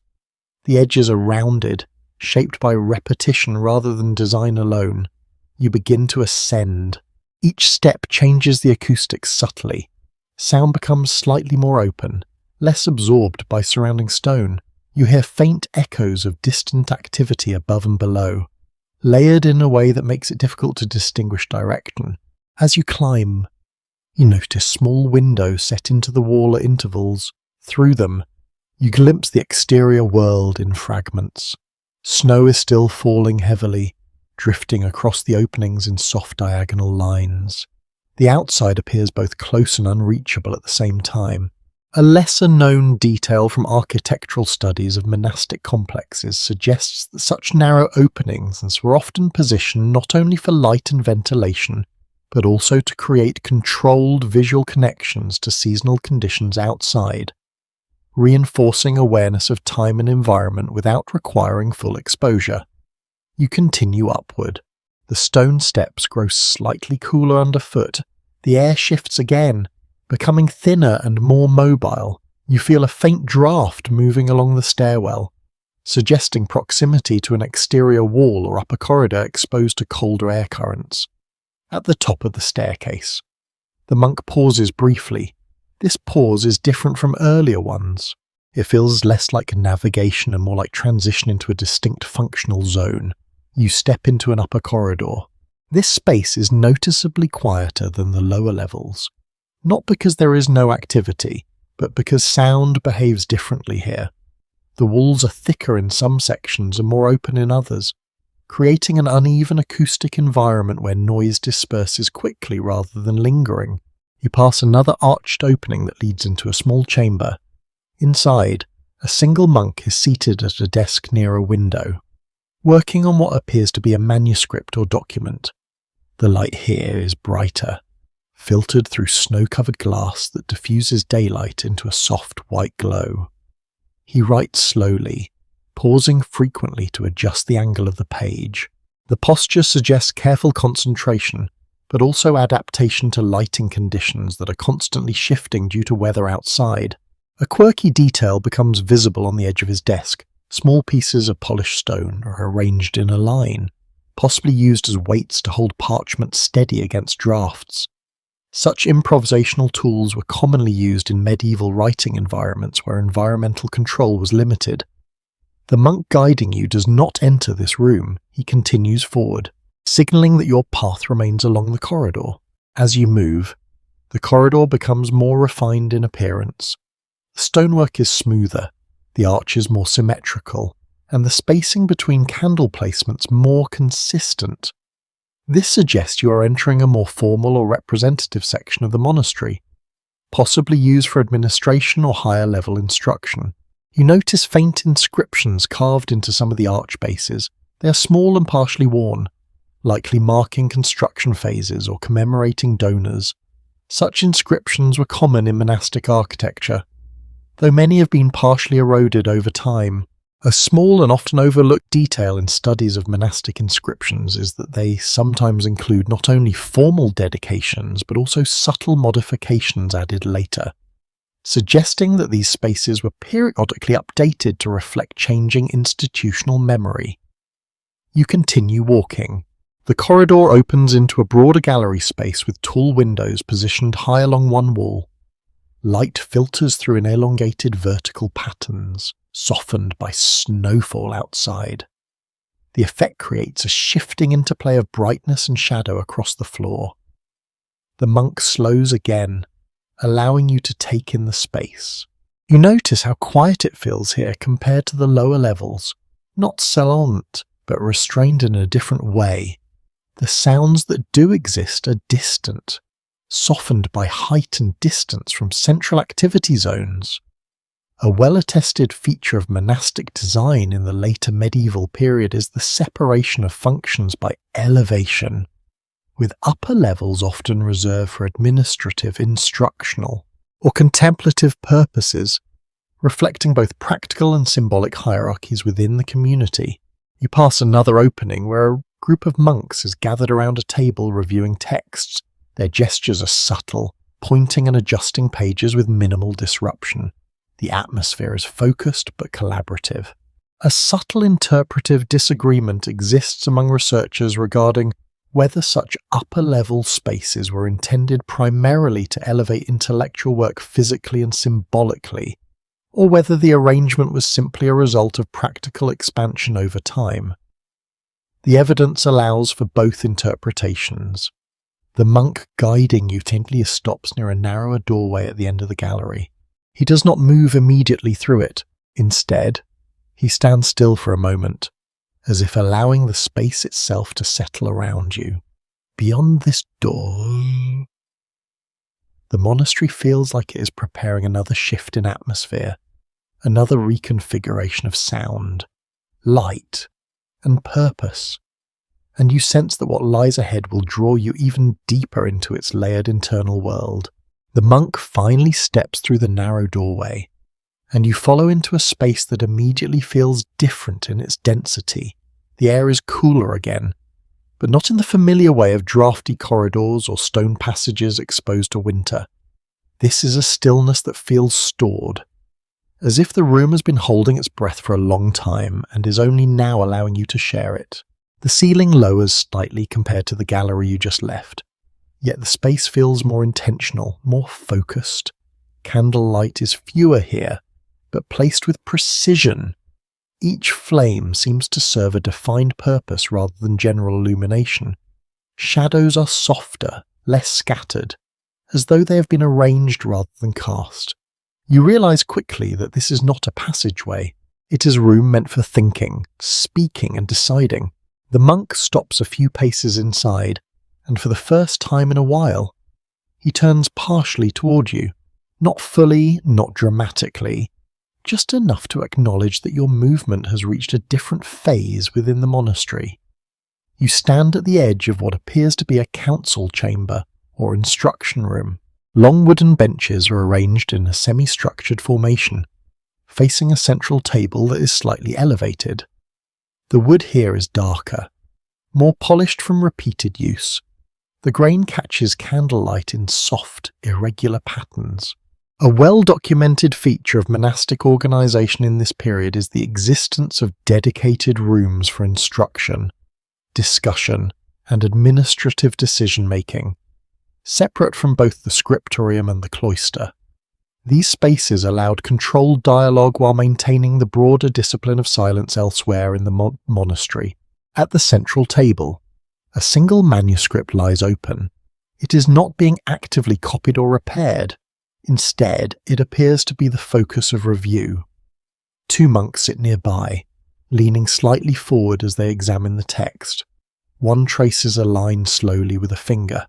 The edges are rounded, shaped by repetition rather than design alone. You begin to ascend. Each step changes the acoustics subtly. Sound becomes slightly more open, less absorbed by surrounding stone. You hear faint echoes of distant activity above and below, layered in a way that makes it difficult to distinguish direction. As you climb, you notice small windows set into the wall at intervals. Through them, you glimpse the exterior world in fragments. Snow is still falling heavily, drifting across the openings in soft diagonal lines. The outside appears both close and unreachable at the same time. A lesser-known detail from architectural studies of monastic complexes suggests that such narrow openings were often positioned not only for light and ventilation, but also to create controlled visual connections to seasonal conditions outside, reinforcing awareness of time and environment without requiring full exposure. You continue upward. The stone steps grow slightly cooler underfoot. The air shifts again, becoming thinner and more mobile. You feel a faint draft moving along the stairwell, suggesting proximity to an exterior wall or upper corridor exposed to colder air currents. At the top of the staircase, the monk pauses briefly. This pause is different from earlier ones. It feels less like navigation and more like transition into a distinct functional zone. You step into an upper corridor. This space is noticeably quieter than the lower levels, not because there is no activity, but because sound behaves differently here. The walls are thicker in some sections and more open in others, creating an uneven acoustic environment where noise disperses quickly rather than lingering. You pass another arched opening that leads into a small chamber. Inside, a single monk is seated at a desk near a window, working on what appears to be a manuscript or document. The light here is brighter, filtered through snow-covered glass that diffuses daylight into a soft white glow. He writes slowly, pausing frequently to adjust the angle of the page. The posture suggests careful concentration, but also adaptation to lighting conditions that are constantly shifting due to weather outside. A quirky detail becomes visible on the edge of his desk. Small pieces of polished stone are arranged in a line, possibly used as weights to hold parchment steady against drafts. Such improvisational tools were commonly used in medieval writing environments where environmental control was limited. The monk guiding you does not enter this room. He continues forward, signaling that your path remains along the corridor. As you move, the corridor becomes more refined in appearance. The stonework is smoother, the arches more symmetrical, and the spacing between candle placements more consistent. This suggests you are entering a more formal or representative section of the monastery, possibly used for administration or higher-level instruction. You notice faint inscriptions carved into some of the arch bases. They are small and partially worn, likely marking construction phases or commemorating donors. Such inscriptions were common in monastic architecture, though many have been partially eroded over time. A small and often overlooked detail in studies of monastic inscriptions is that they sometimes include not only formal dedications but also subtle modifications added later, suggesting that these spaces were periodically updated to reflect changing institutional memory. You continue walking. The corridor opens into a broader gallery space with tall windows positioned high along one wall. Light filters through in elongated vertical patterns, softened by snowfall outside. The effect creates a shifting interplay of brightness and shadow across the floor. The monk slows again, allowing you to take in the space. You notice how quiet it feels here compared to the lower levels, not silent, but restrained in a different way. The sounds that do exist are distant, softened by height and distance from central activity zones. A well-attested feature of monastic design in the later medieval period is the separation of functions by elevation, with upper levels often reserved for administrative, instructional, or contemplative purposes, reflecting both practical and symbolic hierarchies within the community. You pass another opening where a group of monks is gathered around a table reviewing texts. Their gestures are subtle, pointing and adjusting pages with minimal disruption. The atmosphere is focused but collaborative. A subtle interpretive disagreement exists among researchers regarding whether such upper-level spaces were intended primarily to elevate intellectual work physically and symbolically, or whether the arrangement was simply a result of practical expansion over time. The evidence allows for both interpretations. The monk guiding you gently stops near a narrower doorway at the end of the gallery. He does not move immediately through it. Instead, he stands still for a moment, as if allowing the space itself to settle around you. Beyond this door, the monastery feels like it is preparing another shift in atmosphere, another reconfiguration of sound, light, and purpose, and you sense that what lies ahead will draw you even deeper into its layered internal world. The monk finally steps through the narrow doorway, and you follow into a space that immediately feels different in its density. The air is cooler again, but not in the familiar way of drafty corridors or stone passages exposed to winter. This is a stillness that feels stored, as if the room has been holding its breath for a long time and is only now allowing you to share it. The ceiling lowers slightly compared to the gallery you just left, yet the space feels more intentional, more focused. Candlelight is fewer here, but placed with precision. Each flame seems to serve a defined purpose rather than general illumination. Shadows are softer, less scattered, as though they have been arranged rather than cast. You realize quickly that this is not a passageway. It is a room meant for thinking, speaking, and deciding. The monk stops a few paces inside, and for the first time in a while, he turns partially toward you. Not fully, not dramatically, just enough to acknowledge that your movement has reached a different phase within the monastery. You stand at the edge of what appears to be a council chamber or instruction room. Long wooden benches are arranged in a semi-structured formation, facing a central table that is slightly elevated. The wood here is darker, more polished from repeated use. The grain catches candlelight in soft, irregular patterns. A well-documented feature of monastic organization in this period is the existence of dedicated rooms for instruction, discussion, and administrative decision-making, separate from both the scriptorium and the cloister. These spaces allowed controlled dialogue while maintaining the broader discipline of silence elsewhere in the monastery. At the central table, a single manuscript lies open. It is not being actively copied or repaired. Instead, it appears to be the focus of review. Two monks sit nearby, leaning slightly forward as they examine the text. One traces a line slowly with a finger,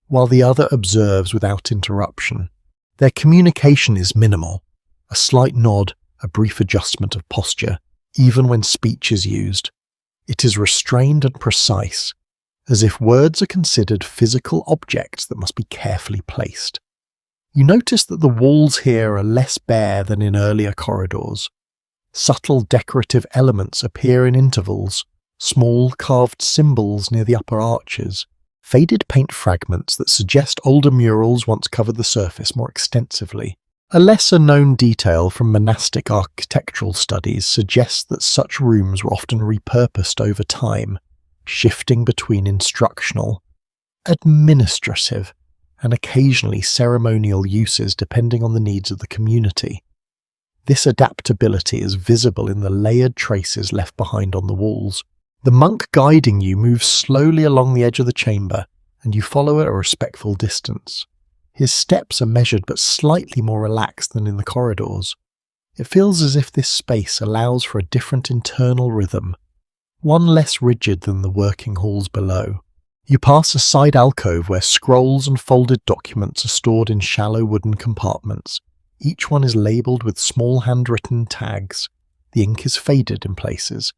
while the other observes without interruption. Their communication is minimal, a slight nod, a brief adjustment of posture, even when speech is used. It is restrained and precise, as if words are considered physical objects that must be carefully placed. You notice that the walls here are less bare than in earlier corridors. Subtle decorative elements appear in intervals, small carved symbols near the upper arches, faded paint fragments that suggest older murals once covered the surface more extensively. A lesser-known detail from monastic architectural studies suggests that such rooms were often repurposed over time, shifting between instructional, administrative, and occasionally ceremonial uses depending on the needs of the community. This adaptability is visible in the layered traces left behind on the walls. The monk guiding you moves slowly along the edge of the chamber, and you follow at a respectful distance. His steps are measured but slightly more relaxed than in the corridors. It feels as if this space allows for a different internal rhythm, one less rigid than the working halls below. You pass a side alcove where scrolls and folded documents are stored in shallow wooden compartments. Each one is labelled with small handwritten tags. The ink is faded in places,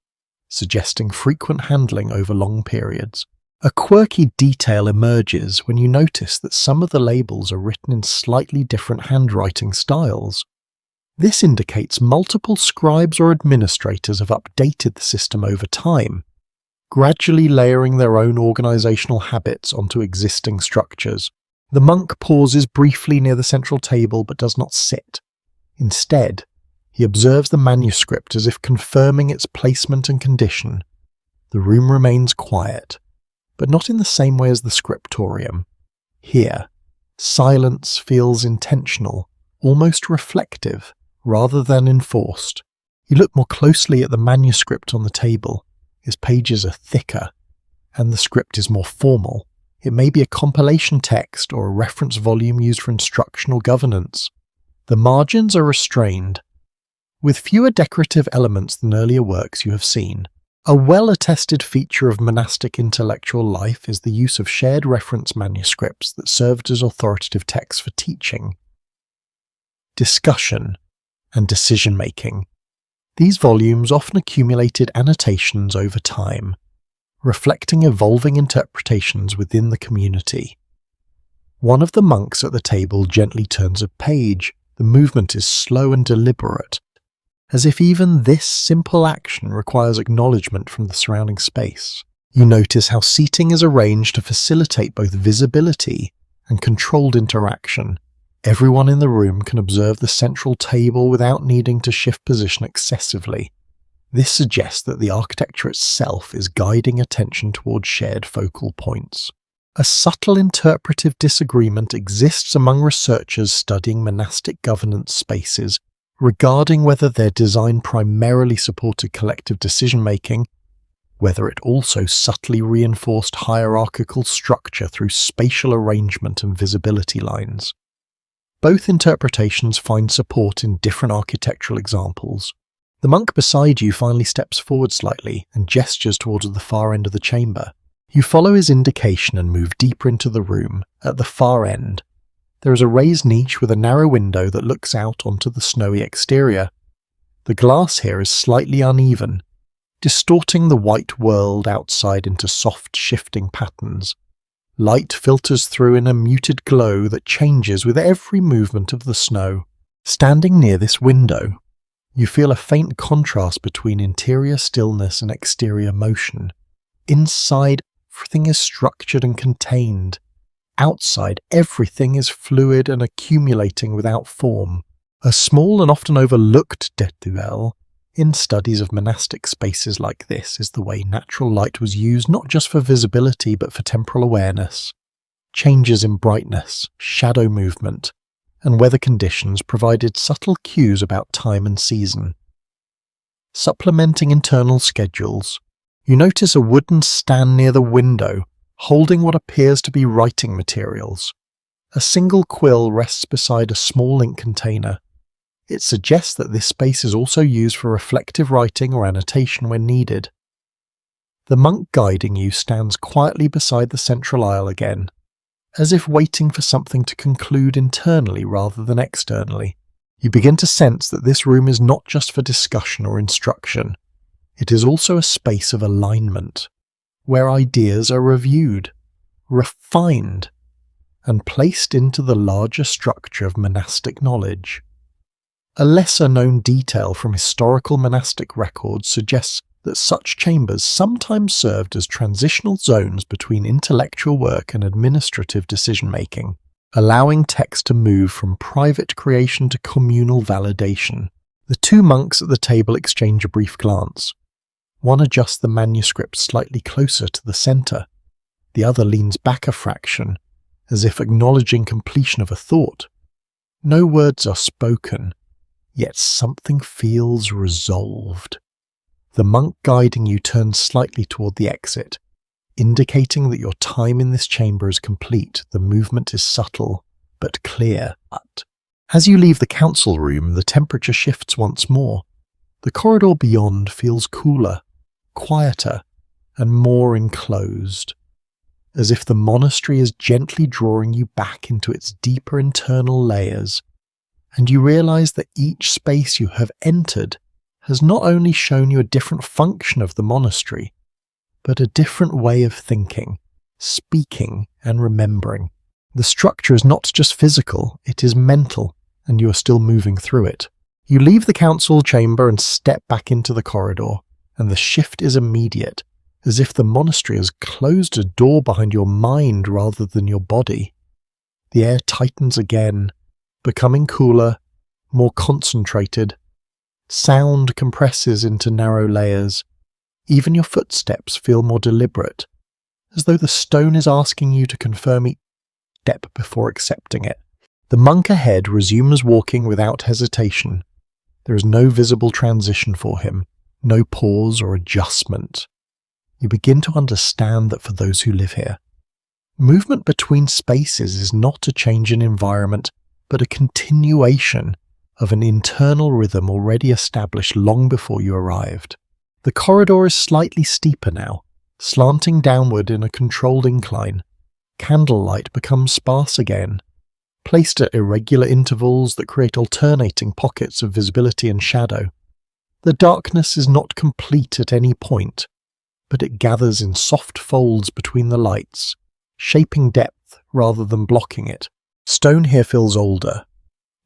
suggesting frequent handling over long periods. A quirky detail emerges when you notice that some of the labels are written in slightly different handwriting styles. This indicates multiple scribes or administrators have updated the system over time, gradually layering their own organisational habits onto existing structures. The monk pauses briefly near the central table but does not sit. Instead, he observes the manuscript as if confirming its placement and condition. The room remains quiet, but not in the same way as the scriptorium. Here, silence feels intentional, almost reflective, rather than enforced. You look more closely at the manuscript on the table. Its pages are thicker, and the script is more formal. It may be a compilation text or a reference volume used for instructional governance. The margins are restrained, with fewer decorative elements than earlier works you have seen. A well-attested feature of monastic intellectual life is the use of shared reference manuscripts that served as authoritative texts for teaching, discussion, and decision-making. These volumes often accumulated annotations over time, reflecting evolving interpretations within the community. One of the monks at the table gently turns a page. The movement is slow and deliberate, as if even this simple action requires acknowledgement from the surrounding space. You notice how seating is arranged to facilitate both visibility and controlled interaction. Everyone in the room can observe the central table without needing to shift position excessively. This suggests that the architecture itself is guiding attention towards shared focal points. A subtle interpretive disagreement exists among researchers studying monastic governance spaces regarding whether their design primarily supported collective decision-making, whether it also subtly reinforced hierarchical structure through spatial arrangement and visibility lines. Both interpretations find support in different architectural examples. The monk beside you finally steps forward slightly and gestures towards the far end of the chamber. You follow his indication and move deeper into the room. At the far end, there is a raised niche with a narrow window that looks out onto the snowy exterior. The glass here is slightly uneven, distorting the white world outside into soft, shifting patterns. Light filters through in a muted glow that changes with every movement of the snow. Standing near this window, you feel a faint contrast between interior stillness and exterior motion. Inside, everything is structured and contained. Outside, everything is fluid and accumulating without form. A small and often overlooked détail in studies of monastic spaces like this is the way natural light was used not just for visibility but for temporal awareness. Changes in brightness, shadow movement, and weather conditions provided subtle cues about time and season. Supplementing internal schedules, you notice a wooden stand near the window, holding what appears to be writing materials. A single quill rests beside a small ink container. It suggests that this space is also used for reflective writing or annotation when needed. The monk guiding you stands quietly beside the central aisle again, as if waiting for something to conclude internally rather than externally. You begin to sense that this room is not just for discussion or instruction. It is also a space of alignment, where ideas are reviewed, refined, and placed into the larger structure of monastic knowledge. A lesser-known detail from historical monastic records suggests that such chambers sometimes served as transitional zones between intellectual work and administrative decision-making, allowing text to move from private creation to communal validation. The two monks at the table exchange a brief glance. One adjusts the manuscript slightly closer to the centre. The other leans back a fraction, as if acknowledging completion of a thought. No words are spoken, yet something feels resolved. The monk guiding you turns slightly toward the exit, indicating that your time in this chamber is complete. The movement is subtle, but clear. As you leave the council room, the temperature shifts once more. The corridor beyond feels cooler, quieter, and more enclosed. as if the monastery is gently drawing you back into its deeper internal layers, and you realize that each space you have entered has not only shown you a different function of the monastery, but a different way of thinking, speaking, and remembering. The structure is not just physical, it is mental, and you are still moving through it. You leave the council chamber and step back into the corridor, and the shift is immediate, as if the monastery has closed a door behind your mind rather than your body. The air tightens again, becoming cooler, more concentrated. Sound compresses into narrow layers. Even your footsteps feel more deliberate, as though the stone is asking you to confirm each step before accepting it. The monk ahead resumes walking without hesitation. There is no visible transition for him, no pause or adjustment. You begin to understand that for those who live here, movement between spaces is not a change in environment, but a continuation of an internal rhythm already established long before you arrived. The corridor is slightly steeper now, slanting downward in a controlled incline. Candlelight becomes sparse again, placed at irregular intervals that create alternating pockets of visibility and shadow. The darkness is not complete at any point, but it gathers in soft folds between the lights, shaping depth rather than blocking it. Stone here feels older,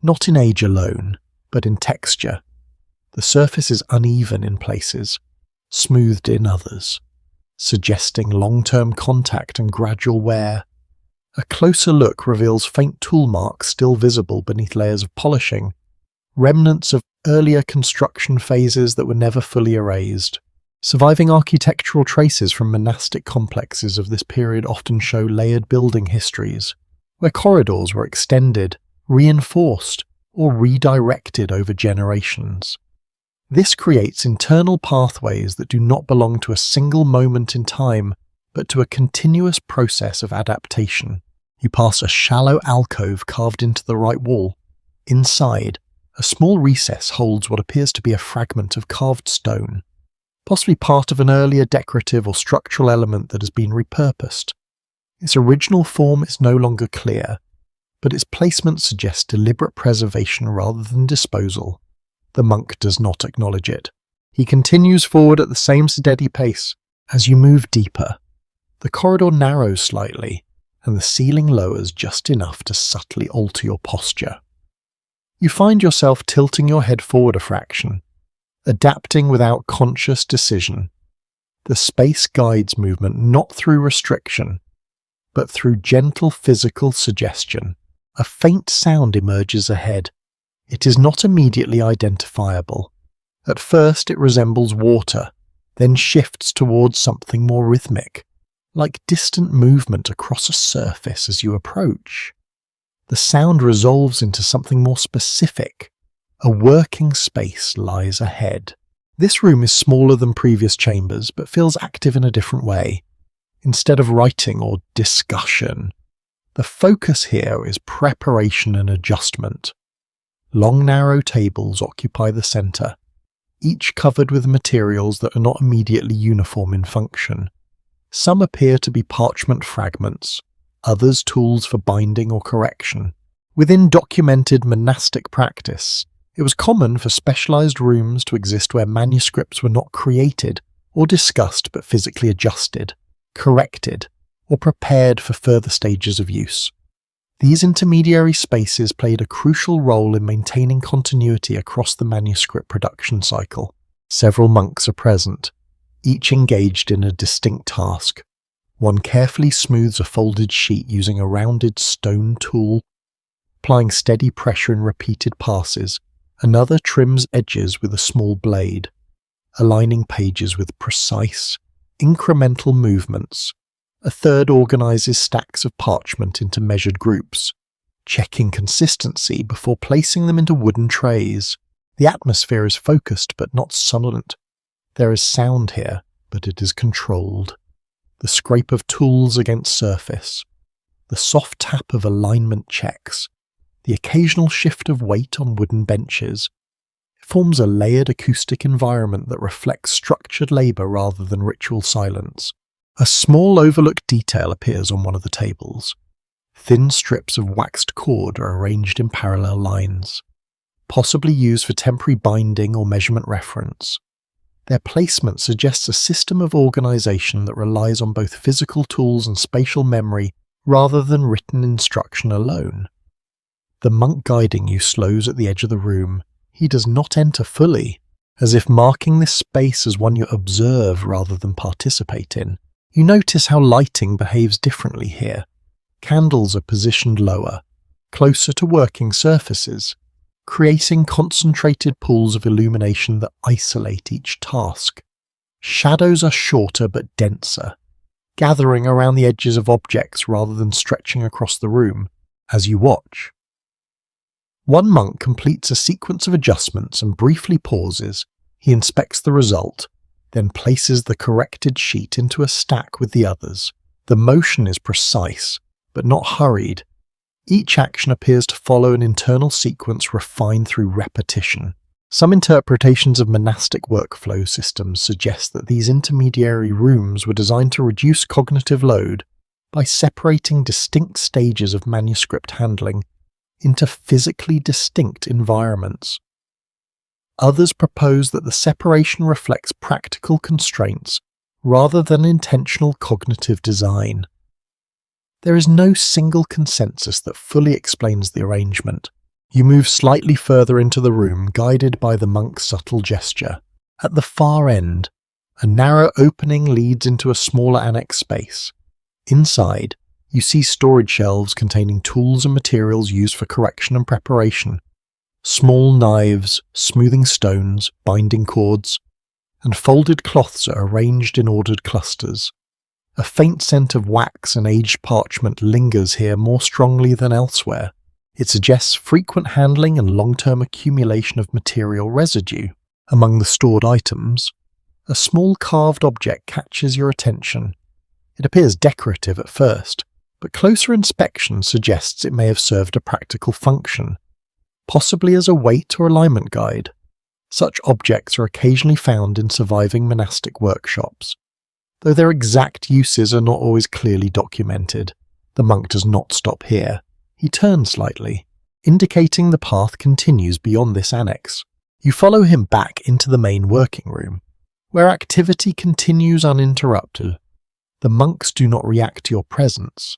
not in age alone, but in texture. The surface is uneven in places, smoothed in others, suggesting long-term contact and gradual wear. A closer look reveals faint tool marks still visible beneath layers of polishing, remnants of earlier construction phases that were never fully erased. Surviving architectural traces from monastic complexes of this period often show layered building histories, where corridors were extended, reinforced, or redirected over generations. This creates internal pathways that do not belong to a single moment in time, but to a continuous process of adaptation. You pass a shallow alcove carved into the right wall. Inside, a small recess holds what appears to be a fragment of carved stone, possibly part of an earlier decorative or structural element that has been repurposed. Its original form is no longer clear, but its placement suggests deliberate preservation rather than disposal. The monk does not acknowledge it. He continues forward at the same steady pace. As you move deeper, the corridor narrows slightly, and the ceiling lowers just enough to subtly alter your posture. You find yourself tilting your head forward a fraction, adapting without conscious decision. The space guides movement not through restriction, but through gentle physical suggestion. A faint sound emerges ahead. It is not immediately identifiable. At first it resembles water, then shifts towards something more rhythmic, like distant movement across a surface as you approach. The sound resolves into something more specific. A working space lies ahead. This room is smaller than previous chambers, but feels active in a different way. Instead of writing or discussion, the focus here is preparation and adjustment. Long narrow tables occupy the centre, each covered with materials that are not immediately uniform in function. Some appear to be parchment fragments, others tools for binding or correction. Within documented monastic practice, it was common for specialised rooms to exist where manuscripts were not created or discussed but physically adjusted, corrected, or prepared for further stages of use. These intermediary spaces played a crucial role in maintaining continuity across the manuscript production cycle. Several monks are present, each engaged in a distinct task. One carefully smooths a folded sheet using a rounded stone tool, applying steady pressure in repeated passes. Another trims edges with a small blade, aligning pages with precise, incremental movements. A third organizes stacks of parchment into measured groups, checking consistency before placing them into wooden trays. The atmosphere is focused but not silent. There is sound here, but it is controlled. The scrape of tools against surface, the soft tap of alignment checks, the occasional shift of weight on wooden benches. It forms a layered acoustic environment that reflects structured labour rather than ritual silence. A small overlooked detail appears on one of the tables. Thin strips of waxed cord are arranged in parallel lines, possibly used for temporary binding or measurement reference. Their placement suggests a system of organization that relies on both physical tools and spatial memory rather than written instruction alone. The monk guiding you slows at the edge of the room. He does not enter fully, as if marking this space as one you observe rather than participate in. You notice how lighting behaves differently here. Candles are positioned lower, closer to working surfaces, creating concentrated pools of illumination that isolate each task. Shadows are shorter but denser, gathering around the edges of objects rather than stretching across the room as you watch. One monk completes a sequence of adjustments and briefly pauses. He inspects the result, then places the corrected sheet into a stack with the others. The motion is precise, but not hurried. Each action appears to follow an internal sequence refined through repetition. Some interpretations of monastic workflow systems suggest that these intermediary rooms were designed to reduce cognitive load by separating distinct stages of manuscript handling into physically distinct environments. Others propose that the separation reflects practical constraints rather than intentional cognitive design. There is no single consensus that fully explains the arrangement. You move slightly further into the room, guided by the monk's subtle gesture. At the far end, a narrow opening leads into a smaller annex space. Inside, you see storage shelves containing tools and materials used for correction and preparation. Small knives, smoothing stones, binding cords, and folded cloths are arranged in ordered clusters. A faint scent of wax and aged parchment lingers here more strongly than elsewhere. It suggests frequent handling and long-term accumulation of material residue. Among the stored items, a small carved object catches your attention. It appears decorative at first, but closer inspection suggests it may have served a practical function, possibly as a weight or alignment guide. Such objects are occasionally found in surviving monastic workshops, though their exact uses are not always clearly documented. The monk does not stop here. He turns slightly, indicating the path continues beyond this annex. You follow him back into the main working room, where activity continues uninterrupted. The monks do not react to your presence.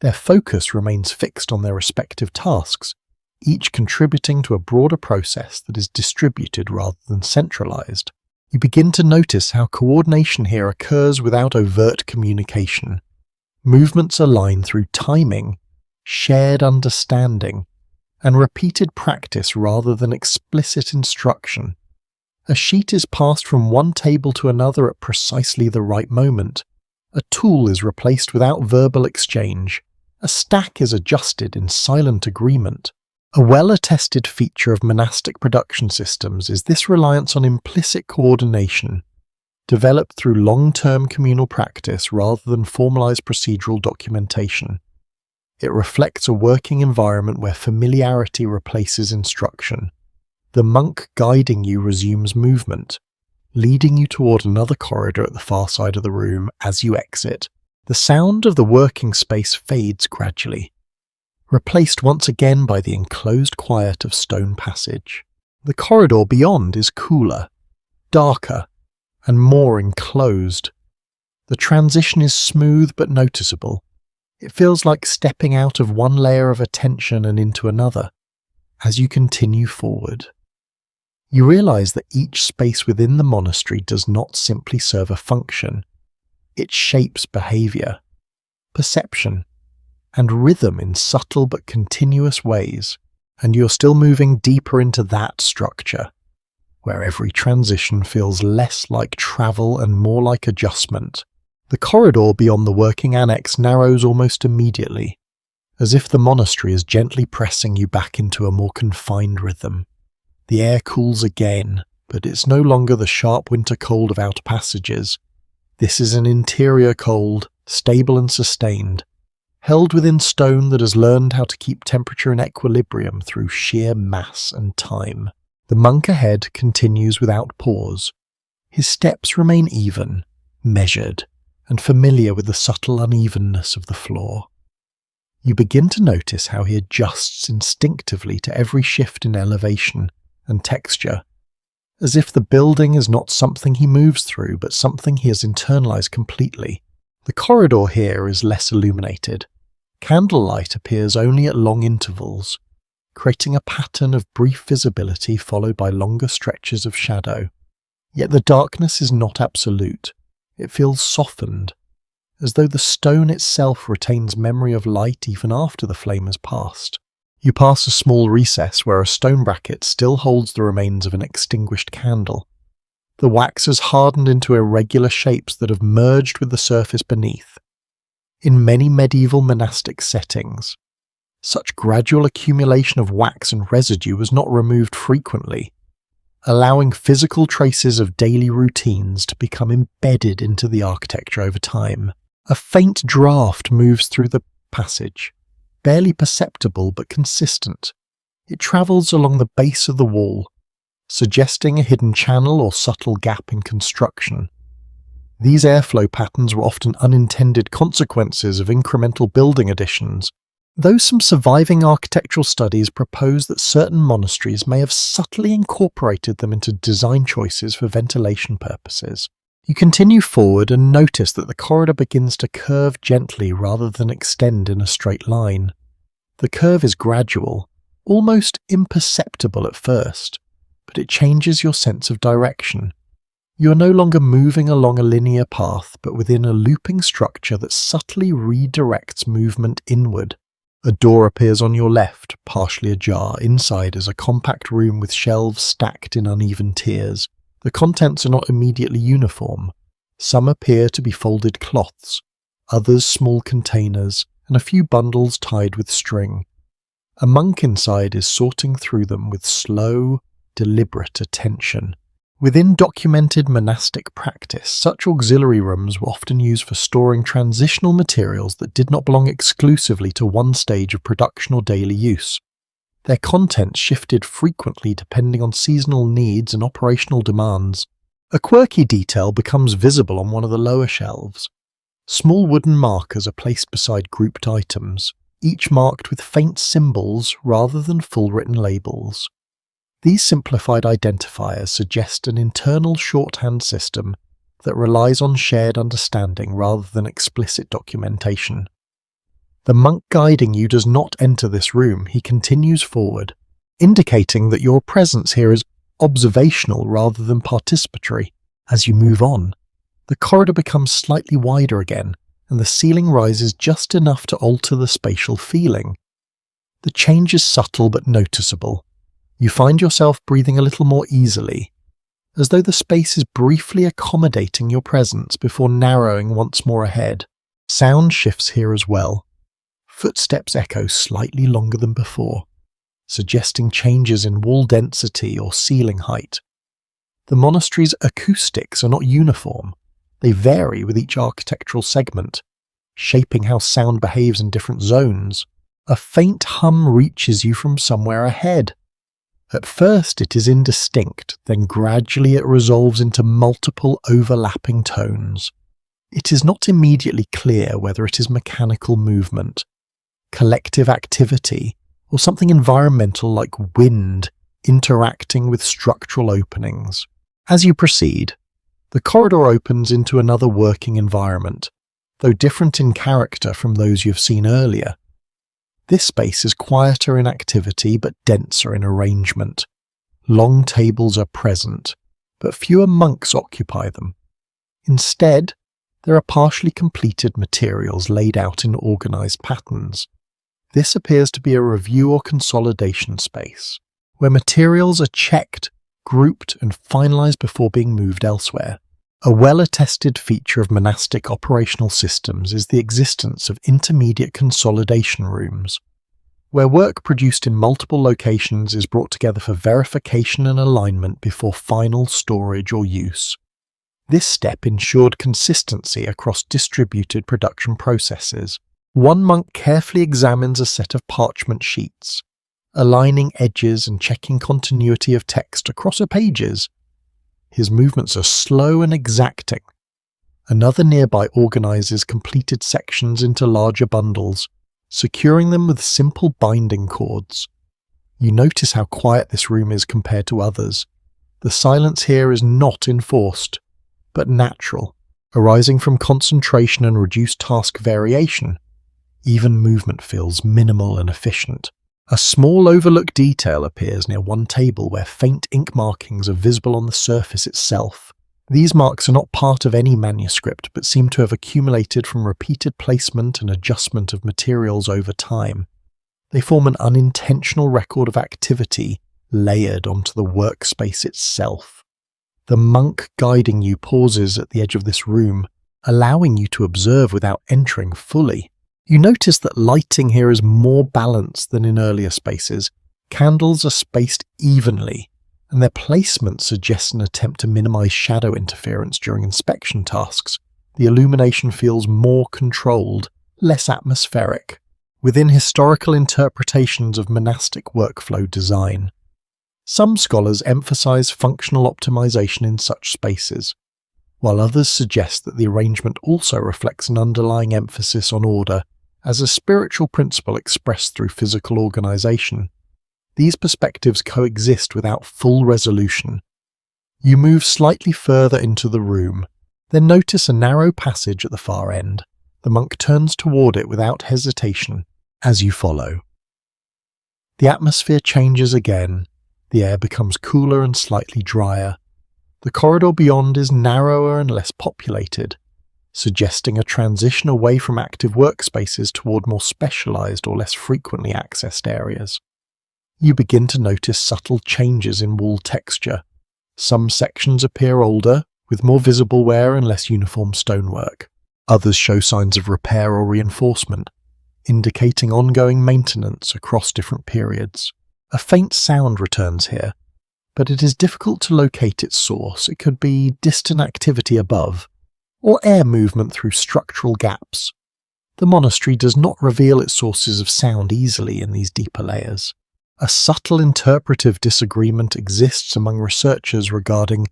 Their focus remains fixed on their respective tasks, each contributing to a broader process that is distributed rather than centralized. You begin to notice how coordination here occurs without overt communication. Movements align through timing, shared understanding, and repeated practice rather than explicit instruction. A sheet is passed from one table to another at precisely the right moment. A tool is replaced without verbal exchange. A stack is adjusted in silent agreement. A well-attested feature of monastic production systems is this reliance on implicit coordination, developed through long-term communal practice rather than formalized procedural documentation. It reflects a working environment where familiarity replaces instruction. The monk guiding you resumes movement, leading you toward another corridor at the far side of the room. As you exit, the sound of the working space fades gradually, replaced once again by the enclosed quiet of stone passage. The corridor beyond is cooler, darker, and more enclosed. The transition is smooth but noticeable. It feels like stepping out of one layer of attention and into another. As you continue forward, you realize that each space within the monastery does not simply serve a function. It shapes behavior, perception, and rhythm in subtle but continuous ways, and you're still moving deeper into that structure, where every transition feels less like travel and more like adjustment. The corridor beyond the working annex narrows almost immediately, as if the monastery is gently pressing you back into a more confined rhythm. The air cools again, but it's no longer the sharp winter cold of outer passages. This is an interior cold, stable and sustained, held within stone that has learned how to keep temperature in equilibrium through sheer mass and time. The monk ahead continues without pause. His steps remain even, measured, and familiar with the subtle unevenness of the floor. You begin to notice how he adjusts instinctively to every shift in elevation and texture, as if the building is not something he moves through, but something he has internalized completely. The corridor here is less illuminated. Candlelight appears only at long intervals, creating a pattern of brief visibility followed by longer stretches of shadow. Yet the darkness is not absolute. It feels softened, as though the stone itself retains memory of light even after the flame has passed. You pass a small recess where a stone bracket still holds the remains of an extinguished candle. The wax has hardened into irregular shapes that have merged with the surface beneath. In many medieval monastic settings, such gradual accumulation of wax and residue was not removed frequently, allowing physical traces of daily routines to become embedded into the architecture over time. A faint draft moves through the passage, barely perceptible but consistent. It travels along the base of the wall, suggesting a hidden channel or subtle gap in construction. These airflow patterns were often unintended consequences of incremental building additions, though some surviving architectural studies propose that certain monasteries may have subtly incorporated them into design choices for ventilation purposes. You continue forward and notice that the corridor begins to curve gently rather than extend in a straight line. The curve is gradual, almost imperceptible at first, but it changes your sense of direction. You are no longer moving along a linear path, but within a looping structure that subtly redirects movement inward. A door appears on your left, partially ajar. Inside is a compact room with shelves stacked in uneven tiers. The contents are not immediately uniform. Some appear to be folded cloths, others small containers, and a few bundles tied with string. A monk inside is sorting through them with slow, deliberate attention. Within documented monastic practice, such auxiliary rooms were often used for storing transitional materials that did not belong exclusively to one stage of production or daily use. Their contents shifted frequently depending on seasonal needs and operational demands. A quirky detail becomes visible on one of the lower shelves. Small wooden markers are placed beside grouped items, each marked with faint symbols rather than full written labels. These simplified identifiers suggest an internal shorthand system that relies on shared understanding rather than explicit documentation. The monk guiding you does not enter this room. He continues forward, indicating that your presence here is observational rather than participatory. As you move on, the corridor becomes slightly wider again, and the ceiling rises just enough to alter the spatial feeling. The change is subtle but noticeable. You find yourself breathing a little more easily, as though the space is briefly accommodating your presence before narrowing once more ahead. Sound shifts here as well. Footsteps echo slightly longer than before, suggesting changes in wall density or ceiling height. The monastery's acoustics are not uniform. They vary with each architectural segment, shaping how sound behaves in different zones. A faint hum reaches you from somewhere ahead. At first it is indistinct, then gradually it resolves into multiple overlapping tones. It is not immediately clear whether it is mechanical movement, collective activity, or something environmental like wind interacting with structural openings. As you proceed, the corridor opens into another working environment, though different in character from those you have seen earlier. This space is quieter in activity but denser in arrangement. Long tables are present, but fewer monks occupy them. Instead, there are partially completed materials laid out in organized patterns. This appears to be a review or consolidation space, where materials are checked, grouped, and finalized before being moved elsewhere. A well-attested feature of monastic operational systems is the existence of intermediate consolidation rooms, where work produced in multiple locations is brought together for verification and alignment before final storage or use. This step ensured consistency across distributed production processes. One monk carefully examines a set of parchment sheets, aligning edges and checking continuity of text across pages. His movements are slow and exacting, Another nearby organizes completed sections into larger bundles, securing them with simple binding cords. You notice how quiet this room is compared to others. The silence here is not enforced, but natural, arising from concentration and reduced task variation. Even movement feels minimal and efficient. A small overlooked detail appears near one table where faint ink markings are visible on the surface itself. These marks are not part of any manuscript, but seem to have accumulated from repeated placement and adjustment of materials over time. They form an unintentional record of activity layered onto the workspace itself. The monk guiding you pauses at the edge of this room, allowing you to observe without entering fully. You notice that lighting here is more balanced than in earlier spaces. Candles are spaced evenly, and their placement suggests an attempt to minimize shadow interference during inspection tasks. The illumination feels more controlled, less atmospheric, within historical interpretations of monastic workflow design. Some scholars emphasize functional optimization in such spaces, while others suggest that the arrangement also reflects an underlying emphasis on order as a spiritual principle expressed through physical organization. These perspectives coexist without full resolution. You move slightly further into the room, then notice a narrow passage at the far end. The monk turns toward it without hesitation as you follow. The atmosphere changes again. The air becomes cooler and slightly drier. The corridor beyond is narrower and less populated, suggesting a transition away from active workspaces toward more specialized or less frequently accessed areas. You begin to notice subtle changes in wall texture. Some sections appear older, with more visible wear and less uniform stonework. Others show signs of repair or reinforcement, indicating ongoing maintenance across different periods. A faint sound returns here, but it is difficult to locate its source. It could be distant activity above, or air movement through structural gaps. The monastery does not reveal its sources of sound easily in these deeper layers. A subtle interpretive disagreement exists among researchers regarding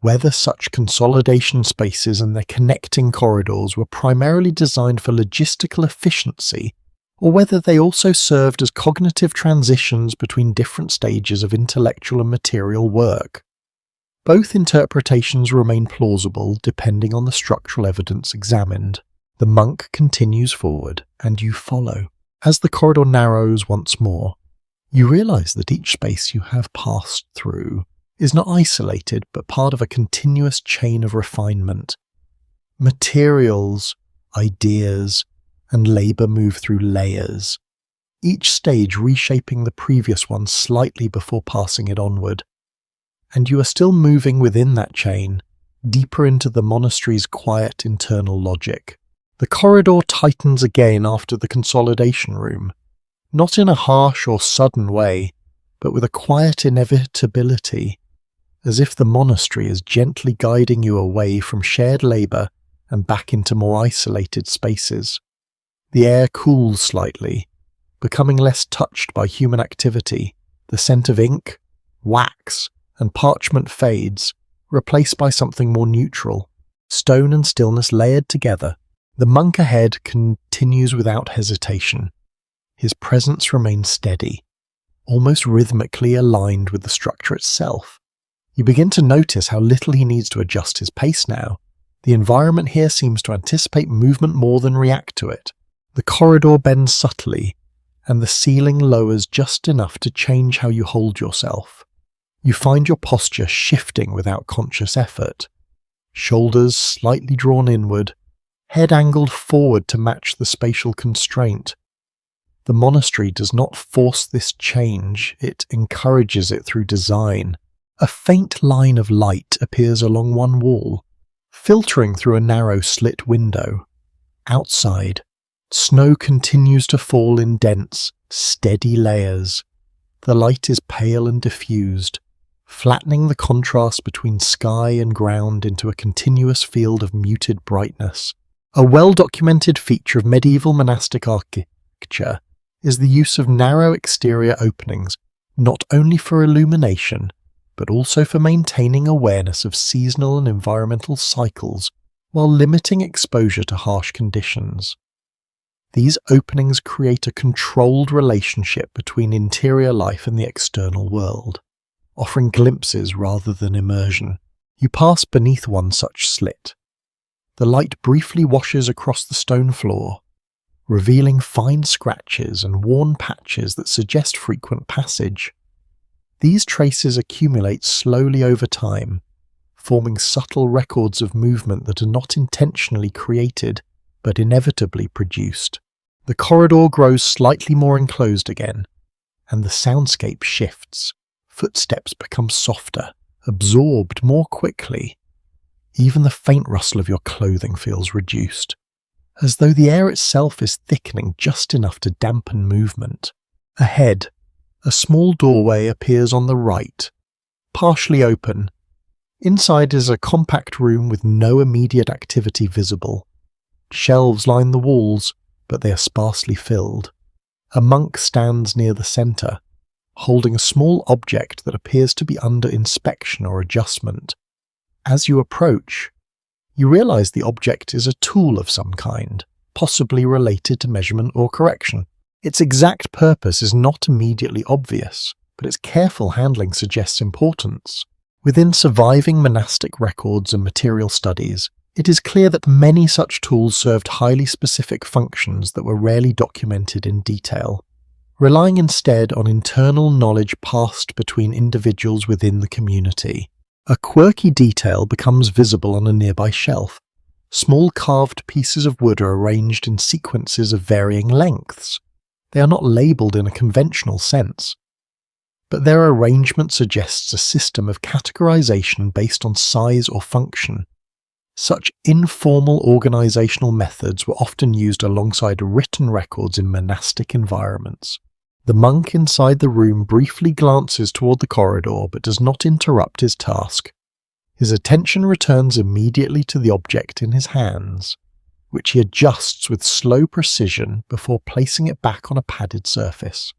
whether such consolidation spaces and their connecting corridors were primarily designed for logistical efficiency, or whether they also served as cognitive transitions between different stages of intellectual and material work. Both interpretations remain plausible depending on the structural evidence examined. The monk continues forward, and you follow. As the corridor narrows once more, you realize that each space you have passed through is not isolated, but part of a continuous chain of refinement. Materials, ideas, and labor move through layers, each stage reshaping the previous one slightly before passing it onward. And you are still moving within that chain, deeper into the monastery's quiet internal logic. The corridor tightens again after the consolidation room, not in a harsh or sudden way, but with a quiet inevitability, as if the monastery is gently guiding you away from shared labor and back into more isolated spaces. The air cools slightly, becoming less touched by human activity. The scent of ink, wax, and parchment fades, replaced by something more neutral, stone and stillness layered together. The monk ahead continues without hesitation. His presence remains steady, almost rhythmically aligned with the structure itself. You begin to notice how little he needs to adjust his pace now. The environment here seems to anticipate movement more than react to it. The corridor bends subtly, and the ceiling lowers just enough to change how you hold yourself. You find your posture shifting without conscious effort. Shoulders slightly drawn inward, head angled forward to match the spatial constraint. The monastery does not force this change, it encourages it through design. A faint line of light appears along one wall, filtering through a narrow slit window. Outside, snow continues to fall in dense, steady layers. The light is pale and diffused, flattening the contrast between sky and ground into a continuous field of muted brightness. A well-documented feature of medieval monastic architecture is the use of narrow exterior openings, not only for illumination, but also for maintaining awareness of seasonal and environmental cycles while limiting exposure to harsh conditions. These openings create a controlled relationship between interior life and the external world, offering glimpses rather than immersion. You pass beneath one such slit. The light briefly washes across the stone floor, revealing fine scratches and worn patches that suggest frequent passage. These traces accumulate slowly over time, forming subtle records of movement that are not intentionally created, but inevitably produced. The corridor grows slightly more enclosed again, and the soundscape shifts. Footsteps become softer, absorbed more quickly. Even the faint rustle of your clothing feels reduced, as though the air itself is thickening just enough to dampen movement. Ahead, a small doorway appears on the right, partially open. Inside is a compact room with no immediate activity visible. Shelves line the walls, but they are sparsely filled. A monk stands near the centre, holding a small object that appears to be under inspection or adjustment. As you approach, you realise the object is a tool of some kind, possibly related to measurement or correction. Its exact purpose is not immediately obvious, but its careful handling suggests importance. Within surviving monastic records and material studies, it is clear that many such tools served highly specific functions that were rarely documented in detail, relying instead on internal knowledge passed between individuals within the community. A quirky detail becomes visible on a nearby shelf. Small carved pieces of wood are arranged in sequences of varying lengths. They are not labelled in a conventional sense, but their arrangement suggests a system of categorization based on size or function. Such informal organizational methods were often used alongside written records in monastic environments. The monk inside the room briefly glances toward the corridor but does not interrupt his task. His attention returns immediately to the object in his hands, which he adjusts with slow precision before placing it back on a padded surface.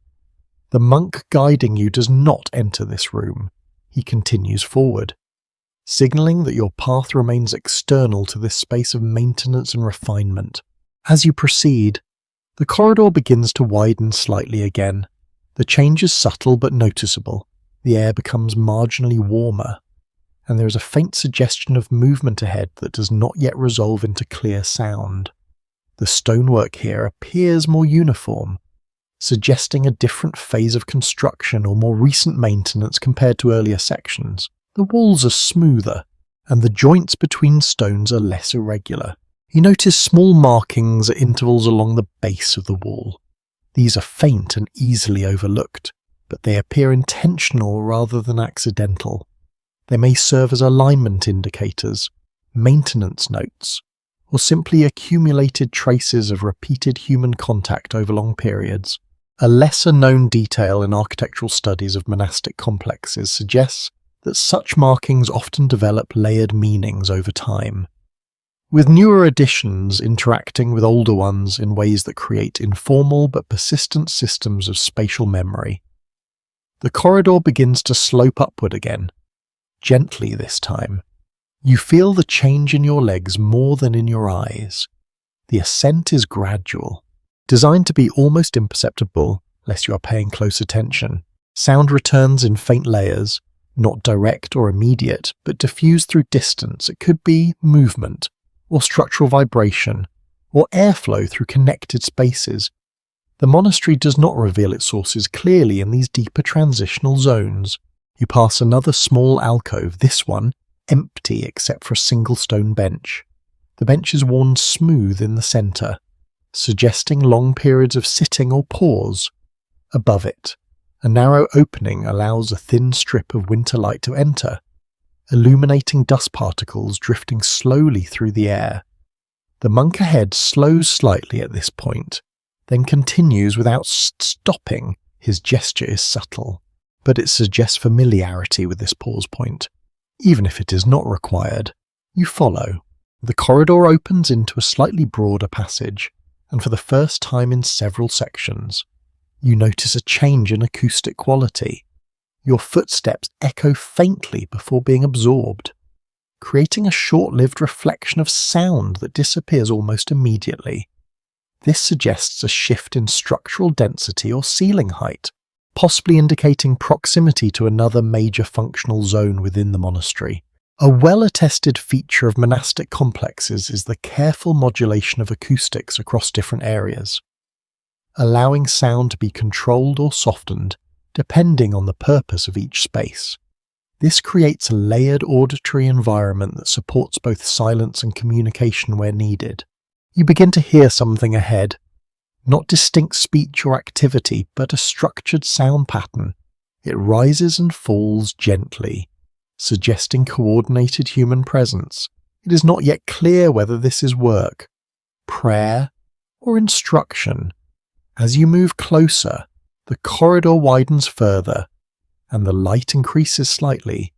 The monk guiding you does not enter this room. He continues forward, signalling that your path remains external to this space of maintenance and refinement. As you proceed, the corridor begins to widen slightly again. The change is subtle but noticeable. The air becomes marginally warmer, and there is a faint suggestion of movement ahead that does not yet resolve into clear sound. The stonework here appears more uniform, suggesting a different phase of construction or more recent maintenance compared to earlier sections. The walls are smoother, and the joints between stones are less irregular. You notice small markings at intervals along the base of the wall. These are faint and easily overlooked, but they appear intentional rather than accidental. They may serve as alignment indicators, maintenance notes, or simply accumulated traces of repeated human contact over long periods. A lesser-known detail in architectural studies of monastic complexes suggests that such markings often develop layered meanings over time, with newer additions interacting with older ones in ways that create informal but persistent systems of spatial memory. The corridor begins to slope upward again, gently this time. You feel the change in your legs more than in your eyes. The ascent is gradual, designed to be almost imperceptible unless you are paying close attention. Sound returns in faint layers, not direct or immediate, but diffused through distance. It could be movement, or structural vibration, or airflow through connected spaces. The monastery does not reveal its sources clearly in these deeper transitional zones. You pass another small alcove, this one empty except for a single stone bench. The bench is worn smooth in the centre, suggesting long periods of sitting or pause. Above it, a narrow opening allows a thin strip of winter light to enter, illuminating dust particles drifting slowly through the air. The monk ahead slows slightly at this point, then continues without stopping. His gesture is subtle, but it suggests familiarity with this pause point. Even if it is not required, you follow. The corridor opens into a slightly broader passage, and for the first time in several sections, you notice a change in acoustic quality. Your footsteps echo faintly before being absorbed. creating a short-lived reflection of sound that disappears almost immediately. This suggests a shift in structural density or ceiling height, possibly indicating proximity to another major functional zone within the monastery. A well-attested feature of monastic complexes is the careful modulation of acoustics across different areas, allowing sound to be controlled or softened depending on the purpose of each space. This creates a layered auditory environment that supports both silence and communication where needed. You begin to hear something ahead, not distinct speech or activity, but a structured sound pattern. It rises and falls gently, suggesting coordinated human presence. It is not yet clear whether this is work, prayer, or instruction. As you move closer, the corridor widens further, and the light increases slightly.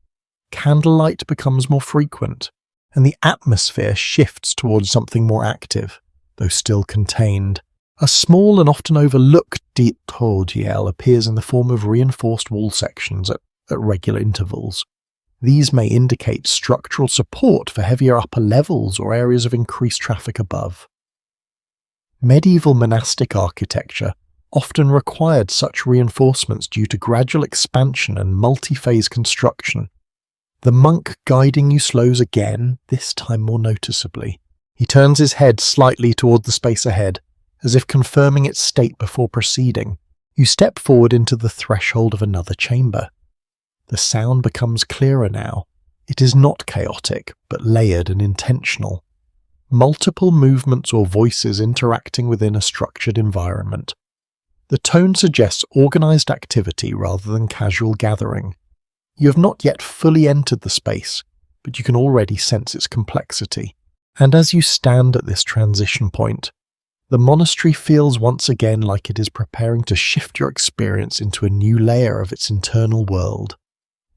Candlelight becomes more frequent, and the atmosphere shifts towards something more active, though still contained. A small and often overlooked detail appears in the form of reinforced wall sections at regular intervals. These may indicate structural support for heavier upper levels or areas of increased traffic above. Medieval monastic architecture often required such reinforcements due to gradual expansion and multi-phase construction. The monk guiding you slows again, this time more noticeably. He turns his head slightly toward the space ahead, as if confirming its state before proceeding. You step forward into the threshold of another chamber. The sound becomes clearer now. It is not chaotic, but layered and intentional. Multiple movements or voices interacting within a structured environment. The tone suggests organized activity rather than casual gathering. You have not yet fully entered the space, but you can already sense its complexity. And as you stand at this transition point, the monastery feels once again like it is preparing to shift your experience into a new layer of its internal world,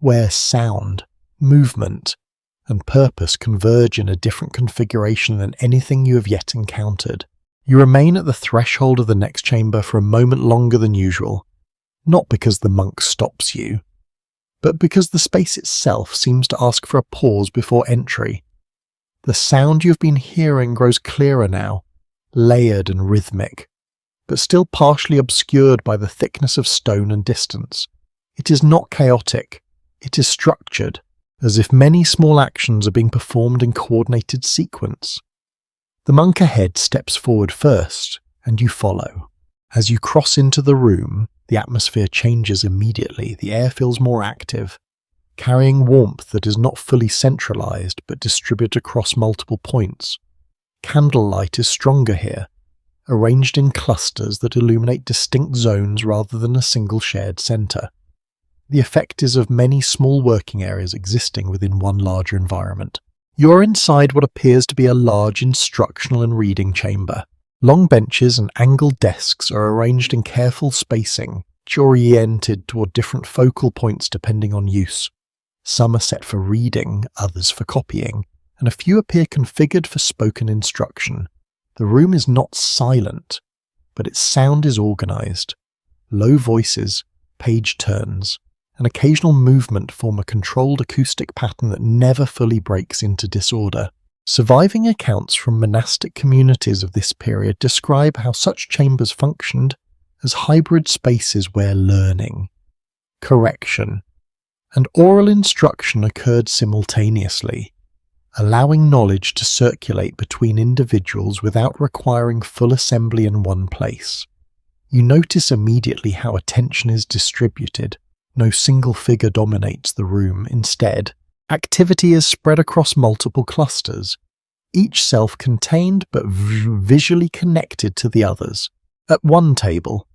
where sound, movement, and purpose converge in a different configuration than anything you have yet encountered. You remain at the threshold of the next chamber for a moment longer than usual, not because the monk stops you, but because the space itself seems to ask for a pause before entry. The sound you've been hearing grows clearer now, layered and rhythmic, but still partially obscured by the thickness of stone and distance. It is not chaotic, it is structured, as if many small actions are being performed in coordinated sequence. The monk ahead steps forward first, and you follow. As you cross into the room, the atmosphere changes immediately. The air feels more active, carrying warmth that is not fully centralized but distributed across multiple points. Candlelight is stronger here, arranged in clusters that illuminate distinct zones rather than a single shared center. The effect is of many small working areas existing within one larger environment. You're inside what appears to be a large instructional and reading chamber. Long benches and angled desks are arranged in careful spacing, each oriented toward different focal points depending on use. Some are set for reading, others for copying, and a few appear configured for spoken instruction. The room is not silent, but its sound is organized. Low voices, page turns, and occasional movement form a controlled acoustic pattern that never fully breaks into disorder. Surviving accounts from monastic communities of this period describe how such chambers functioned as hybrid spaces where learning, correction, and oral instruction occurred simultaneously, allowing knowledge to circulate between individuals without requiring full assembly in one place. You notice immediately how attention is distributed. No single figure dominates the room. Instead, activity is spread across multiple clusters, each self-contained but visually connected to the others. At one table,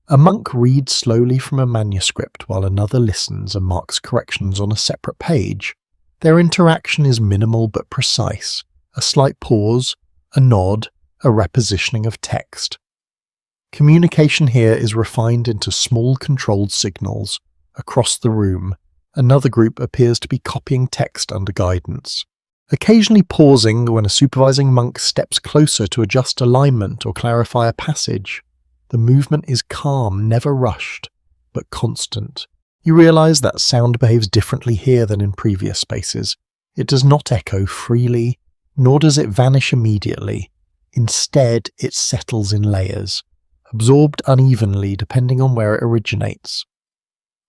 a monk reads slowly from a manuscript while another listens and marks corrections on a separate page. Their interaction is minimal but precise, a slight pause, a nod, a repositioning of text. Communication here is refined into small controlled signals. Across the room, another group appears to be copying text under guidance, occasionally pausing when a supervising monk steps closer to adjust alignment or clarify a passage. The movement is calm, never rushed, but constant. You realize that sound behaves differently here than in previous spaces. It does not echo freely, nor does it vanish immediately. Instead, it settles in layers, absorbed unevenly depending on where it originates.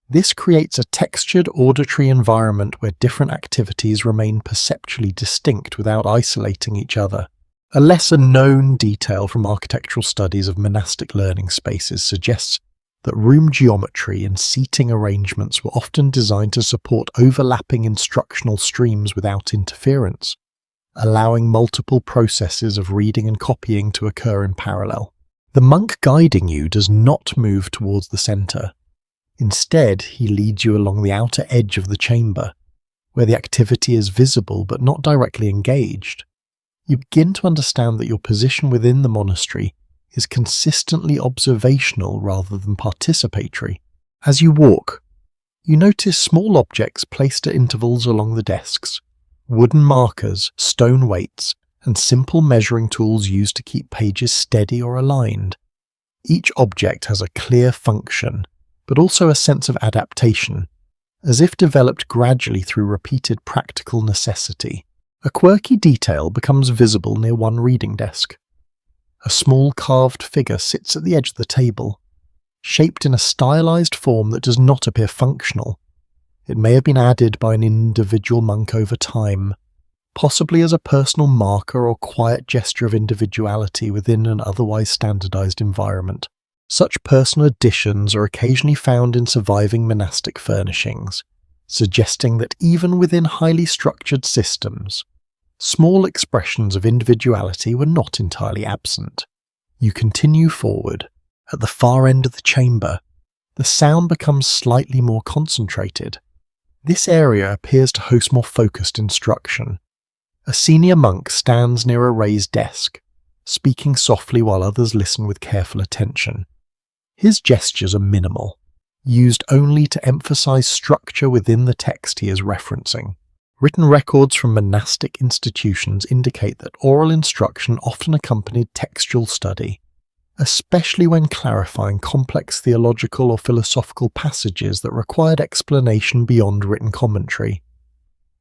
This creates a textured auditory environment where different activities remain perceptually distinct without isolating each other. A lesser-known detail from architectural studies of monastic learning spaces suggests that room geometry and seating arrangements were often designed to support overlapping instructional streams without interference, allowing multiple processes of reading and copying to occur in parallel. The monk guiding you does not move towards the centre. Instead, he leads you along the outer edge of the chamber, where the activity is visible but not directly engaged. You begin to understand that your position within the monastery is consistently observational rather than participatory. As you walk, you notice small objects placed at intervals along the desks, wooden markers, stone weights, and simple measuring tools used to keep pages steady or aligned. Each object has a clear function, but also a sense of adaptation, as if developed gradually through repeated practical necessity. A quirky detail becomes visible near one reading desk. A small carved figure sits at the edge of the table, shaped in a stylized form that does not appear functional. It may have been added by an individual monk over time, possibly as a personal marker or quiet gesture of individuality within an otherwise standardized environment. Such personal additions are occasionally found in surviving monastic furnishings, suggesting that even within highly structured systems, small expressions of individuality were not entirely absent. You continue forward. At the far end of the chamber, the sound becomes slightly more concentrated. This area appears to host more focused instruction. A senior monk stands near a raised desk, speaking softly while others listen with careful attention. His gestures are minimal, used only to emphasize structure within the text he is referencing. Written records from monastic institutions indicate that oral instruction often accompanied textual study, especially when clarifying complex theological or philosophical passages that required explanation beyond written commentary.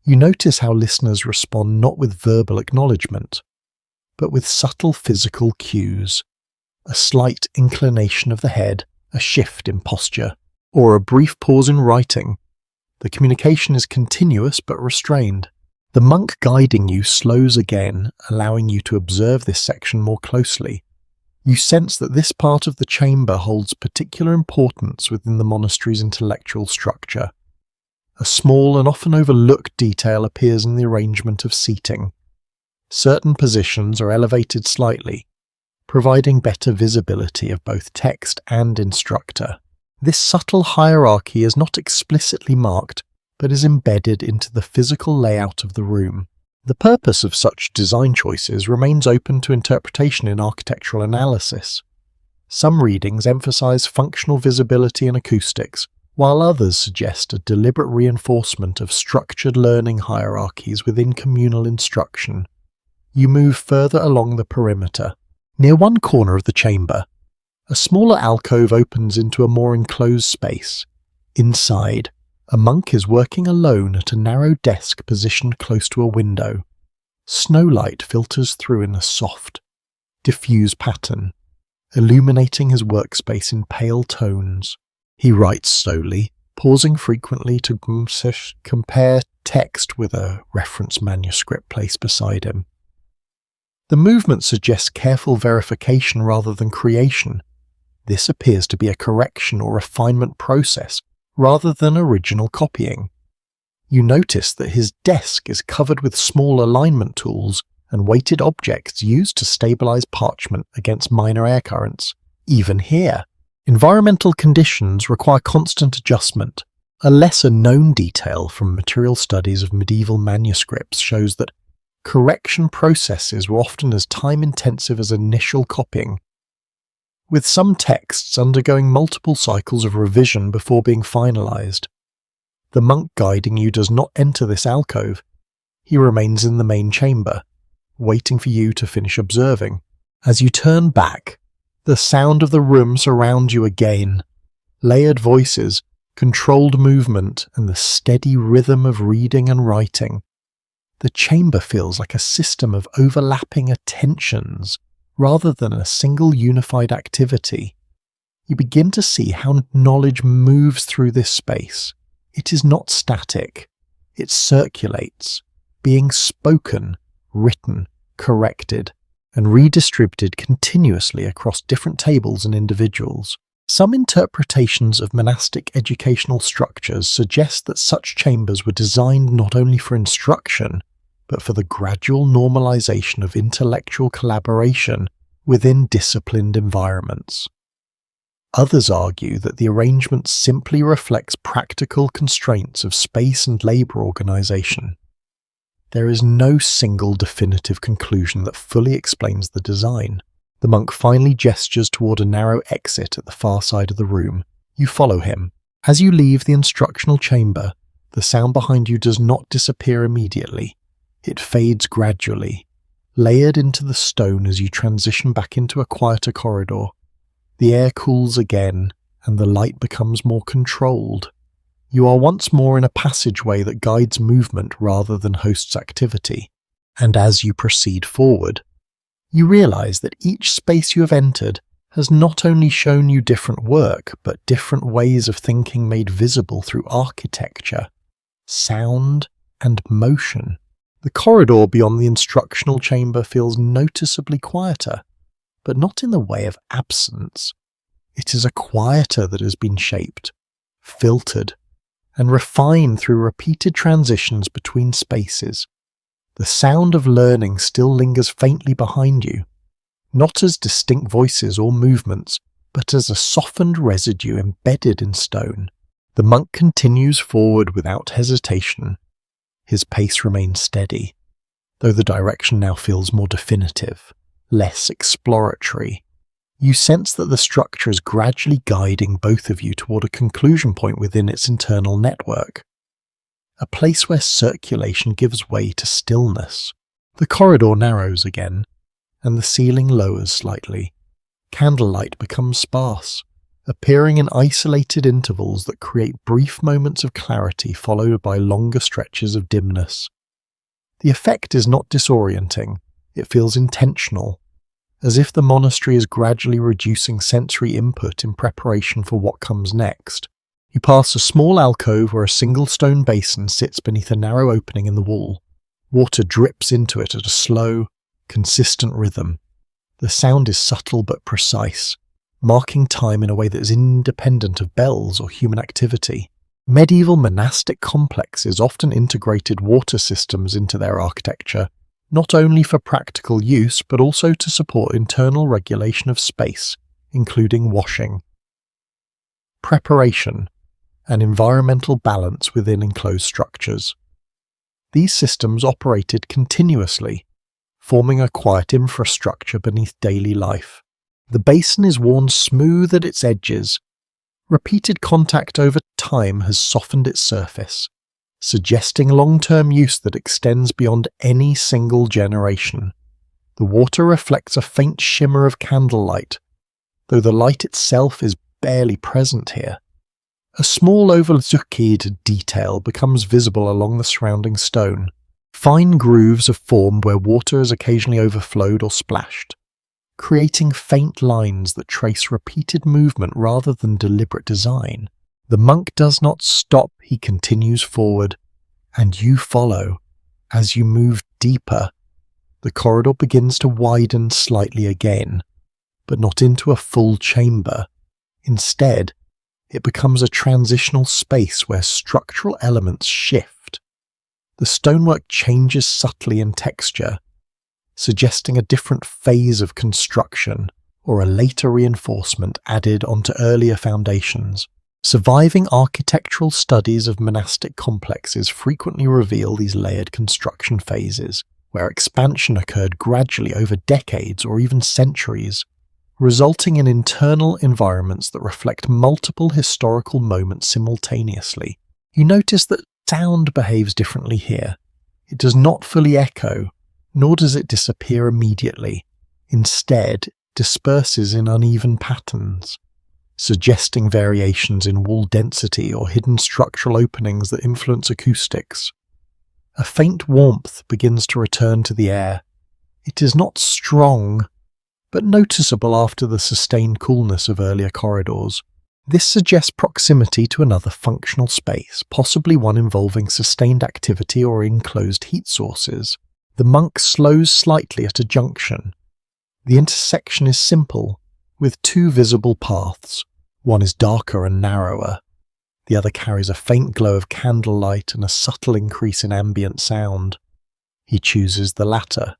You notice how listeners respond not with verbal acknowledgement, but with subtle physical cues, a slight inclination of the head, a shift in posture, or a brief pause in writing. The communication is continuous but restrained. The monk guiding you slows again, allowing you to observe this section more closely. You sense that this part of the chamber holds particular importance within the monastery's intellectual structure. A small and often overlooked detail appears in the arrangement of seating. Certain positions are elevated slightly, providing better visibility of both text and instructor. This subtle hierarchy is not explicitly marked, but is embedded into the physical layout of the room. The purpose of such design choices remains open to interpretation in architectural analysis. Some readings emphasize functional visibility and acoustics, while others suggest a deliberate reinforcement of structured learning hierarchies within communal instruction. You move further along the perimeter. Near one corner of the chamber, a smaller alcove opens into a more enclosed space. Inside, a monk is working alone at a narrow desk positioned close to a window. Snowlight filters through in a soft, diffuse pattern, illuminating his workspace in pale tones. He writes slowly, pausing frequently to compare text with a reference manuscript placed beside him. The movement suggests careful verification rather than creation. This appears to be a correction or refinement process rather than original copying. You notice that his desk is covered with small alignment tools and weighted objects used to stabilize parchment against minor air currents. Even here, environmental conditions require constant adjustment. A lesser-known detail from material studies of medieval manuscripts shows that correction processes were often as time-intensive as initial copying, with some texts undergoing multiple cycles of revision before being finalized. The monk guiding you does not enter this alcove. He remains in the main chamber, waiting for you to finish observing. As you turn back, the sound of the room surrounds you again. Layered voices, controlled movement, and the steady rhythm of reading and writing. The chamber feels like a system of overlapping attentions rather than a single unified activity. You begin to see how knowledge moves through this space. It is not static. It circulates, being spoken, written, corrected, and redistributed continuously across different tables and individuals. Some interpretations of monastic educational structures suggest that such chambers were designed not only for instruction, but for the gradual normalization of intellectual collaboration within disciplined environments. Others argue that the arrangement simply reflects practical constraints of space and labor organization. There is no single definitive conclusion that fully explains the design. The monk finally gestures toward a narrow exit at the far side of the room. You follow him. As you leave the instructional chamber, the sound behind you does not disappear immediately. It fades gradually, layered into the stone as you transition back into a quieter corridor. The air cools again, and the light becomes more controlled. You are once more in a passageway that guides movement rather than hosts activity. And as you proceed forward, you realize that each space you have entered has not only shown you different work, but different ways of thinking made visible through architecture, sound, and motion. The corridor beyond the instructional chamber feels noticeably quieter, but not in the way of absence. It is a quieter that has been shaped, filtered, and refined through repeated transitions between spaces. The sound of learning still lingers faintly behind you, not as distinct voices or movements, but as a softened residue embedded in stone. The monk continues forward without hesitation. His pace remains steady, though the direction now feels more definitive, less exploratory. You sense that the structure is gradually guiding both of you toward a conclusion point within its internal network, a place where circulation gives way to stillness. The corridor narrows again, and the ceiling lowers slightly. Candlelight becomes sparse, appearing in isolated intervals that create brief moments of clarity followed by longer stretches of dimness. The effect is not disorienting, it feels intentional, as if the monastery is gradually reducing sensory input in preparation for what comes next. You pass a small alcove where a single stone basin sits beneath a narrow opening in the wall. Water drips into it at a slow, consistent rhythm. The sound is subtle but precise, marking time in a way that is independent of bells or human activity. Medieval monastic complexes often integrated water systems into their architecture, not only for practical use but also to support internal regulation of space, including washing, preparation, and environmental balance within enclosed structures. These systems operated continuously, forming a quiet infrastructure beneath daily life. The basin is worn smooth at its edges. Repeated contact over time has softened its surface, suggesting long-term use that extends beyond any single generation. The water reflects a faint shimmer of candlelight, though the light itself is barely present here. A small overlooked detail becomes visible along the surrounding stone. Fine grooves have formed where water has occasionally overflowed or splashed, creating faint lines that trace repeated movement rather than deliberate design. The monk does not stop, he continues forward, and you follow. As you move deeper, the corridor begins to widen slightly again, but not into a full chamber. Instead, it becomes a transitional space where structural elements shift. The stonework changes subtly in texture, suggesting a different phase of construction or a later reinforcement added onto earlier foundations. Surviving architectural studies of monastic complexes frequently reveal these layered construction phases, where expansion occurred gradually over decades or even centuries, resulting in internal environments that reflect multiple historical moments simultaneously. You notice that sound behaves differently here. It does not fully echo, nor does it disappear immediately. Instead, it disperses in uneven patterns, suggesting variations in wall density or hidden structural openings that influence acoustics. A faint warmth begins to return to the air. It is not strong, but noticeable after the sustained coolness of earlier corridors. This suggests proximity to another functional space, possibly one involving sustained activity or enclosed heat sources. The monk slows slightly at a junction. The intersection is simple, with two visible paths. One is darker and narrower. The other carries a faint glow of candlelight and a subtle increase in ambient sound. He chooses the latter.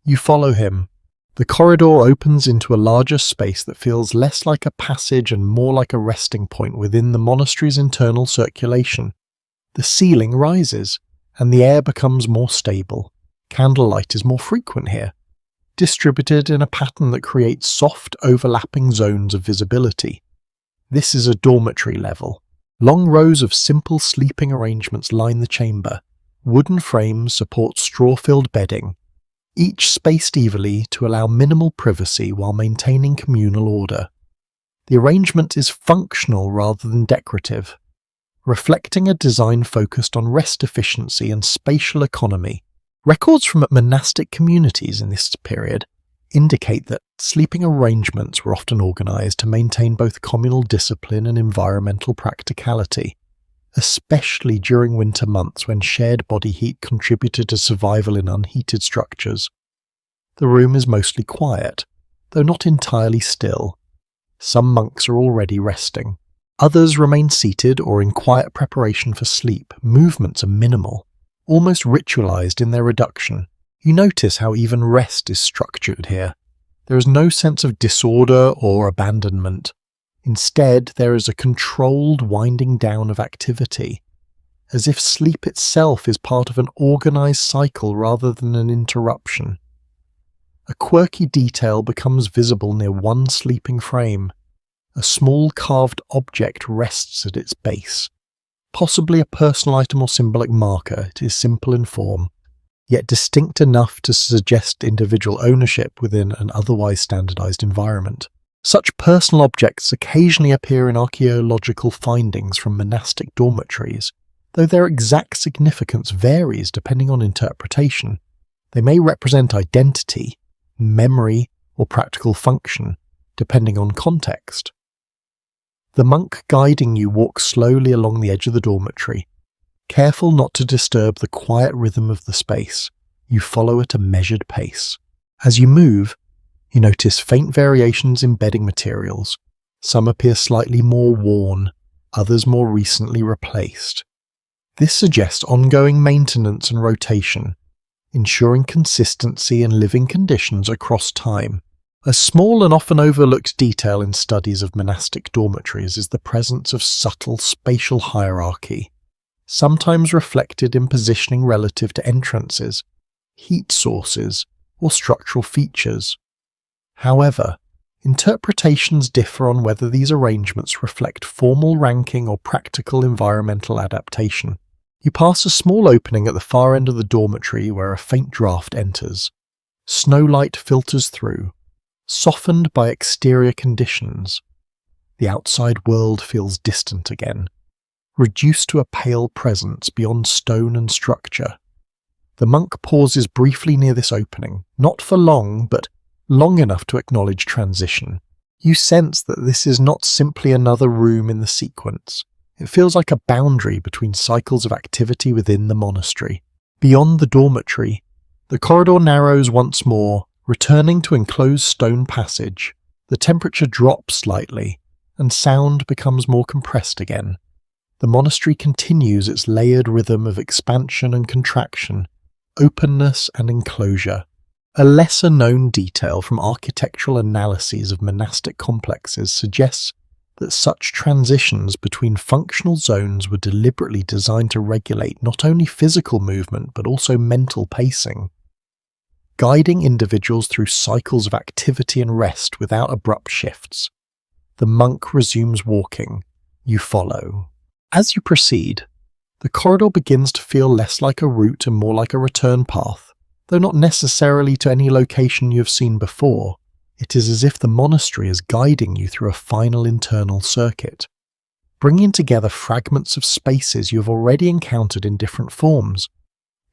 You follow him. The corridor opens into a larger space that feels less like a passage and more like a resting point within the monastery's internal circulation. The ceiling rises, and the air becomes more stable. Candlelight is more frequent here, distributed in a pattern that creates soft, overlapping zones of visibility. This is a dormitory level. Long rows of simple sleeping arrangements line the chamber. Wooden frames support straw-filled bedding, each spaced evenly to allow minimal privacy while maintaining communal order. The arrangement is functional rather than decorative, reflecting a design focused on rest efficiency and spatial economy. Records from monastic communities in this period indicate that sleeping arrangements were often organised to maintain both communal discipline and environmental practicality, especially during winter months when shared body heat contributed to survival in unheated structures. The room is mostly quiet, though not entirely still. Some monks are already resting. Others remain seated or in quiet preparation for sleep. Movements are minimal, almost ritualized in their reduction. You notice how even rest is structured here. There is no sense of disorder or abandonment. Instead, there is a controlled winding down of activity, as if sleep itself is part of an organized cycle rather than an interruption. A quirky detail becomes visible near one sleeping frame. A small carved object rests at its base. Possibly a personal item or symbolic marker, it is simple in form, yet distinct enough to suggest individual ownership within an otherwise standardized environment. Such personal objects occasionally appear in archaeological findings from monastic dormitories, though their exact significance varies depending on interpretation. They may represent identity, memory, or practical function, depending on context. The monk guiding you walks slowly along the edge of the dormitory, careful not to disturb the quiet rhythm of the space. You follow at a measured pace. As you move, you notice faint variations in bedding materials. Some appear slightly more worn, others more recently replaced. This suggests ongoing maintenance and rotation, ensuring consistency in living conditions across time. A small and often overlooked detail in studies of monastic dormitories is the presence of subtle spatial hierarchy, sometimes reflected in positioning relative to entrances, heat sources, or structural features. However, interpretations differ on whether these arrangements reflect formal ranking or practical environmental adaptation. You pass a small opening at the far end of the dormitory where a faint draft enters. Snowlight filters through, softened by exterior conditions. The outside world feels distant again, reduced to a pale presence beyond stone and structure. The monk pauses briefly near this opening, not for long, but long enough to acknowledge transition. You sense that this is not simply another room in the sequence. It feels like a boundary between cycles of activity within the monastery. Beyond the dormitory, the corridor narrows once more, returning to enclosed stone passage. The temperature drops slightly, and sound becomes more compressed again. The monastery continues its layered rhythm of expansion and contraction, openness and enclosure. A lesser-known detail from architectural analyses of monastic complexes suggests that such transitions between functional zones were deliberately designed to regulate not only physical movement but also mental pacing, guiding individuals through cycles of activity and rest without abrupt shifts. The monk resumes walking. You follow. As you proceed, the corridor begins to feel less like a route and more like a return path. Though not necessarily to any location you have seen before, it is as if the monastery is guiding you through a final internal circuit, bringing together fragments of spaces you have already encountered in different forms.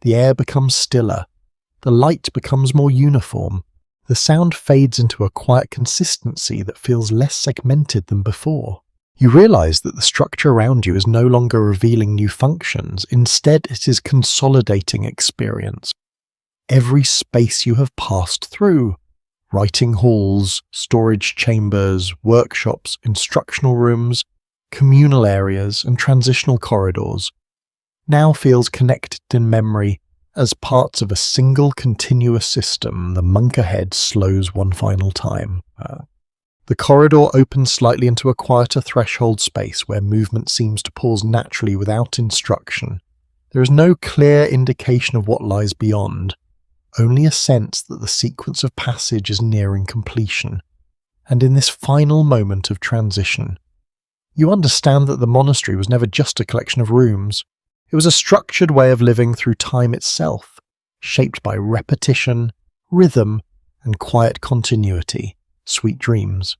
The air becomes stiller. The light becomes more uniform. The sound fades into a quiet consistency that feels less segmented than before. You realize that the structure around you is no longer revealing new functions. Instead, it is consolidating experience. Every space you have passed through, writing halls, storage chambers, workshops, instructional rooms, communal areas, and transitional corridors, now feels connected in memory as parts of a single continuous system. The monk ahead slows one final time. The corridor opens slightly into a quieter threshold space where movement seems to pause naturally without instruction. There is no clear indication of what lies beyond, only a sense that the sequence of passage is nearing completion. And in this final moment of transition, you understand that the monastery was never just a collection of rooms. It was a structured way of living through time itself, shaped by repetition, rhythm, and quiet continuity. Sweet dreams.